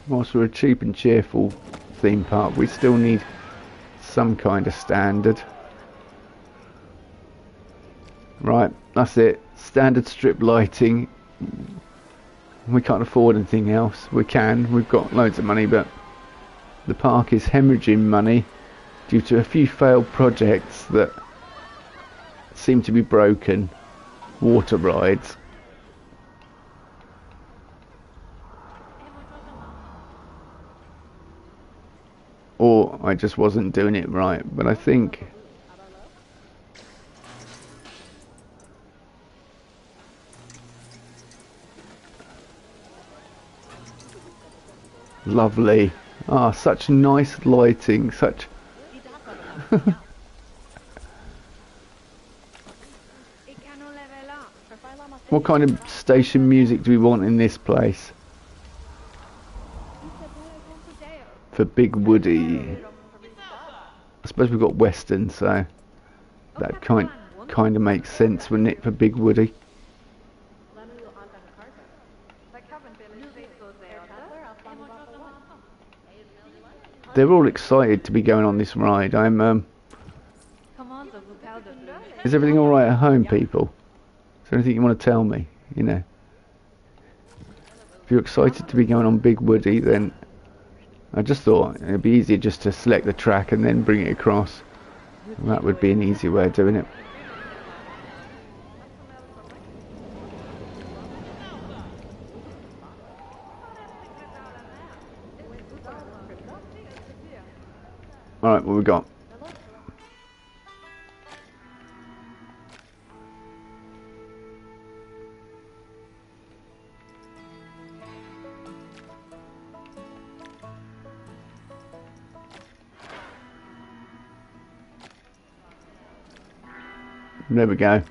Whilst we're a cheap and cheerful theme park, we still need some kind of standard. Right, that's it. standard strip lighting. We can't afford anything else. We've got loads of money, but the park is hemorrhaging money due to a few failed projects that seem to be broken. Water rides. Or I just wasn't doing it right, but I think lovely. Ah, such nice lighting, such what kind of station music do we want in this place? For Big Woody. I suppose we've got Western, so that kind of makes sense, wouldn't it, for Big Woody? They're all excited to be going on this ride. Is everything alright at home, people? Is there anything you want to tell me? You know, if you're excited to be going on Big Woody, then I just thought it'd be easier just to select the track and then bring it across. That would be an easy way of doing it. Alright, what we got? There we go.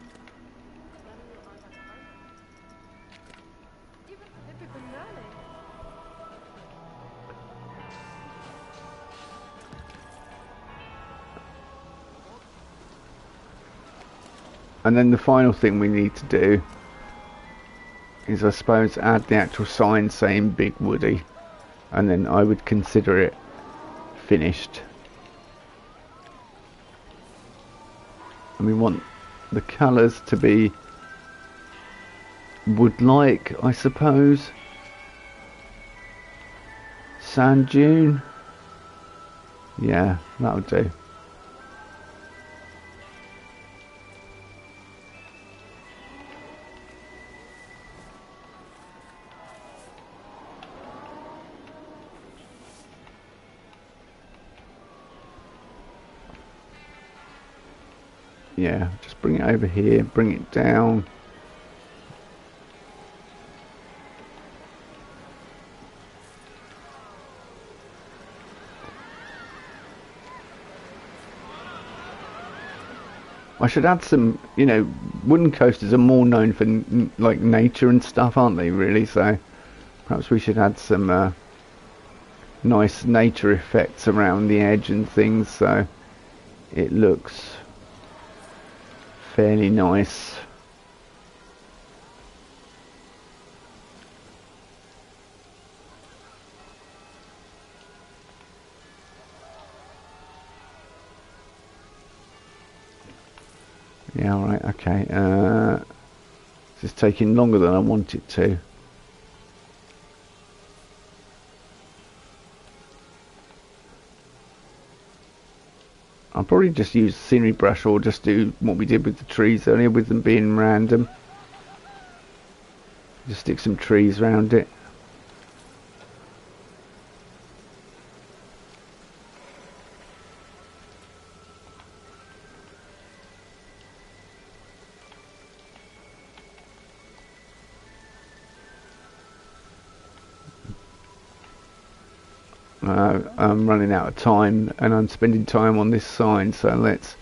And then the final thing we need to do is, I suppose, add the actual sign saying Big Woody, and then I would consider it finished. And we want the colours to be wood-like, I suppose. Sand dune. Yeah, that'll do. Yeah, just bring it over here, bring it down. I should add some, you know, wooden coasters are more known for like nature and stuff, aren't they, really? So perhaps we should add some nice nature effects around the edge and things, so it looks fairly nice. Yeah, alright, okay. This is taking longer than I want it to. I'll probably just use scenery brush, or just do what we did with the trees earlier, with them being random. Just stick some trees around it. I'm running out of time and I'm spending time on this sign, so let's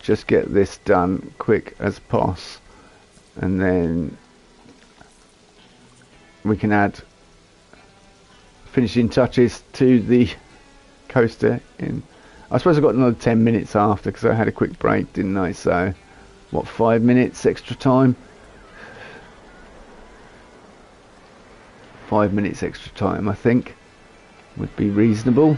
just get this done quick as poss, and then we can add finishing touches to the coaster in, I suppose I've got another 10 minutes after, because I had a quick break, didn't I? So what, 5 minutes extra time? 5 minutes extra time, I think, would be reasonable.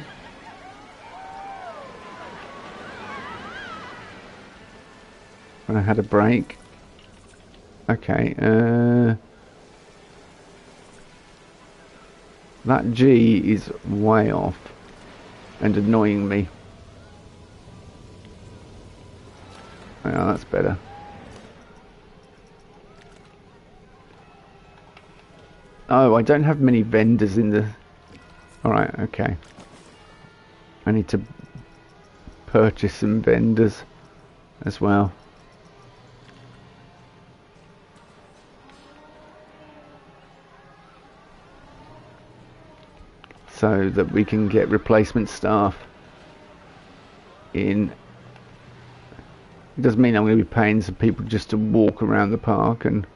When I had a break. Okay, that G is way off and annoying me. Oh, that's better. Oh, I don't have many vendors in the... Alright, okay. I need to purchase some vendors as well. So that we can get replacement staff in. It doesn't mean I'm going to be paying some people just to walk around the park and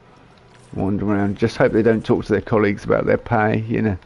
wander around. Just hope they don't talk to their colleagues about their pay, you know.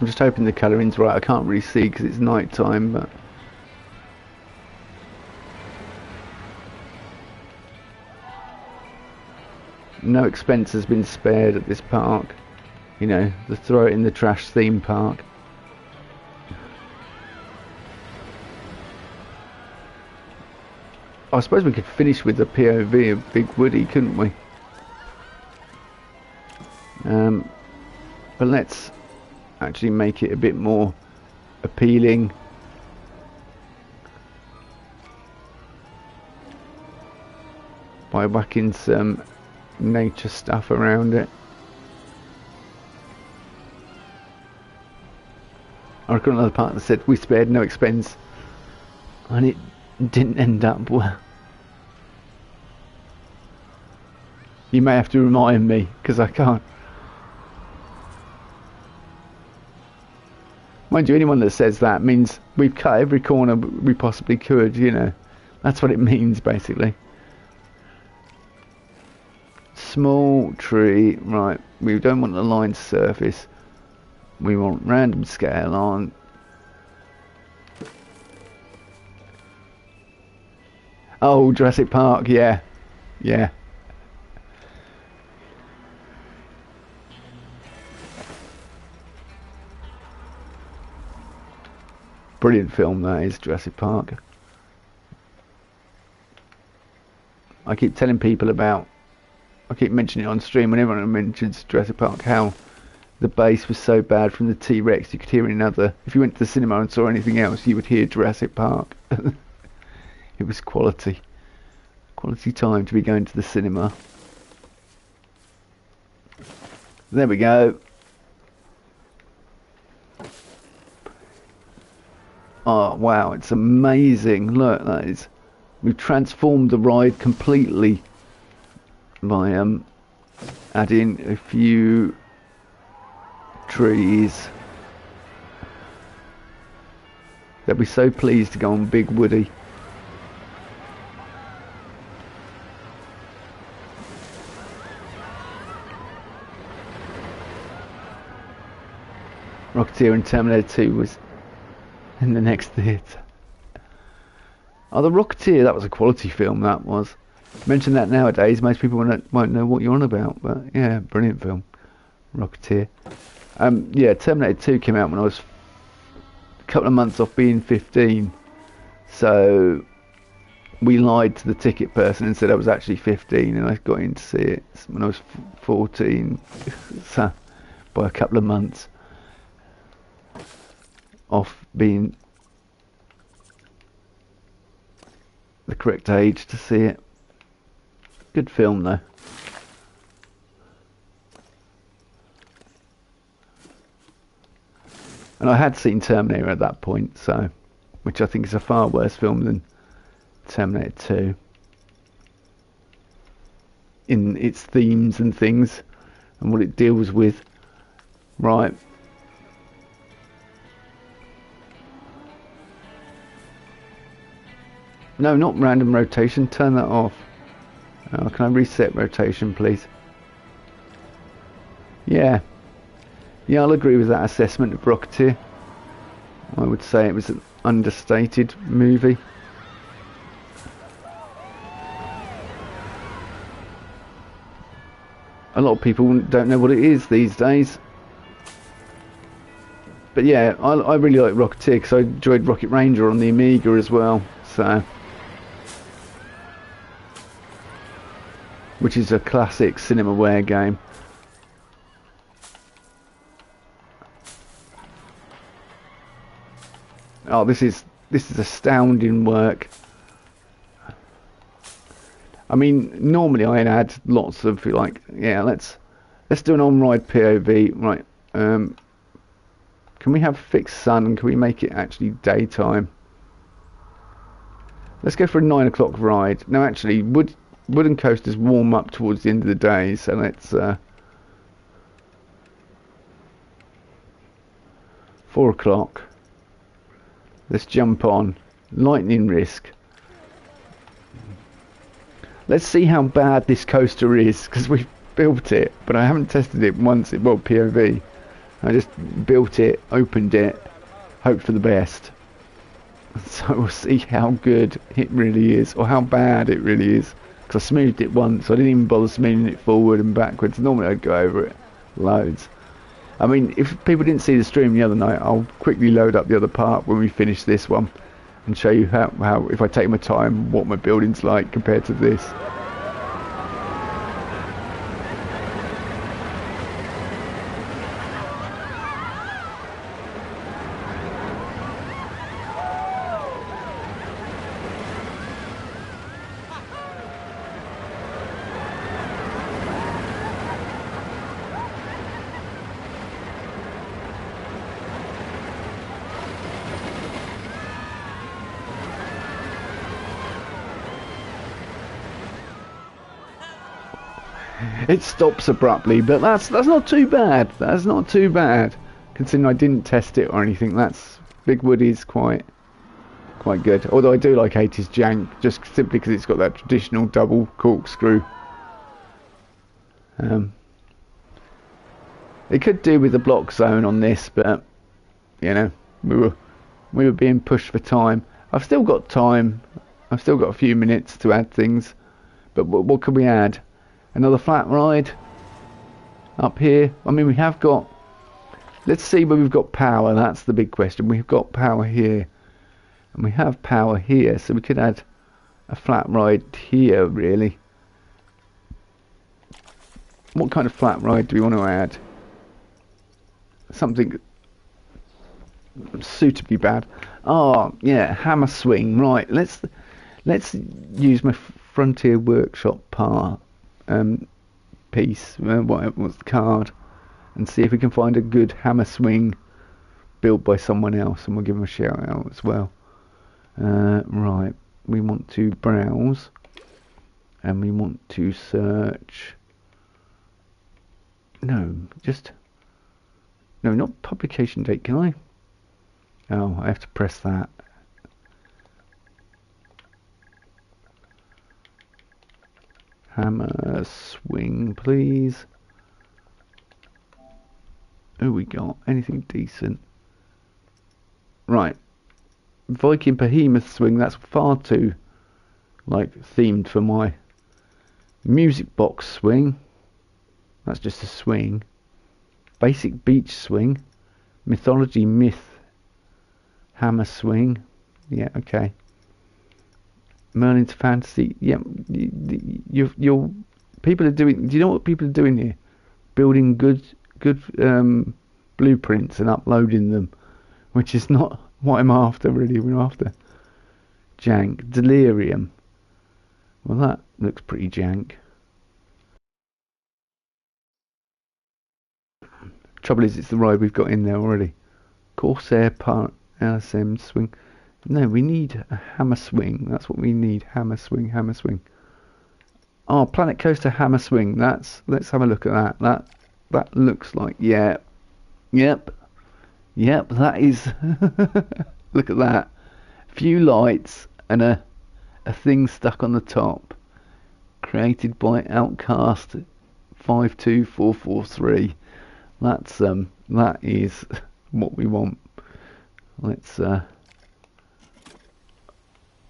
I'm just hoping the colouring's right. I can't really see because it's night time, but no expense has been spared at this park. You know, the throw it in the trash theme park. I suppose we could finish with the POV of Big Woody, couldn't we? But let's actually make it a bit more appealing. By whacking some nature stuff around it. I reckon another partner said we spared no expense, and it didn't end up well. You may have to remind me, because I can't. Mind you, anyone that says that means we've cut every corner we possibly could, you know. That's what it means, basically. Small tree, right. We don't want the line surface. We want random scale on. Oh, Jurassic Park, yeah. Yeah. Brilliant film that is, Jurassic Park. I keep telling people about, I keep mentioning it on stream whenever I mentions Jurassic Park, how the bass was so bad from the T-Rex you could hear another. If you went to the cinema and saw anything else, you would hear Jurassic Park. It was quality time to be going to the cinema. There we go. Oh wow, it's amazing. Look, that is, we've transformed the ride completely by adding a few trees. They'll be so pleased to go on Big Woody. Rocketeer and Terminator 2 was in the next theatre. Oh, the Rocketeer, that was a quality film, that was. Mention that nowadays, most people won't know what you're on about, but yeah, brilliant film. Rocketeer. Yeah, Terminator 2 came out when I was a couple of months off being 15, so we lied to the ticket person and said I was actually 15, and I got in to see it when I was 14, so by a couple of months off being the correct age to see it. Good film though. And I had seen Terminator at that point, so, which I think is a far worse film than Terminator 2 in its themes and things and what it deals with. Right. No, not random rotation. Turn that off. Can I reset rotation, please? Yeah. Yeah, I'll agree with that assessment of Rocketeer. I would say it was an understated movie. A lot of people don't know what it is these days. But yeah, I really like Rocketeer because I enjoyed Rocket Ranger on the Amiga as well. So, which is a classic Cinemaware game. Oh, this is astounding work. I mean, normally I'd add lots of like, yeah, let's do an on-ride POV, right? Can we have fixed sun and can we make it actually daytime? Let's go for a 9 o'clock ride. No, actually, wooden coasters warm up towards the end of the day, so let's 4 o'clock. Let's jump on. Lightning risk. Let's see how bad this coaster is, because we've built it, but I haven't tested it once. Well, POV. I just built it, opened it, hoped for the best. So we'll see how good it really is, or how bad it really is. Because I smoothed it once, I didn't even bother smoothing it forward and backwards. Normally I'd go over it loads. I mean, if people didn't see the stream the other night, I'll quickly load up the other part when we finish this one and show you how if I take my time, what my building's like compared to this. It stops abruptly, but that's not too bad. That's not too bad, considering I didn't test it or anything. Big Woody's quite good. Although I do like 80s jank, just simply because it's got that traditional double corkscrew. It could do with the block zone on this, but you know, we were being pushed for time. I've still got time. I've still got a few minutes to add things, but what can we add? Another flat ride up here. I mean, we have got, let's see where we've got power. That's the big question. We've got power here and we have power here, so we could add a flat ride here really. What kind of flat ride do we want to add? Something suitably bad. Oh yeah, hammer swing. Right, let's use my Frontier Workshop part piece, what's the card, and see if we can find a good hammer swing built by someone else, and we'll give them a shout out as well. Right, we want to browse and we want to search. No, not publication date. Can I? Oh, I have to press that. Hammer swing, please. Oh, we got anything decent? Right, Viking Behemoth swing. That's far too like themed for my music box swing. That's just a swing. Basic beach swing. Mythology myth hammer swing. Yeah, okay. Merlin's Fantasy. Yeah, your people are doing. Do you know what people are doing here? Building good blueprints and uploading them, which is not what I'm after really. We're after jank. Delirium. Well, that looks pretty jank. Trouble is, it's the ride we've got in there already. Corsair Part LSM swing. No, we need a hammer swing. That's what we need. Hammer swing, hammer swing. Oh, Planet Coaster hammer swing. Let's have a look at that. That looks like, yeah. Yep. That is look at that. A few lights and a A thing stuck on the top. Created by Outcast 52443. That is what we want. Let's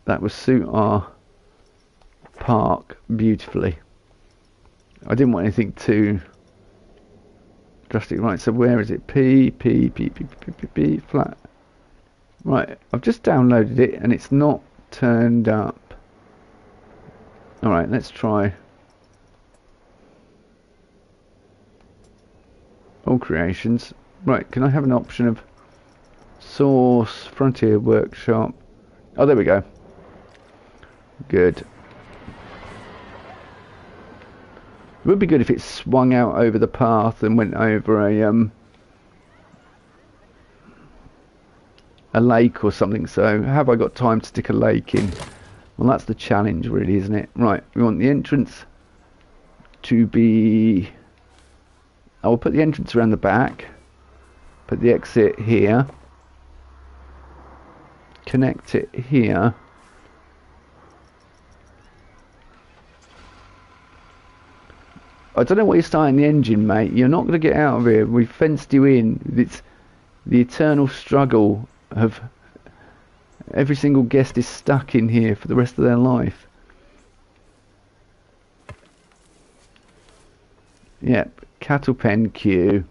that would suit our park beautifully. I didn't want anything too drastic. Right, so where is it? P flat. Right, I've just downloaded it and it's not turned up. Alright, let's try all creations. Right, can I have an option of source, Frontier Workshop? Oh, there we go. Good. It would be good if it swung out over the path and went over a lake or something. So have I got time to stick a lake in? Well, that's the challenge really, isn't it? Right, we want the entrance to be... I will put the entrance around the back, put the exit here, connect it here. I don't know what you're starting the engine, mate. You're not going to get out of here. We've fenced you in. It's the eternal struggle of every single guest is stuck in here for the rest of their life. Yep, cattle pen queue.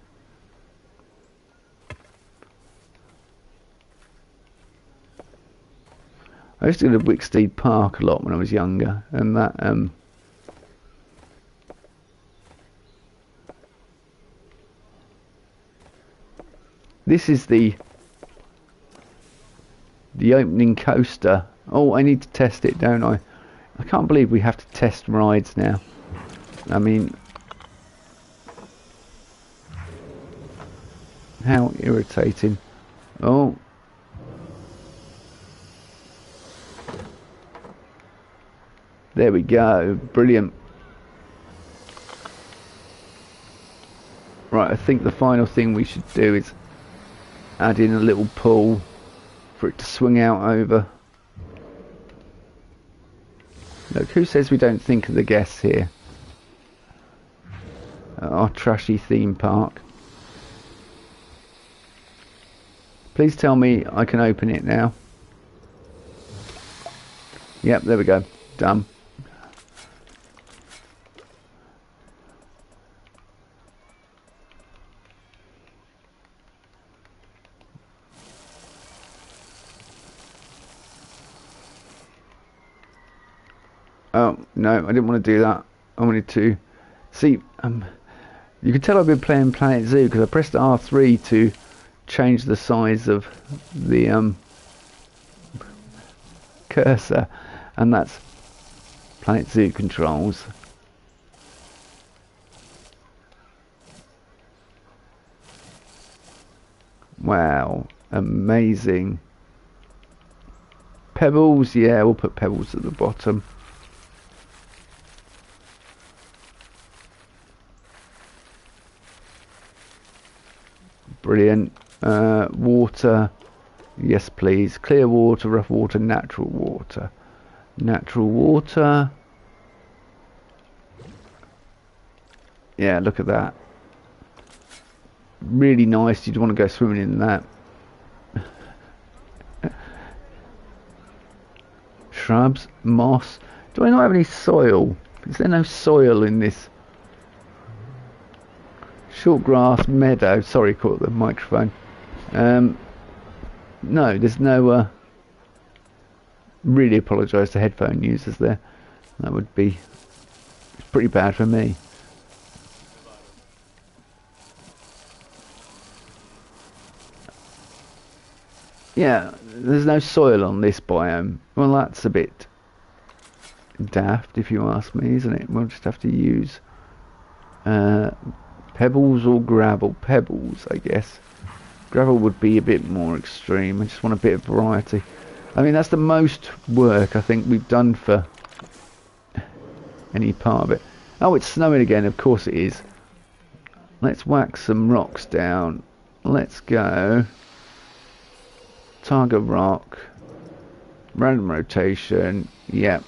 I used to go to Wicksteed Park a lot when I was younger, and that this is the opening coaster. Oh, I need to test it, don't I? I can't believe we have to test rides now. I mean, how irritating. Oh. There we go. Brilliant. Right, I think the final thing we should do is add in a little pool for it to swing out over. Look, who says we don't think of the guests here? Our trashy theme park. Please tell me I can open it now. Yep, there we go. Done. Oh, no, I didn't want to do that. I wanted to... See, you can tell I've been playing Planet Zoo because I pressed R3 to change the size of the cursor, and that's Planet Zoo controls. Wow, amazing. Pebbles, yeah, we'll put pebbles at the bottom. Brilliant. Water, yes please. Clear water, rough water, natural water. Natural water. Yeah, look at that. Really nice. You'd want to go swimming in that. Shrubs, moss. Do I not have any soil? Is there no soil in this? Short grass, meadow. Sorry, caught the microphone. No, there's no... really apologise to headphone users there. That would be pretty bad for me. Yeah, there's no soil on this biome. Well, that's a bit daft, if you ask me, isn't it? We'll just have to use pebbles or gravel. Pebbles, I guess. Gravel would be a bit more extreme. I just want a bit of variety. I mean, that's the most work I think we've done for any part of it. Oh, it's snowing again. Of course it is. Let's whack some rocks down. Let's go. Targa rock. Random rotation. Yeah.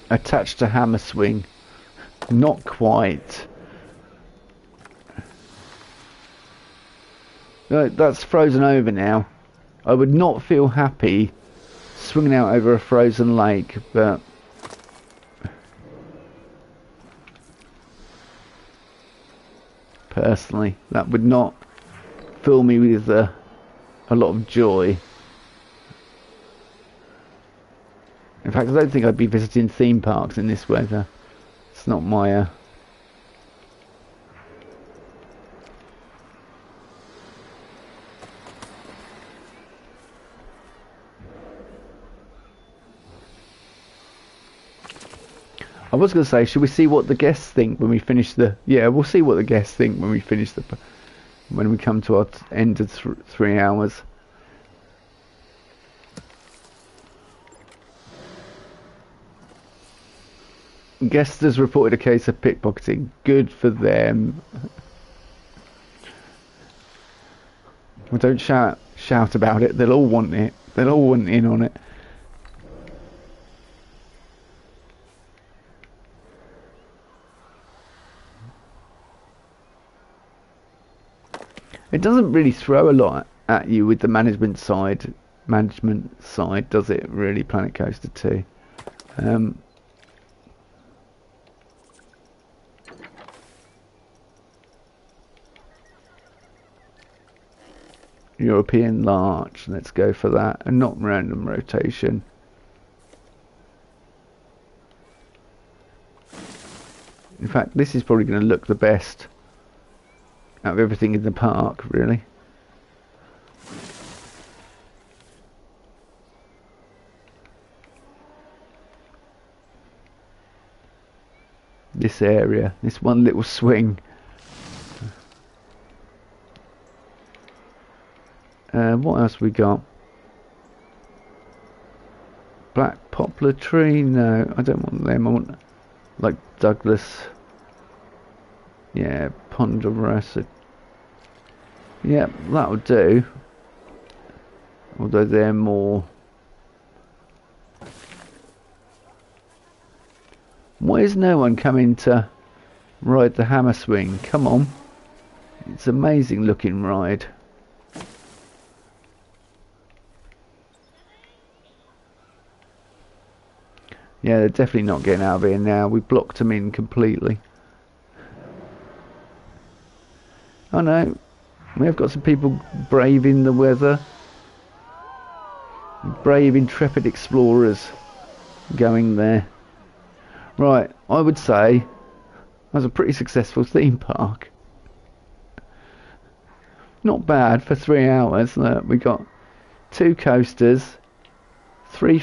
Attached to hammer swing. Not quite. No, that's frozen over now. I would not feel happy swinging out over a frozen lake, but personally, that would not fill me with a lot of joy. In fact, I don't think I'd be visiting theme parks in this weather. It's not my I was going to say, should we see what the guests think when we finish the... Yeah, we'll see what the guests think when we finish the... When we come to our end of 3 hours. Guests has reported a case of pickpocketing. Good for them. Well, don't shout about it. They'll all want it. They'll all want in on it. It doesn't really throw a lot at you with the management side, does it? Really, Planet Coaster 2. European large. Let's go for that, and not random rotation. In fact, this is probably going to look the best out of everything in the park, really. This area, this one little swing. What else we got? Black poplar tree? No, I don't want them. I want like Douglas. Yeah, ponderosa. Yeah, that'll do. Although they're more... Why is no one coming to ride the hammer swing? Come on. It's an amazing looking ride. Yeah, they're definitely not getting out of here now. We blocked them in completely. Oh no, we have got some people braving the weather. Brave, intrepid explorers going there. Right, I would say that was a pretty successful theme park. Not bad for 3 hours. Look, we got 2 coasters, 3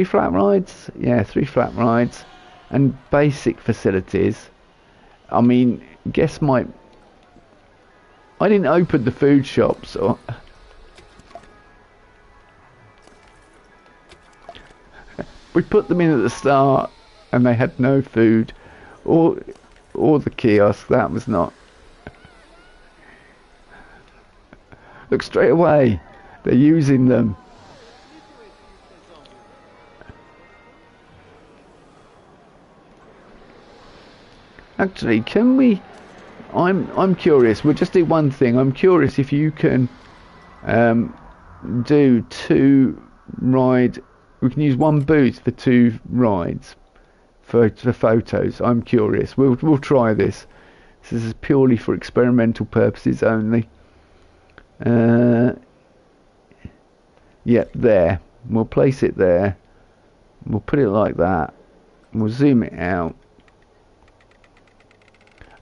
flat rides. Yeah, 3 flat rides, and basic facilities. I mean, guess my... I didn't open the food shops, or we put them in at the start, and they had no food, or the kiosk. That was not. Look, straight away, they're using them. Actually, can we? I'm curious. We'll just do one thing. I'm curious if you can do 2 ride. We can use 1 booth for 2 rides for photos. I'm curious. We'll try this. This is purely for experimental purposes only. Yeah, there. We'll place it there. We'll put it like that. We'll zoom it out.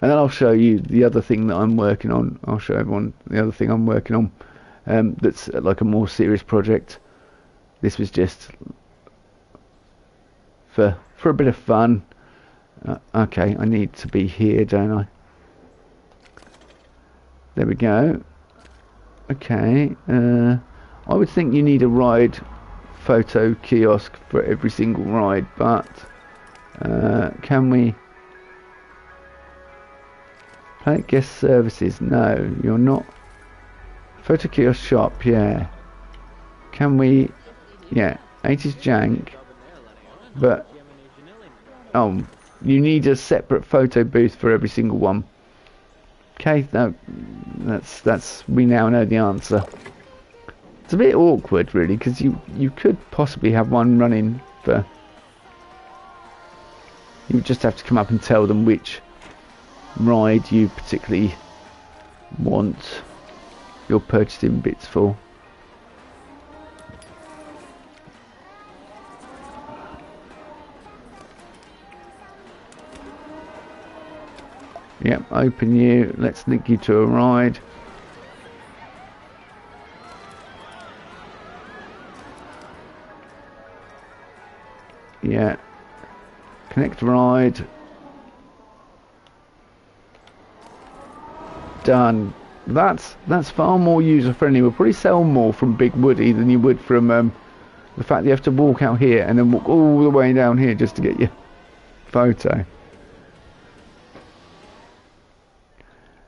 And then I'll show you the other thing that I'm working on. I'll show everyone the other thing I'm working on. That's like a more serious project. This was just for a bit of fun. Okay, I need to be here, don't I? There we go. Okay. I would think you need a ride photo kiosk for every single ride, but Can we... Planet Guest Services? No, you're not. Photo Kiosk Shop, yeah. Can we... Yeah, 80s Jank. But... Oh, you need a separate photo booth for every single one. Okay, no, that's... We now know the answer. It's a bit awkward, really, because you could possibly have one running for... You would just have to come up and tell them which ride you particularly want your purchasing bits for. Yep, open you. Let's link you to a ride. Yeah. Connect ride. Done. That's far more user friendly. We'll probably sell more from Big Woody than you would from the fact that you have to walk out here and then walk all the way down here just to get your photo.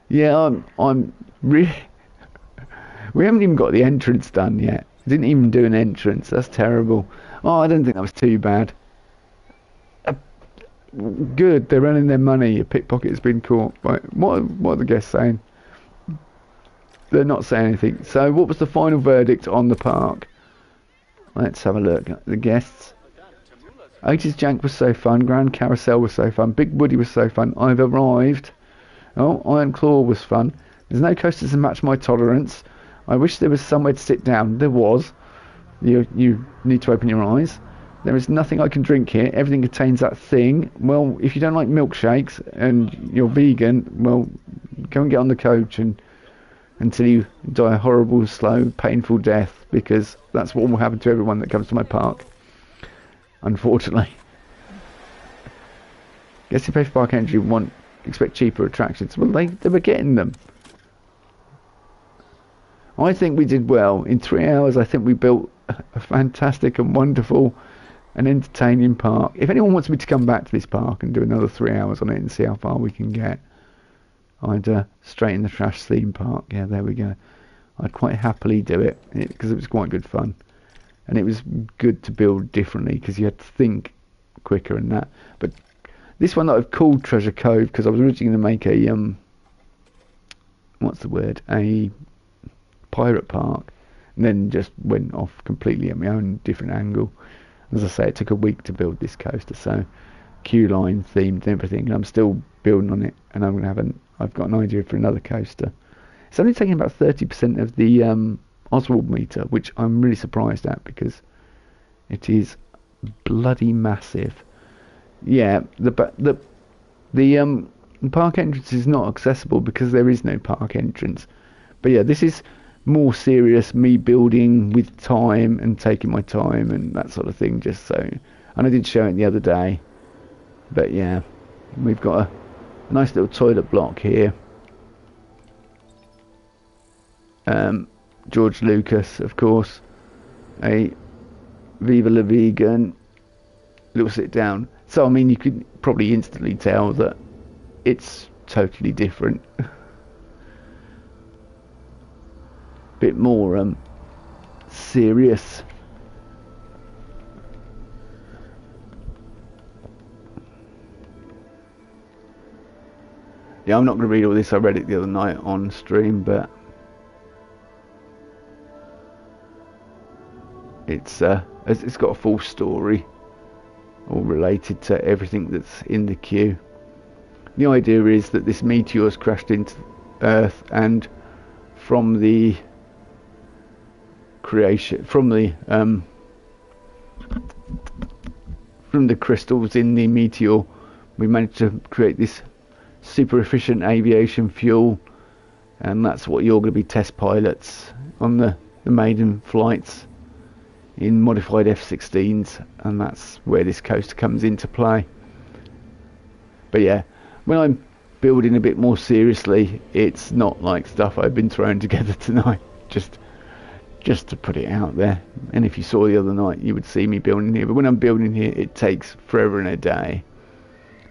Yeah, I'm really... We haven't even got the entrance done yet. Didn't even do an entrance. That's terrible. Oh, I don't think that was too bad. Good, they're earning their money. Your pickpocket has been caught. Right, what are the guests saying? They're not saying anything. So, what was the final verdict on the park? Let's have a look at the guests. 80s Jank was so fun. Grand Carousel was so fun. Big Woody was so fun. I've arrived. Oh, Iron Claw was fun. There's no coasters to match my tolerance. I wish there was somewhere to sit down. There was. You need to open your eyes. There is nothing I can drink here. Everything contains that thing. Well, if you don't like milkshakes and you're vegan, well, go and get on the coach and until you die a horrible, slow, painful death, because that's what will happen to everyone that comes to my park. Unfortunately. Guess you pay for park entry, expect cheaper attractions. Well, they were getting them. I think we did well. In 3 hours, I think we built a fantastic and wonderful and entertaining park. If anyone wants me to come back to this park and do another 3 hours on it and see how far we can get, I'd straighten the trash theme park. Yeah, there we go. I'd quite happily do it because it was quite good fun. And it was good to build differently because you had to think quicker and that. But this one that I've called Treasure Cove because I was originally going to make a what's the word? A pirate park, and then just went off completely at my own different angle. As I say, it took a week to build this coaster, so queue line themed and everything, and I'm still building on it, and I've got an idea for another coaster. It's only taking about 30% of the Oswald meter, which I'm really surprised at because it is bloody massive. Yeah, the park entrance is not accessible because there is no park entrance. But yeah, this is more serious, me building with time and taking my time and that sort of thing, just so. And I did show it the other day. But yeah, we've got a nice little toilet block here. George Lucas, of course. A Viva La Vegan. Little sit down. So I mean, you could probably instantly tell that it's totally different. Bit more serious. Yeah, I'm not going to read all this. I read it the other night on stream, but it's got a full story, all related to everything that's in the queue. The idea is that this meteor has crashed into Earth, and from the creation, from the crystals in the meteor, we managed to create this super efficient aviation fuel, and that's what you're going to be test pilots on the maiden flights in modified F-16s, and that's where this coaster comes into play. But yeah, when I'm building a bit more seriously, it's not like stuff I've been throwing together tonight, just to put it out there. And if you saw the other night, you would see me building here. But when I'm building here, it takes forever and a day.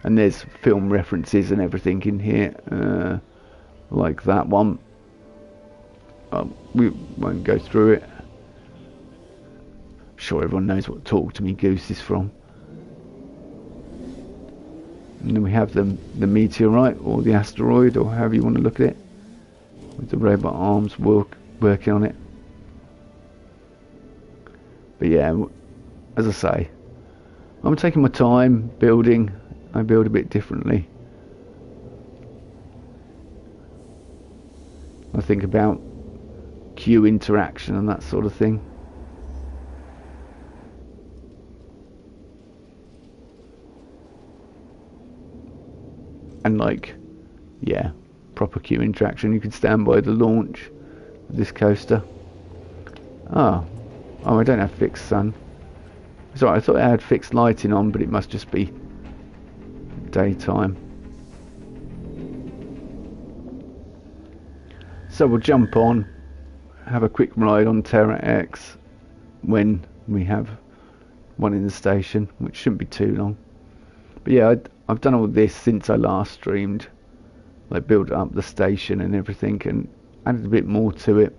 and there's film references and everything in here, like that one. We won't go through it. I'm sure everyone knows what Talk to Me Goose is from. And then we have the meteorite, or the asteroid, or however you want to look at it, with the robot arms working on it. But yeah, as I say, I'm taking my time building. I build a bit differently. I think about queue interaction and that sort of thing. And like, yeah, proper queue interaction. You can stand by the launch of this coaster. Oh, I don't have fixed sun. Sorry, I thought I had fixed lighting on, but it must just be daytime. So we'll jump on, have a quick ride on Terra X when we have one in the station, which shouldn't be too long. But yeah, I've done all this since I last streamed, like built up the station and everything, and added a bit more to it.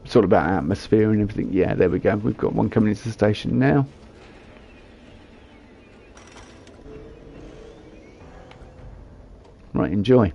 It's all about atmosphere and everything. Yeah, there we go. We've got one coming into the station now. Right, enjoy.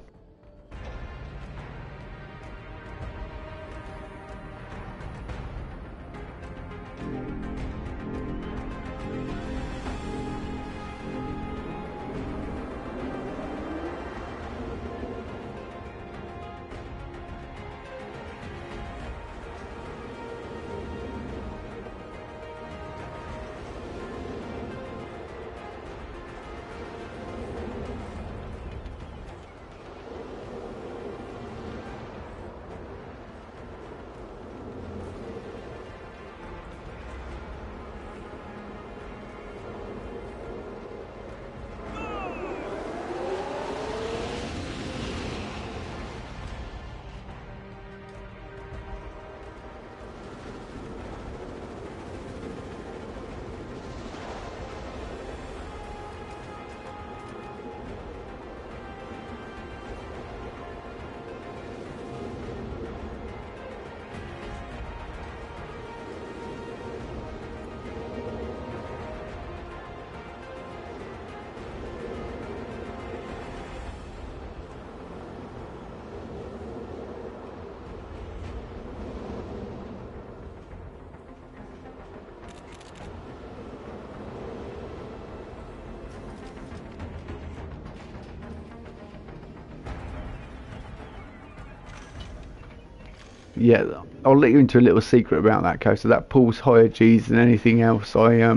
Yeah, I'll let you into a little secret about that coaster. That pulls higher G's than anything else I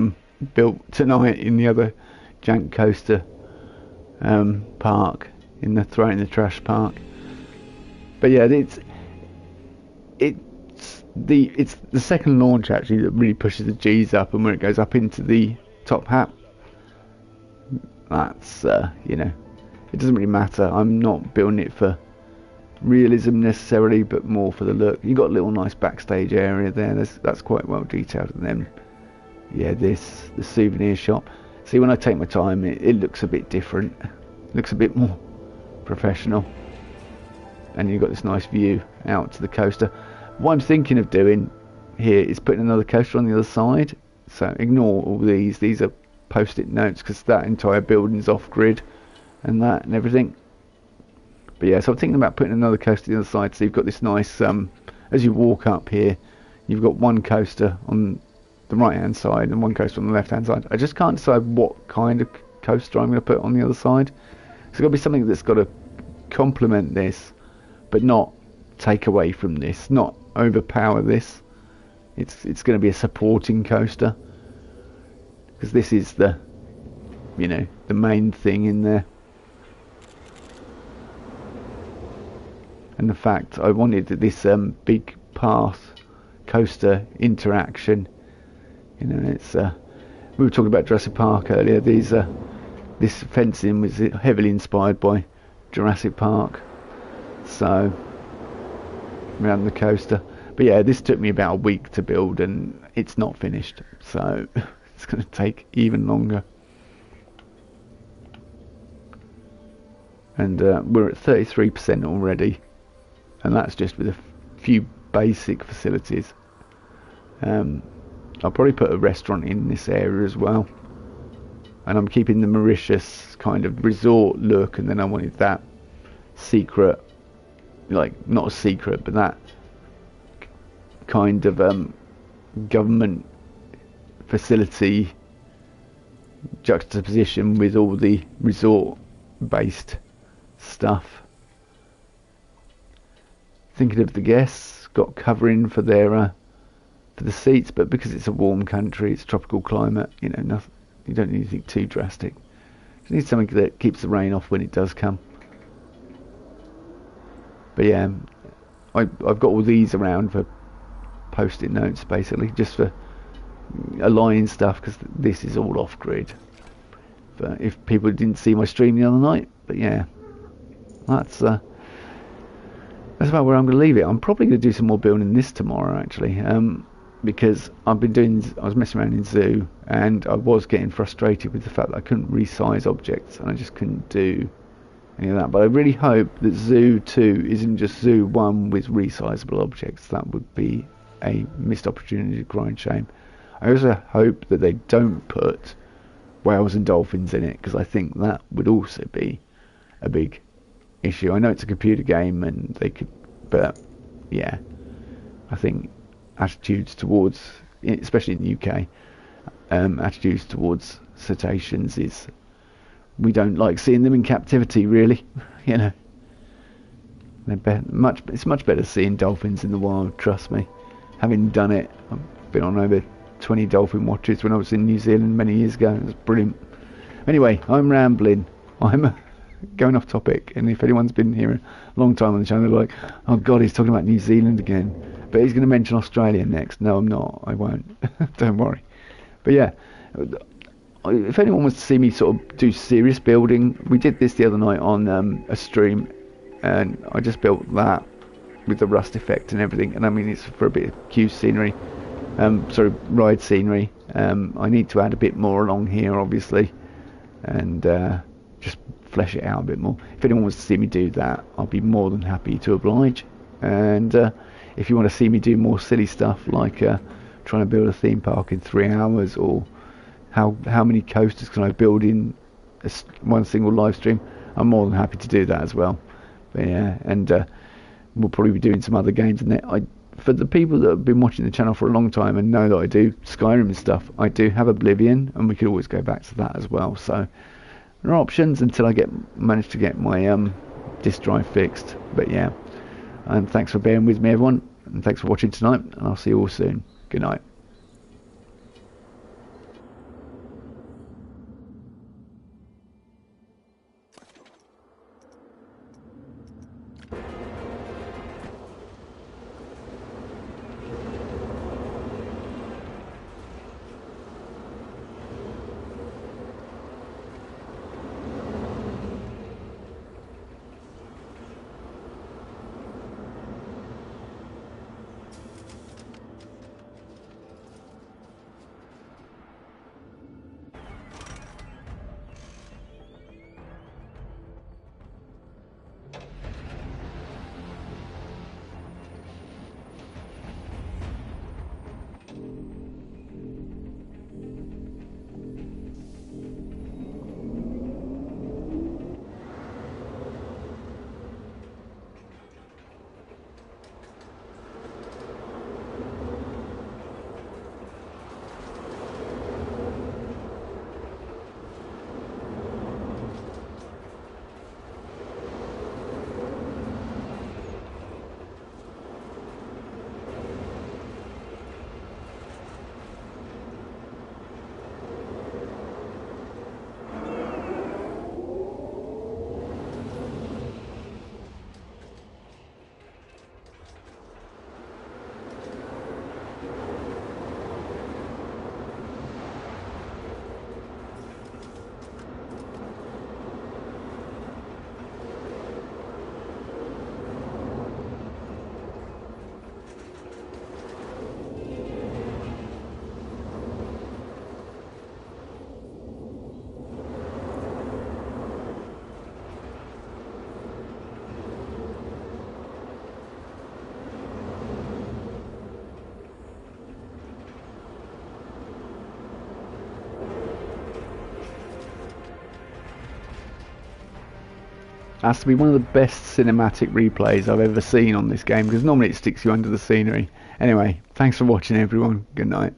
built tonight in the other jank coaster park, in the Throw It in the Trash park. But yeah, it's the second launch actually that really pushes the G's up, and when it goes up into the top hat, that's you know, it doesn't really matter. I'm not building it for realism necessarily, but more for the look. You got a little nice backstage area there. That's quite well detailed. And then, yeah, the souvenir shop. See, when I take my time, it looks a bit different. It looks a bit more professional. And you've got this nice view out to the coaster. What I'm thinking of doing here is putting another coaster on the other side. So ignore all these. These are post-it notes because that entire building's off grid and that and everything. But yeah, so I'm thinking about putting another coaster on the other side. So you've got this nice, as you walk up here, you've got one coaster on the right hand side and one coaster on the left hand side. I just can't decide what kind of coaster I'm going to put on the other side. So it's got to be something that's got to complement this, but not take away from this, not overpower this. It's going to be a supporting coaster, because this is the, you know, the main thing in there. And the fact I wanted this big path coaster interaction, you know, it's we were talking about Jurassic Park earlier. This fencing was heavily inspired by Jurassic Park, so around the coaster. But yeah, this took me about a week to build, and it's not finished, so it's going to take even longer. And we're at 33% already, and that's just with a few basic facilities. I'll probably put a restaurant in this area as well, and I'm keeping the Mauritius kind of resort look, and then I wanted that secret, like not a secret, but that kind of government facility juxtaposition with all the resort based stuff. Thinking of the guests, got covering for their for the seats, but because it's a warm country, it's tropical climate, you know, nothing, you don't need anything too drastic. You need something that keeps the rain off when it does come. But yeah, I've got all these around for post-it notes, basically, just for aligning stuff, because this is all off grid. But if people didn't see my stream the other night, but yeah, that's about where I'm going to leave it. I'm probably going to do some more building this tomorrow, actually, because I was messing around in Zoo, and I was getting frustrated with the fact that I couldn't resize objects, and I just couldn't do any of that. But I really hope that Zoo 2 isn't just Zoo 1 with resizable objects. That would be a missed opportunity to grind shame. I also hope that they don't put whales and dolphins in it, because I think that would also be a big issue. I know it's a computer game and they could, but yeah, I think attitudes towards, especially in the UK, attitudes towards cetaceans is, we don't like seeing them in captivity, really. You know, it's much better seeing dolphins in the wild, trust me. Having done it, I've been on over 20 dolphin watches when I was in New Zealand many years ago. It was brilliant. Anyway, I'm rambling. I'm going off topic, and if anyone's been here a long time on the channel, they're like, oh god, he's talking about New Zealand again. But he's going to mention Australia next. No, I'm not. I won't. Don't worry. But yeah, if anyone wants to see me sort of do serious building, we did this the other night on a stream, and I just built that with the rust effect and everything, and I mean, it's for a bit of queue scenery, ride scenery. I need to add a bit more along here, obviously, and just flesh it out a bit more. If anyone wants to see me do that, I'll be more than happy to oblige. And if you want to see me do more silly stuff, like trying to build a theme park in 3 hours, or how many coasters can I build in one single live stream, I'm more than happy to do that as well. But yeah, and we'll probably be doing some other games. And for the people that have been watching the channel for a long time and know that I do Skyrim and stuff, I do have Oblivion, and we could always go back to that as well. So there are options until I manage to get my disk drive fixed. But yeah, and thanks for bearing with me, everyone, and thanks for watching tonight, and I'll see you all soon. Good night. Has to be one of the best cinematic replays I've ever seen on this game, because normally it sticks you under the scenery. Anyway, thanks for watching everyone. Good night.